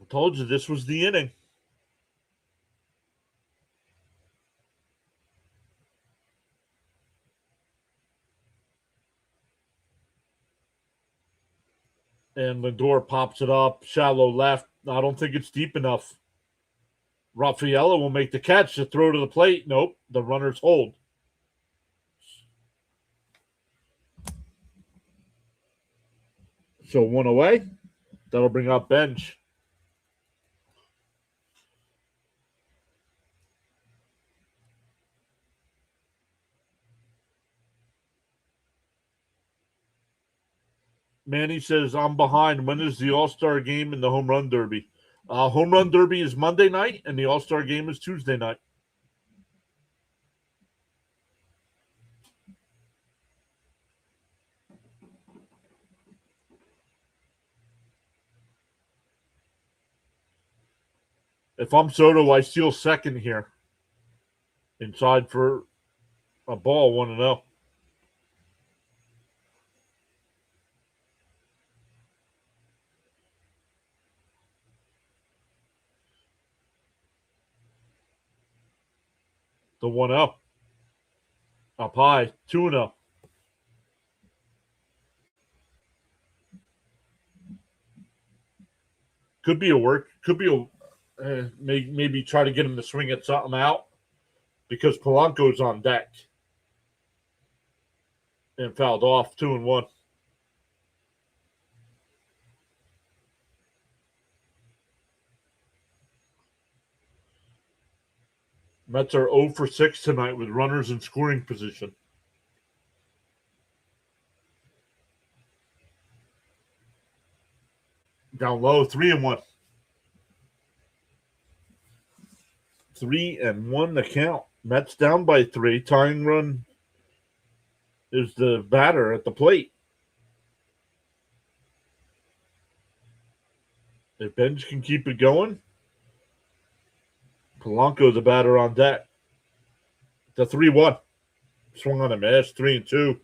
I told you this was the inning. And Lindor pops it up, shallow left. I don't think it's deep enough. Raffaello will make the catch to throw to the plate. Nope, the runners hold. So 1 away. That'll bring up Bench. Manny says, I'm behind. When is the All-Star game and the Home Run Derby? Home Run Derby is Monday night, and the All-Star game is Tuesday night. If I'm Soto, I steal second here. Inside for a ball, 1-0. The 1-0. Up high, 2-0. Could be a work. Could be a maybe try to get him to swing at something out because Polanco's on deck and fouled off 2-1. Mets are 0 for 6 tonight with runners in scoring position. Down low, 3-1. 3-1 the count. Mets down by 3. Tying run is the batter at the plate. If Benj can keep it going, Polanco the batter on deck. The 3-1. Swung on a miss, 3-2.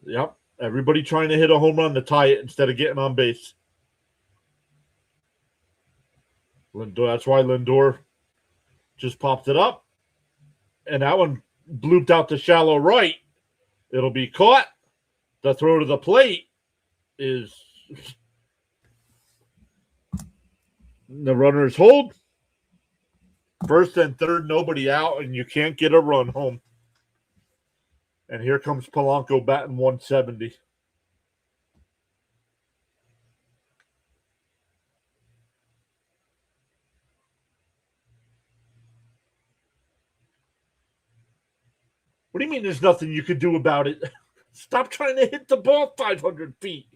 Yep. Everybody trying to hit a home run to tie it instead of getting on base. Lindor, that's why Lindor just popped it up. And that one blooped out to shallow right. It'll be caught. The throw to the plate is the runners hold. First and third, nobody out, and you can't get a run home. And here comes Polanco batting 170. What do you mean there's nothing you could do about it? Stop trying to hit the ball 500 feet.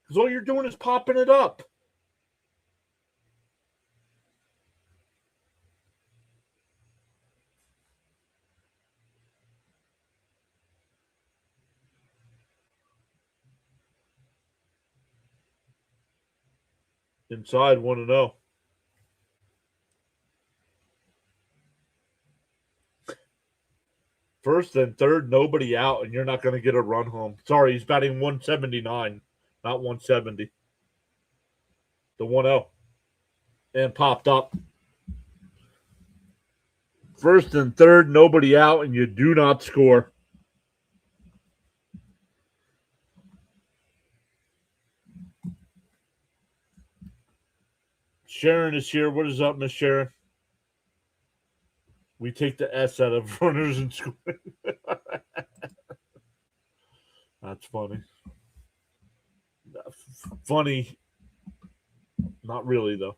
Because all you're doing is popping it up. Inside 1-0. First and third, nobody out, and you're not going to get a run home. Sorry, he's batting 179, not 170. The 1-0. And popped up. First and third, nobody out, and you do not score. Sharon is here. What is up, Miss Sharon? We take the S out of runners and scoring. That's funny. Funny. Not really, though.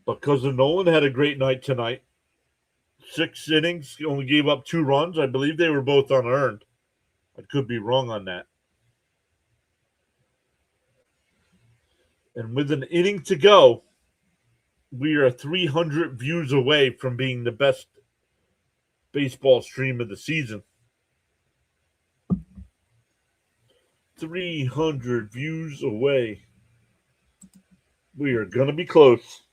But Cousin Nolan had a great night tonight. 6 innings, only gave up 2 runs. I believe they were both unearned. I could be wrong on that. And with an inning to go, we are 300 views away from being the best baseball stream of the season. 300 views away. We are going to be close.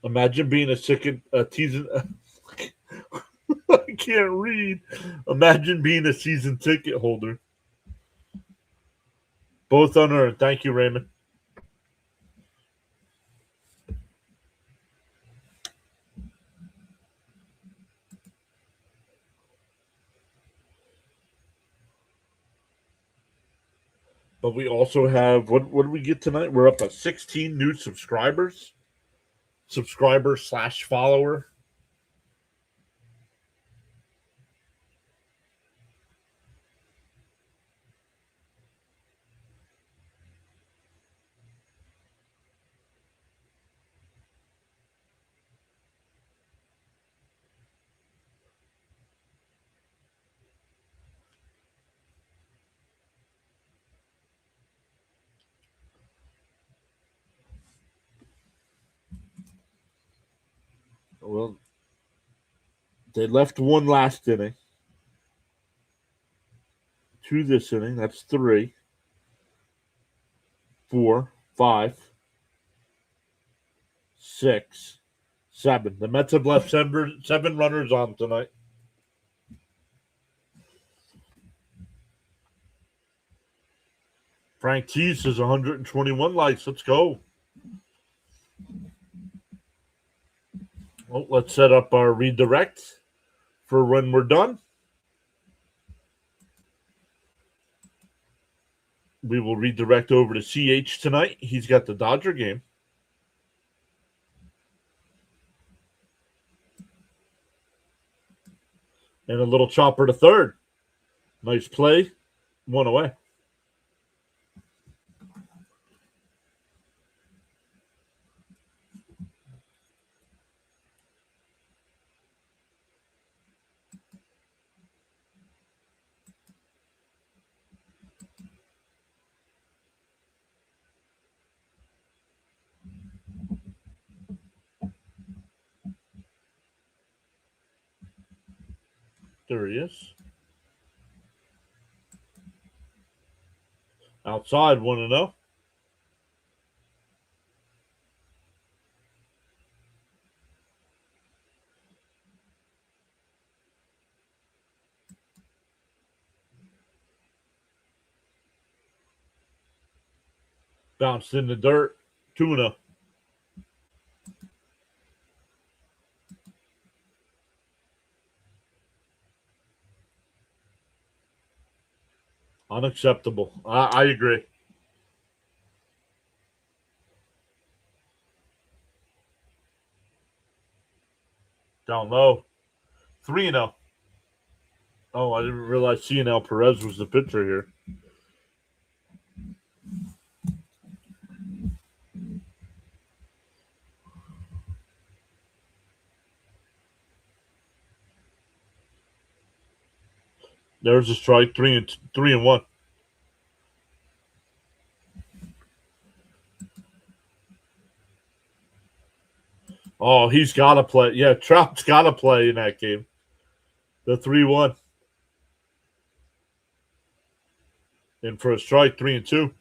Imagine being a season. I can't read. Imagine being a season ticket holder. Both unearned. Thank you, Raymond. But we also have, what did we get tonight? We're up to 16 new subscribers. Subscriber/follower. Well, they left 1 last inning. 2 this inning. That's 3, 4, 5, 6, 7. The Mets have left 7 runners on tonight. Frank T says 121 likes. Let's go. let's set up our redirect for when we're done. We will redirect over to CH tonight. He's got the Dodger game. And a little chopper to third. Nice play. One away. There he is. Outside, 1-0. Bounced in the dirt. 2-0. Unacceptable. I agree. Down low. 3-0. Oh, I didn't realize CNL Perez was the pitcher here. There's a strike. 3-1. Oh, he's got to play. Yeah, Trout's got to play in that game. The 3-1. And for a strike, 3-2.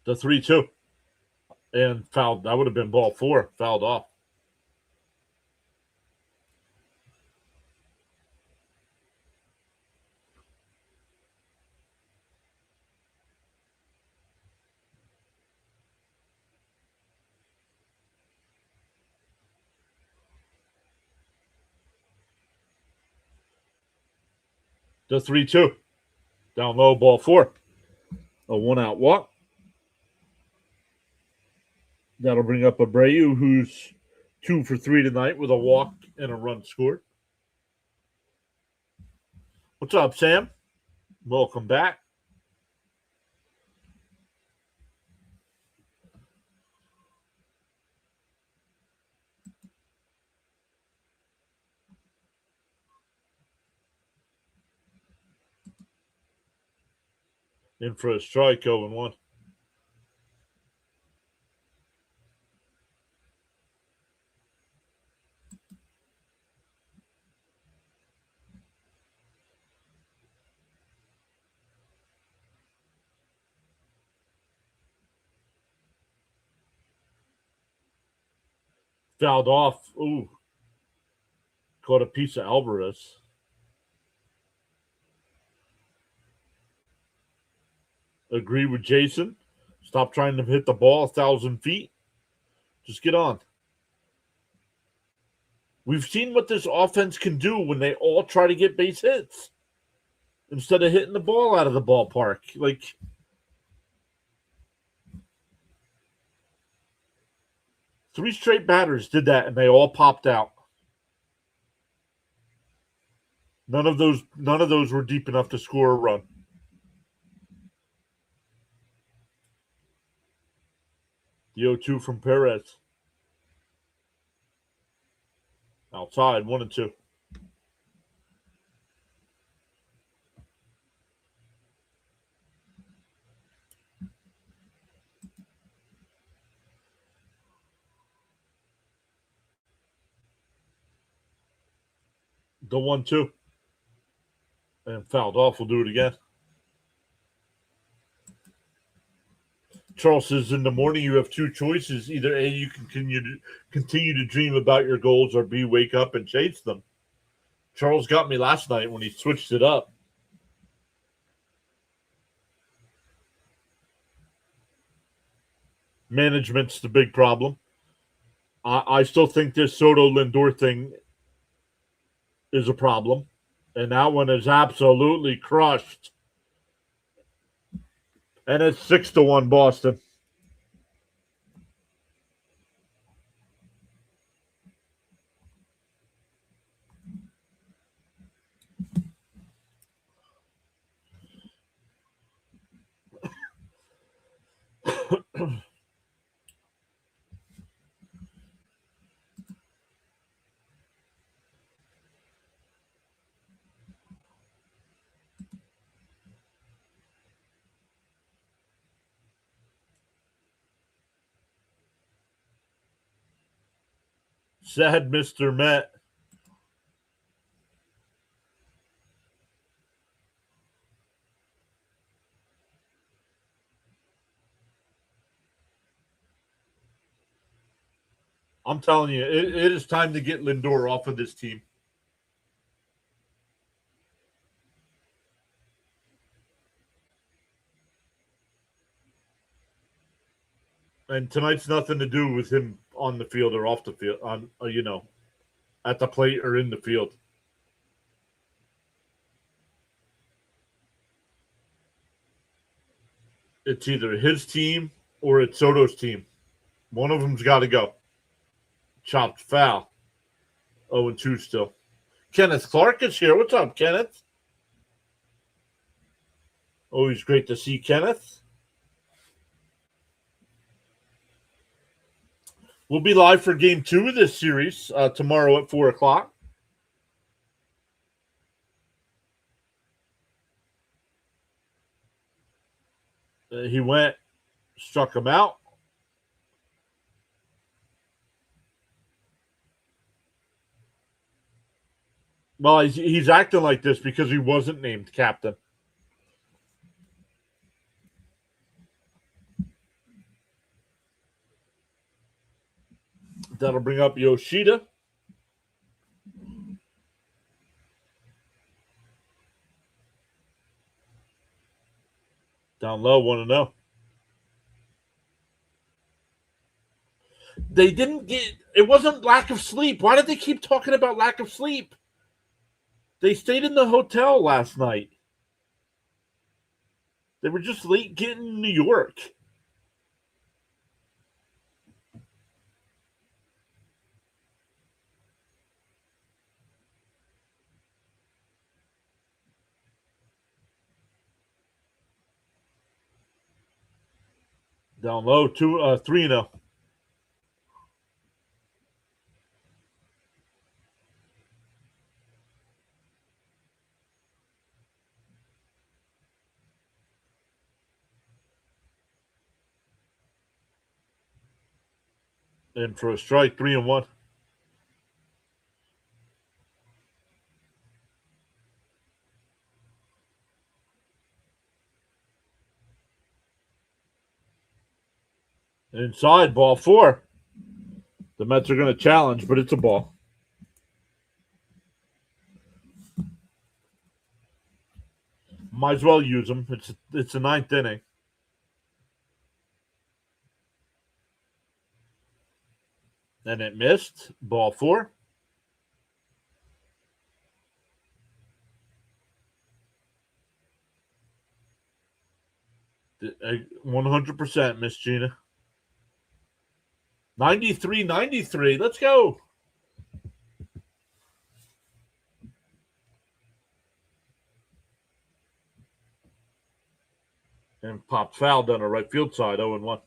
The 3-2. And fouled. That would have been ball 4. Fouled off. The 3-2. Down low, ball 4. A 1-out walk. That'll bring up Abreu, who's 2 for 3 tonight with a walk and a run scored. What's up, Sam? Welcome back. In for a strike, 0-1. Fouled off. Ooh. Caught a piece of Alvarez. Agree with Jason. Stop trying to hit the ball 1,000 feet. Just get on. We've seen what this offense can do when they all try to get base hits instead of hitting the ball out of the ballpark. Like, three straight batters did that, and they all popped out. None of those were deep enough to score a run. The 0-2 from Perez. Outside, 1-2. The 1-2. And fouled off. We'll do it again. Charles says in the morning you have two choices. Either A, you can continue to dream about your goals, or B, wake up and chase them. Charles got me last night when he switched it up. Management's the big problem. I still think this Soto Lindor thing is a problem. And that one is absolutely crushed. And it's 6-1 Boston. Sad Mr. Met. I'm telling you, it is time to get Lindor off of this team. And tonight's nothing to do with him on the field or off the field, at the plate or in the field. It's either his team or it's Soto's team. One of them's got to go. Chopped foul. 0-2 still. Kenneth Clark is here. What's up, Kenneth? Always great to see Kenneth. We'll be live for game 2 of this series tomorrow at 4 o'clock. He went, struck him out. Well, he's acting like this because he wasn't named captain. That'll bring up Yoshida. Down low, 1-0. They didn't get. It wasn't lack of sleep. Why did they keep talking about lack of sleep? They stayed in the hotel last night. They were just late getting to New York. Down low, 3-0. And for a strike, 3-1. Inside, ball 4. The Mets are going to challenge, but it's a ball. Might as well use them. It's the 9th inning. And it missed. Ball 4. I 100% Miss Gina. 93-93. Let's go. And popped foul down the right field side, 0-1.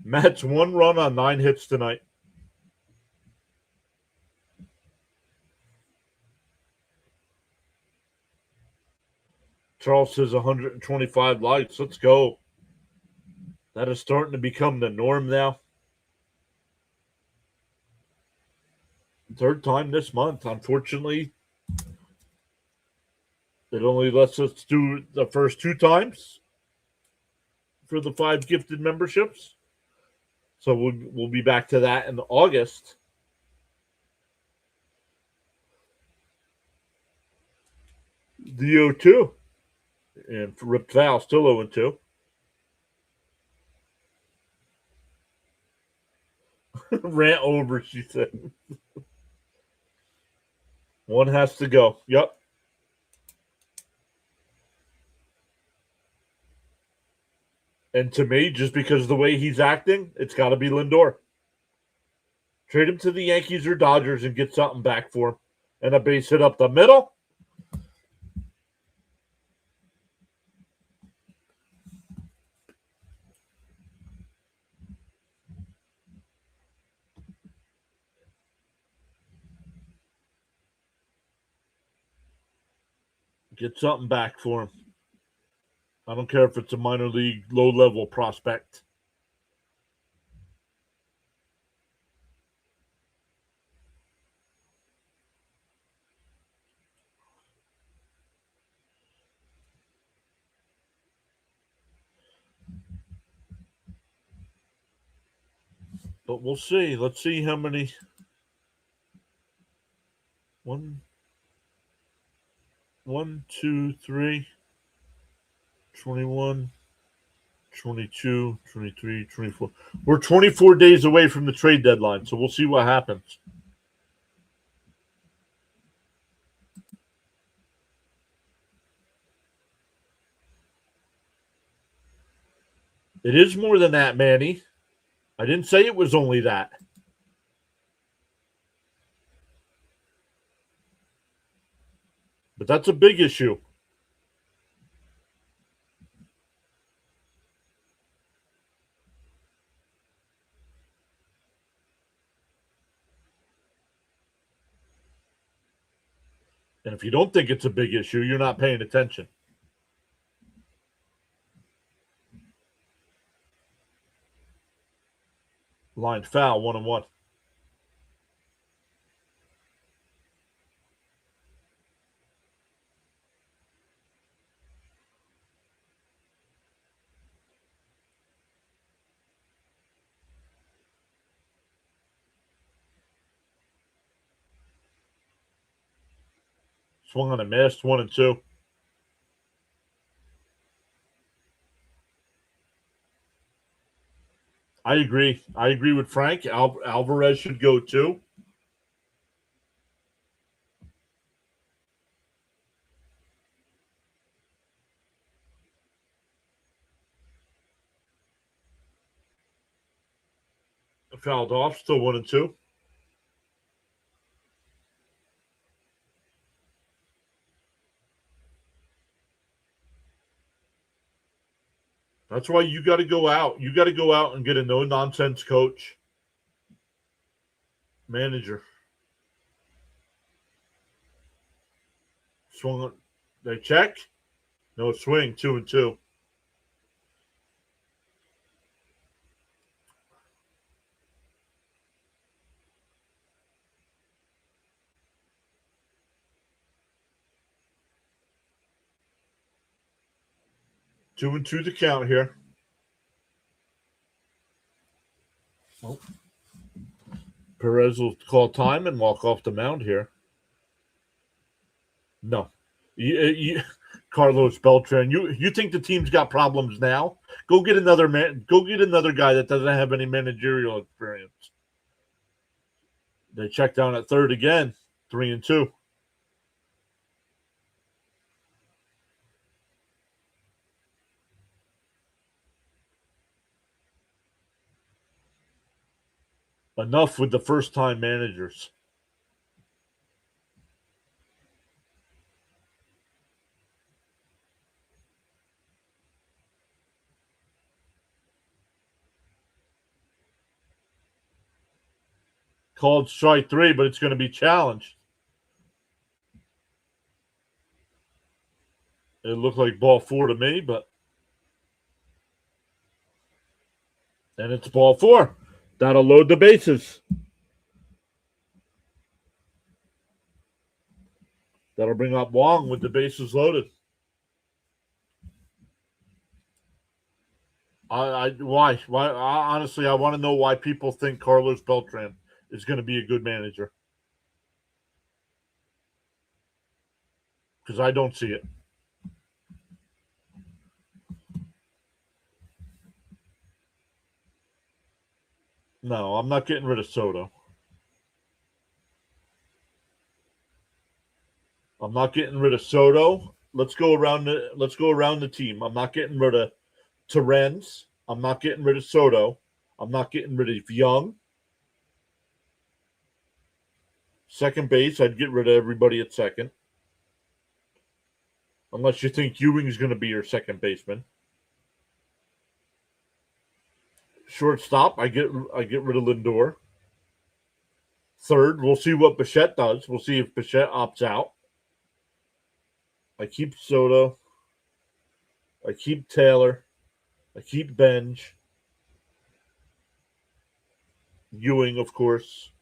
Mets 1 run on 9 hits tonight. Charles says 125 likes. Let's go. That is starting to become the norm now. 3rd time this month. Unfortunately, It only lets us do the first 2 times for the 5 gifted memberships. So we'll be back to that in August. The 0-2. And Rip Val still 0-2. Rant over, she said. One has to go. Yep. And to me, just because of the way he's acting, it's got to be Lindor. Trade him to the Yankees or Dodgers and get something back for him. And a base hit up the middle. Get something back for him. I don't care if it's a minor league, low-level prospect. But we'll see. Let's see how many. 1, 2, 3, 21, 22, 23, 24. We're 24 days away from the trade deadline, so we'll see what happens. It is more than that, Manny. I didn't say it was only that. But that's a big issue. And if you don't think it's a big issue, you're not paying attention. Line foul, 1-1. Swung on a missed, 1-2. I agree. I agree with Frank. Alvarez should go too. Fouled off, still 1-2. That's why you got to go out. You got to go out and get a no-nonsense coach, manager. Swung. They check. No swing. 2-2. Two and two to count here. Oh. Perez will call time and walk off the mound here. No. Carlos Beltran. You think the team's got problems now? Go get another man. Go get another guy that doesn't have any managerial experience. They check down at third again. 3-2. Enough with the first-time managers. Called strike 3, but it's going to be challenged. It looked like ball 4 to me, but. And it's ball 4. That'll load the bases. That'll bring up Wong with the bases loaded. Why? Honestly, I want to know why people think Carlos Beltran is going to be a good manager. Because I don't see it. No, I'm not getting rid of Soto. I'm not getting rid of Soto. Let's go around the team. I'm not getting rid of Terrence. I'm not getting rid of Soto. I'm not getting rid of Young. Second base, I'd get rid of everybody at second. Unless you think Ewing's going to be your second baseman. Shortstop, I get rid of Lindor. Third, we'll see what Bichette does. We'll see if Bichette opts out. I keep Soto. I keep Taylor. I keep Benj. Ewing, of course.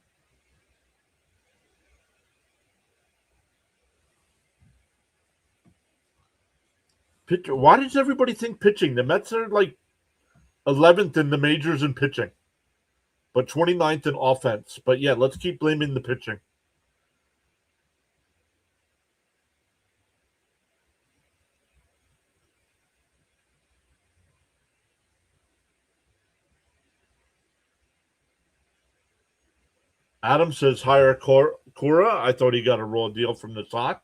Pitcher. Why does everybody think pitching? The Mets are like 11th in the majors in pitching, but 29th in offense. But yeah, let's keep blaming the pitching. Adam says hire Cora. I thought he got a raw deal from the Sox.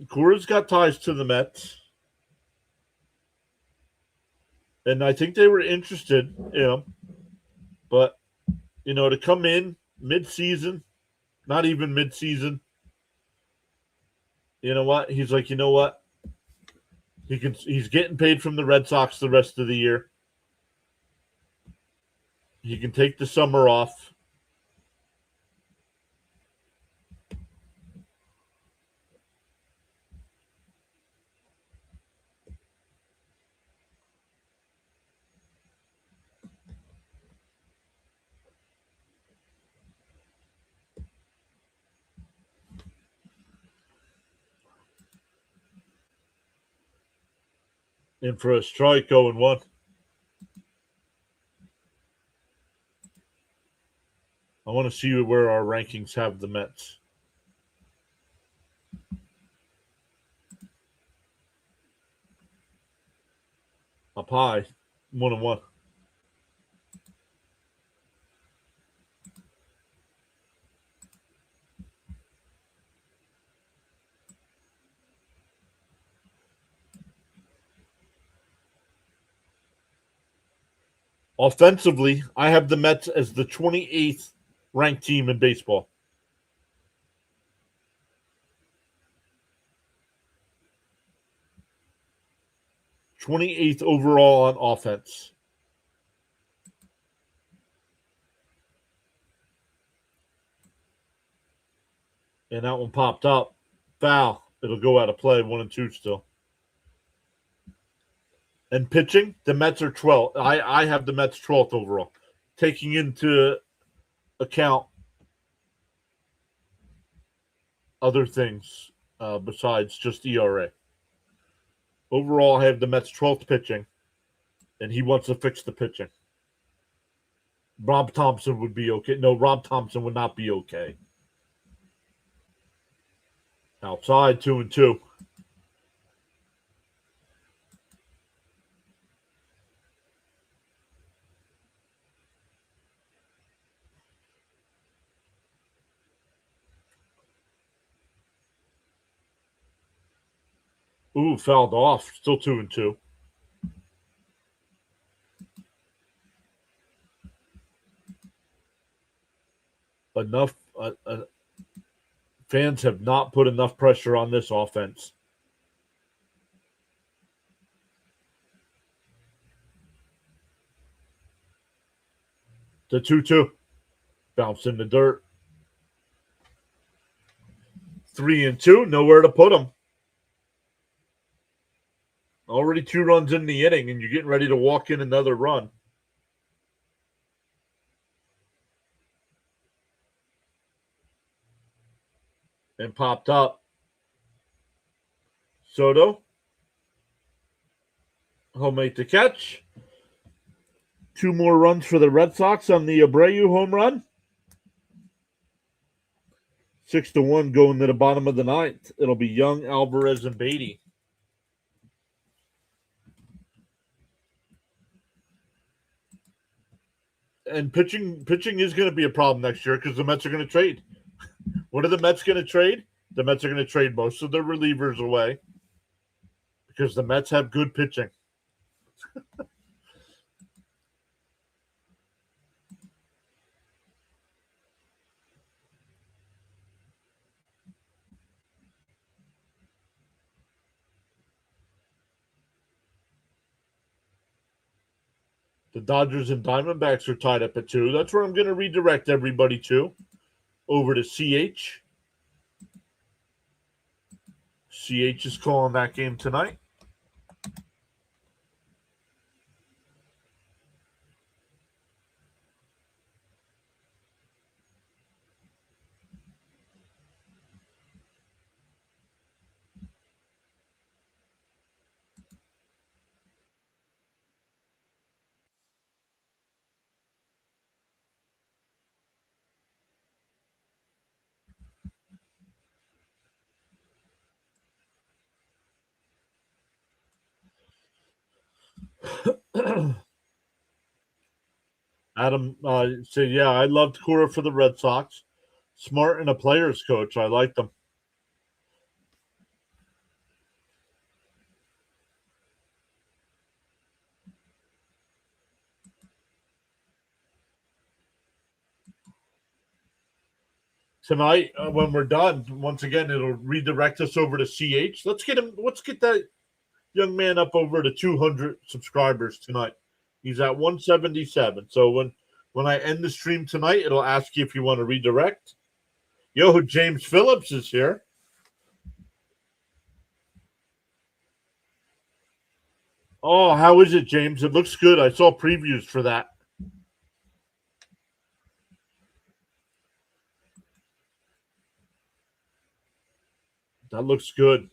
Cora's got ties to the Mets. And I think they were interested in him. But, to come in mid-season, not even mid-season, you know what? He's like, you know what? He's getting paid from the Red Sox the rest of the year. He can take the summer off. And for a strike, 0-1. I want to see where our rankings have the Mets. Up high, 1-1. Offensively, I have the Mets as the 28th ranked team in baseball. 28th overall on offense. And that one popped up. Foul. It'll go out of play, 1-2 still. And pitching, the Mets are 12th. I have the Mets 12th overall, taking into account other things besides just ERA. Overall, I have the Mets 12th pitching, and he wants to fix the pitching. Rob Thompson would be okay. No, Rob Thompson would not be okay. Outside, 2-2. Ooh, fouled off. Still 2-2. Enough. Fans have not put enough pressure on this offense. The 2-2. Bounce in the dirt. 3-2. Nowhere to put them. Already 2 runs in the inning, and you're getting ready to walk in another run. and popped up. Soto. He'll make the catch. 2 more runs for the Red Sox on the Abreu home run. 6-1 going to the bottom of the ninth. It'll be Young, Alvarez, and Beatty. And pitching is going to be a problem next year because the Mets are going to trade. What are the Mets going to trade? The Mets are going to trade most of their relievers away because the Mets have good pitching. The Dodgers and Diamondbacks are tied up at 2. That's where I'm going to redirect everybody to. Over to CH. CH is calling that game tonight. Adam said, yeah, I loved Cora for the Red Sox. Smart and a player's coach. I like them. Tonight, when we're done, once again, it'll redirect us over to CH. Let's get him. Let's get that young man up over to 200 subscribers tonight. He's at 177. So when I end the stream tonight, it'll ask you if you want to redirect. Yo, James Phillips is here. Oh, how is it, James? It looks good. I saw previews for that. That looks good.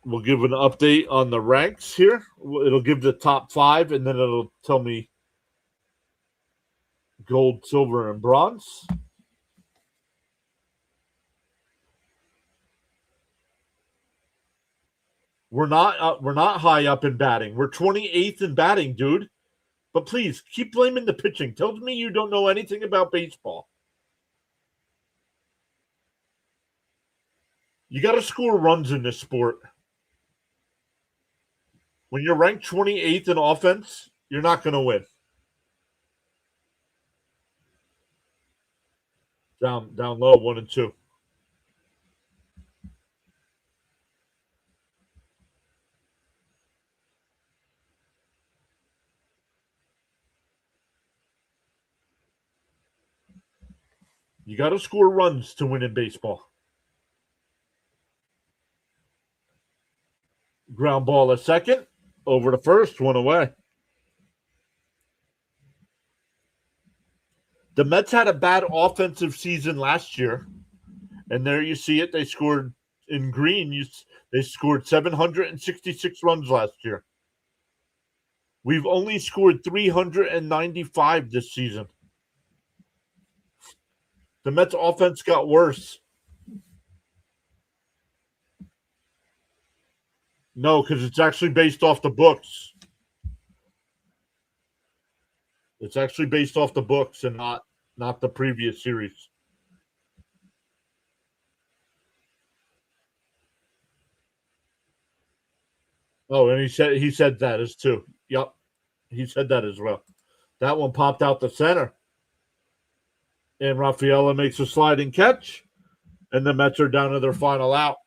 We'll give an update on the ranks here. It'll give the top 5, and then it'll tell me gold, silver, and bronze. We're not high up in batting. We're 28th in batting, dude. But please keep blaming the pitching. Tells me you don't know anything about baseball. You got to score runs in this sport. When you're ranked 28th in offense, you're not going to win. Down low, 1 and 2. You got to score runs to win in baseball. Ground ball a second, over to first, 1 away. The Mets had a bad offensive season last year, and there you see it. They scored in green. They scored 766 runs last year. We've only scored 395 this season. The Mets offense got worse. No, because it's actually based off the books. It's actually based off the books and not the previous series. Oh, and he said that as too. Yep. He said that as well. That one popped out the center. And Rafaela makes a sliding catch. And the Mets are down to their final out.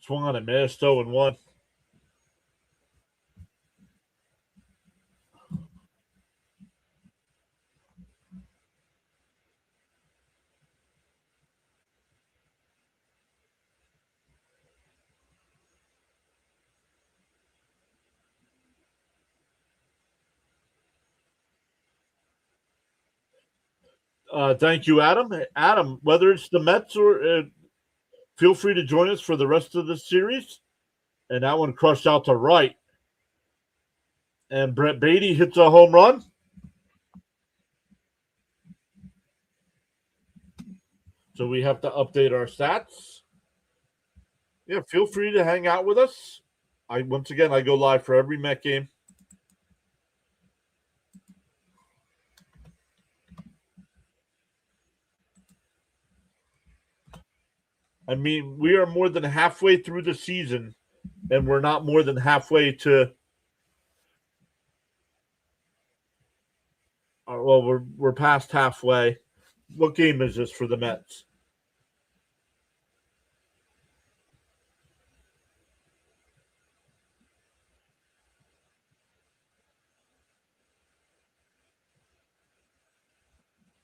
Swung on and missed 0-1. Thank you, Adam. Adam, whether it's the Mets or feel free to join us for the rest of the series. And that one crushed out to right. And Brett Beatty hits a home run. So we have to update our stats. Yeah, feel free to hang out with us. Once again, I go live for every Met game. I mean, we are more than halfway through the season, and we're not more than halfway to. Well, we're past halfway. What game is this for the Mets?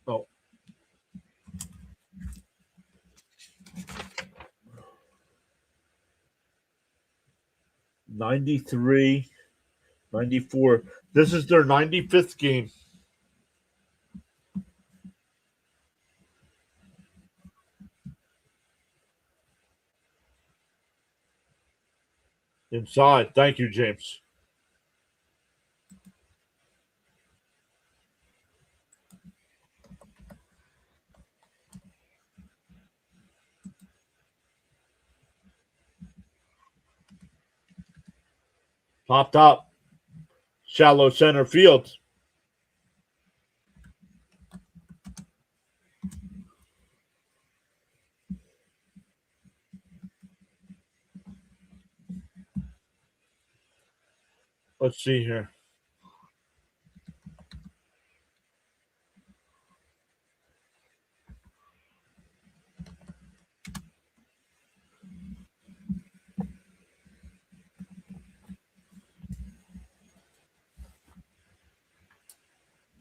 Oh. 93, 94. This is their 95th game. Inside. Thank you, James. Popped up. Shallow center field. Let's see here.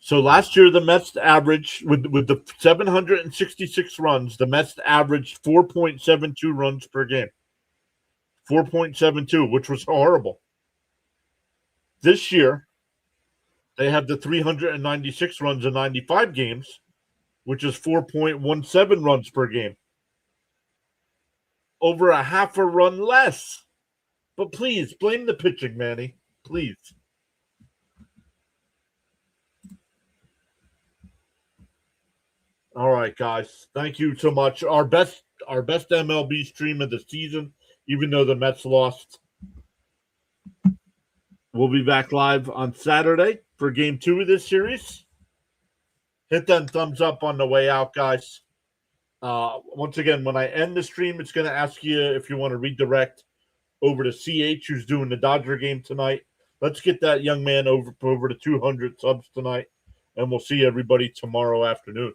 So last year, the Mets averaged, with the 766 runs, the Mets averaged 4.72 runs per game. 4.72, which was horrible. This year, they have the 396 runs in 95 games, which is 4.17 runs per game. Over a half a run less. But please, blame the pitching, Manny. Please. All right, guys. Thank you so much. Our best MLB stream of the season, even though the Mets lost. We'll be back live on Saturday for game 2 of this series. Hit that thumbs up on the way out, guys. Once again, when I end the stream, it's going to ask you if you want to redirect over to CH, who's doing the Dodger game tonight. Let's get that young man over to 200 subs tonight, and we'll see everybody tomorrow afternoon.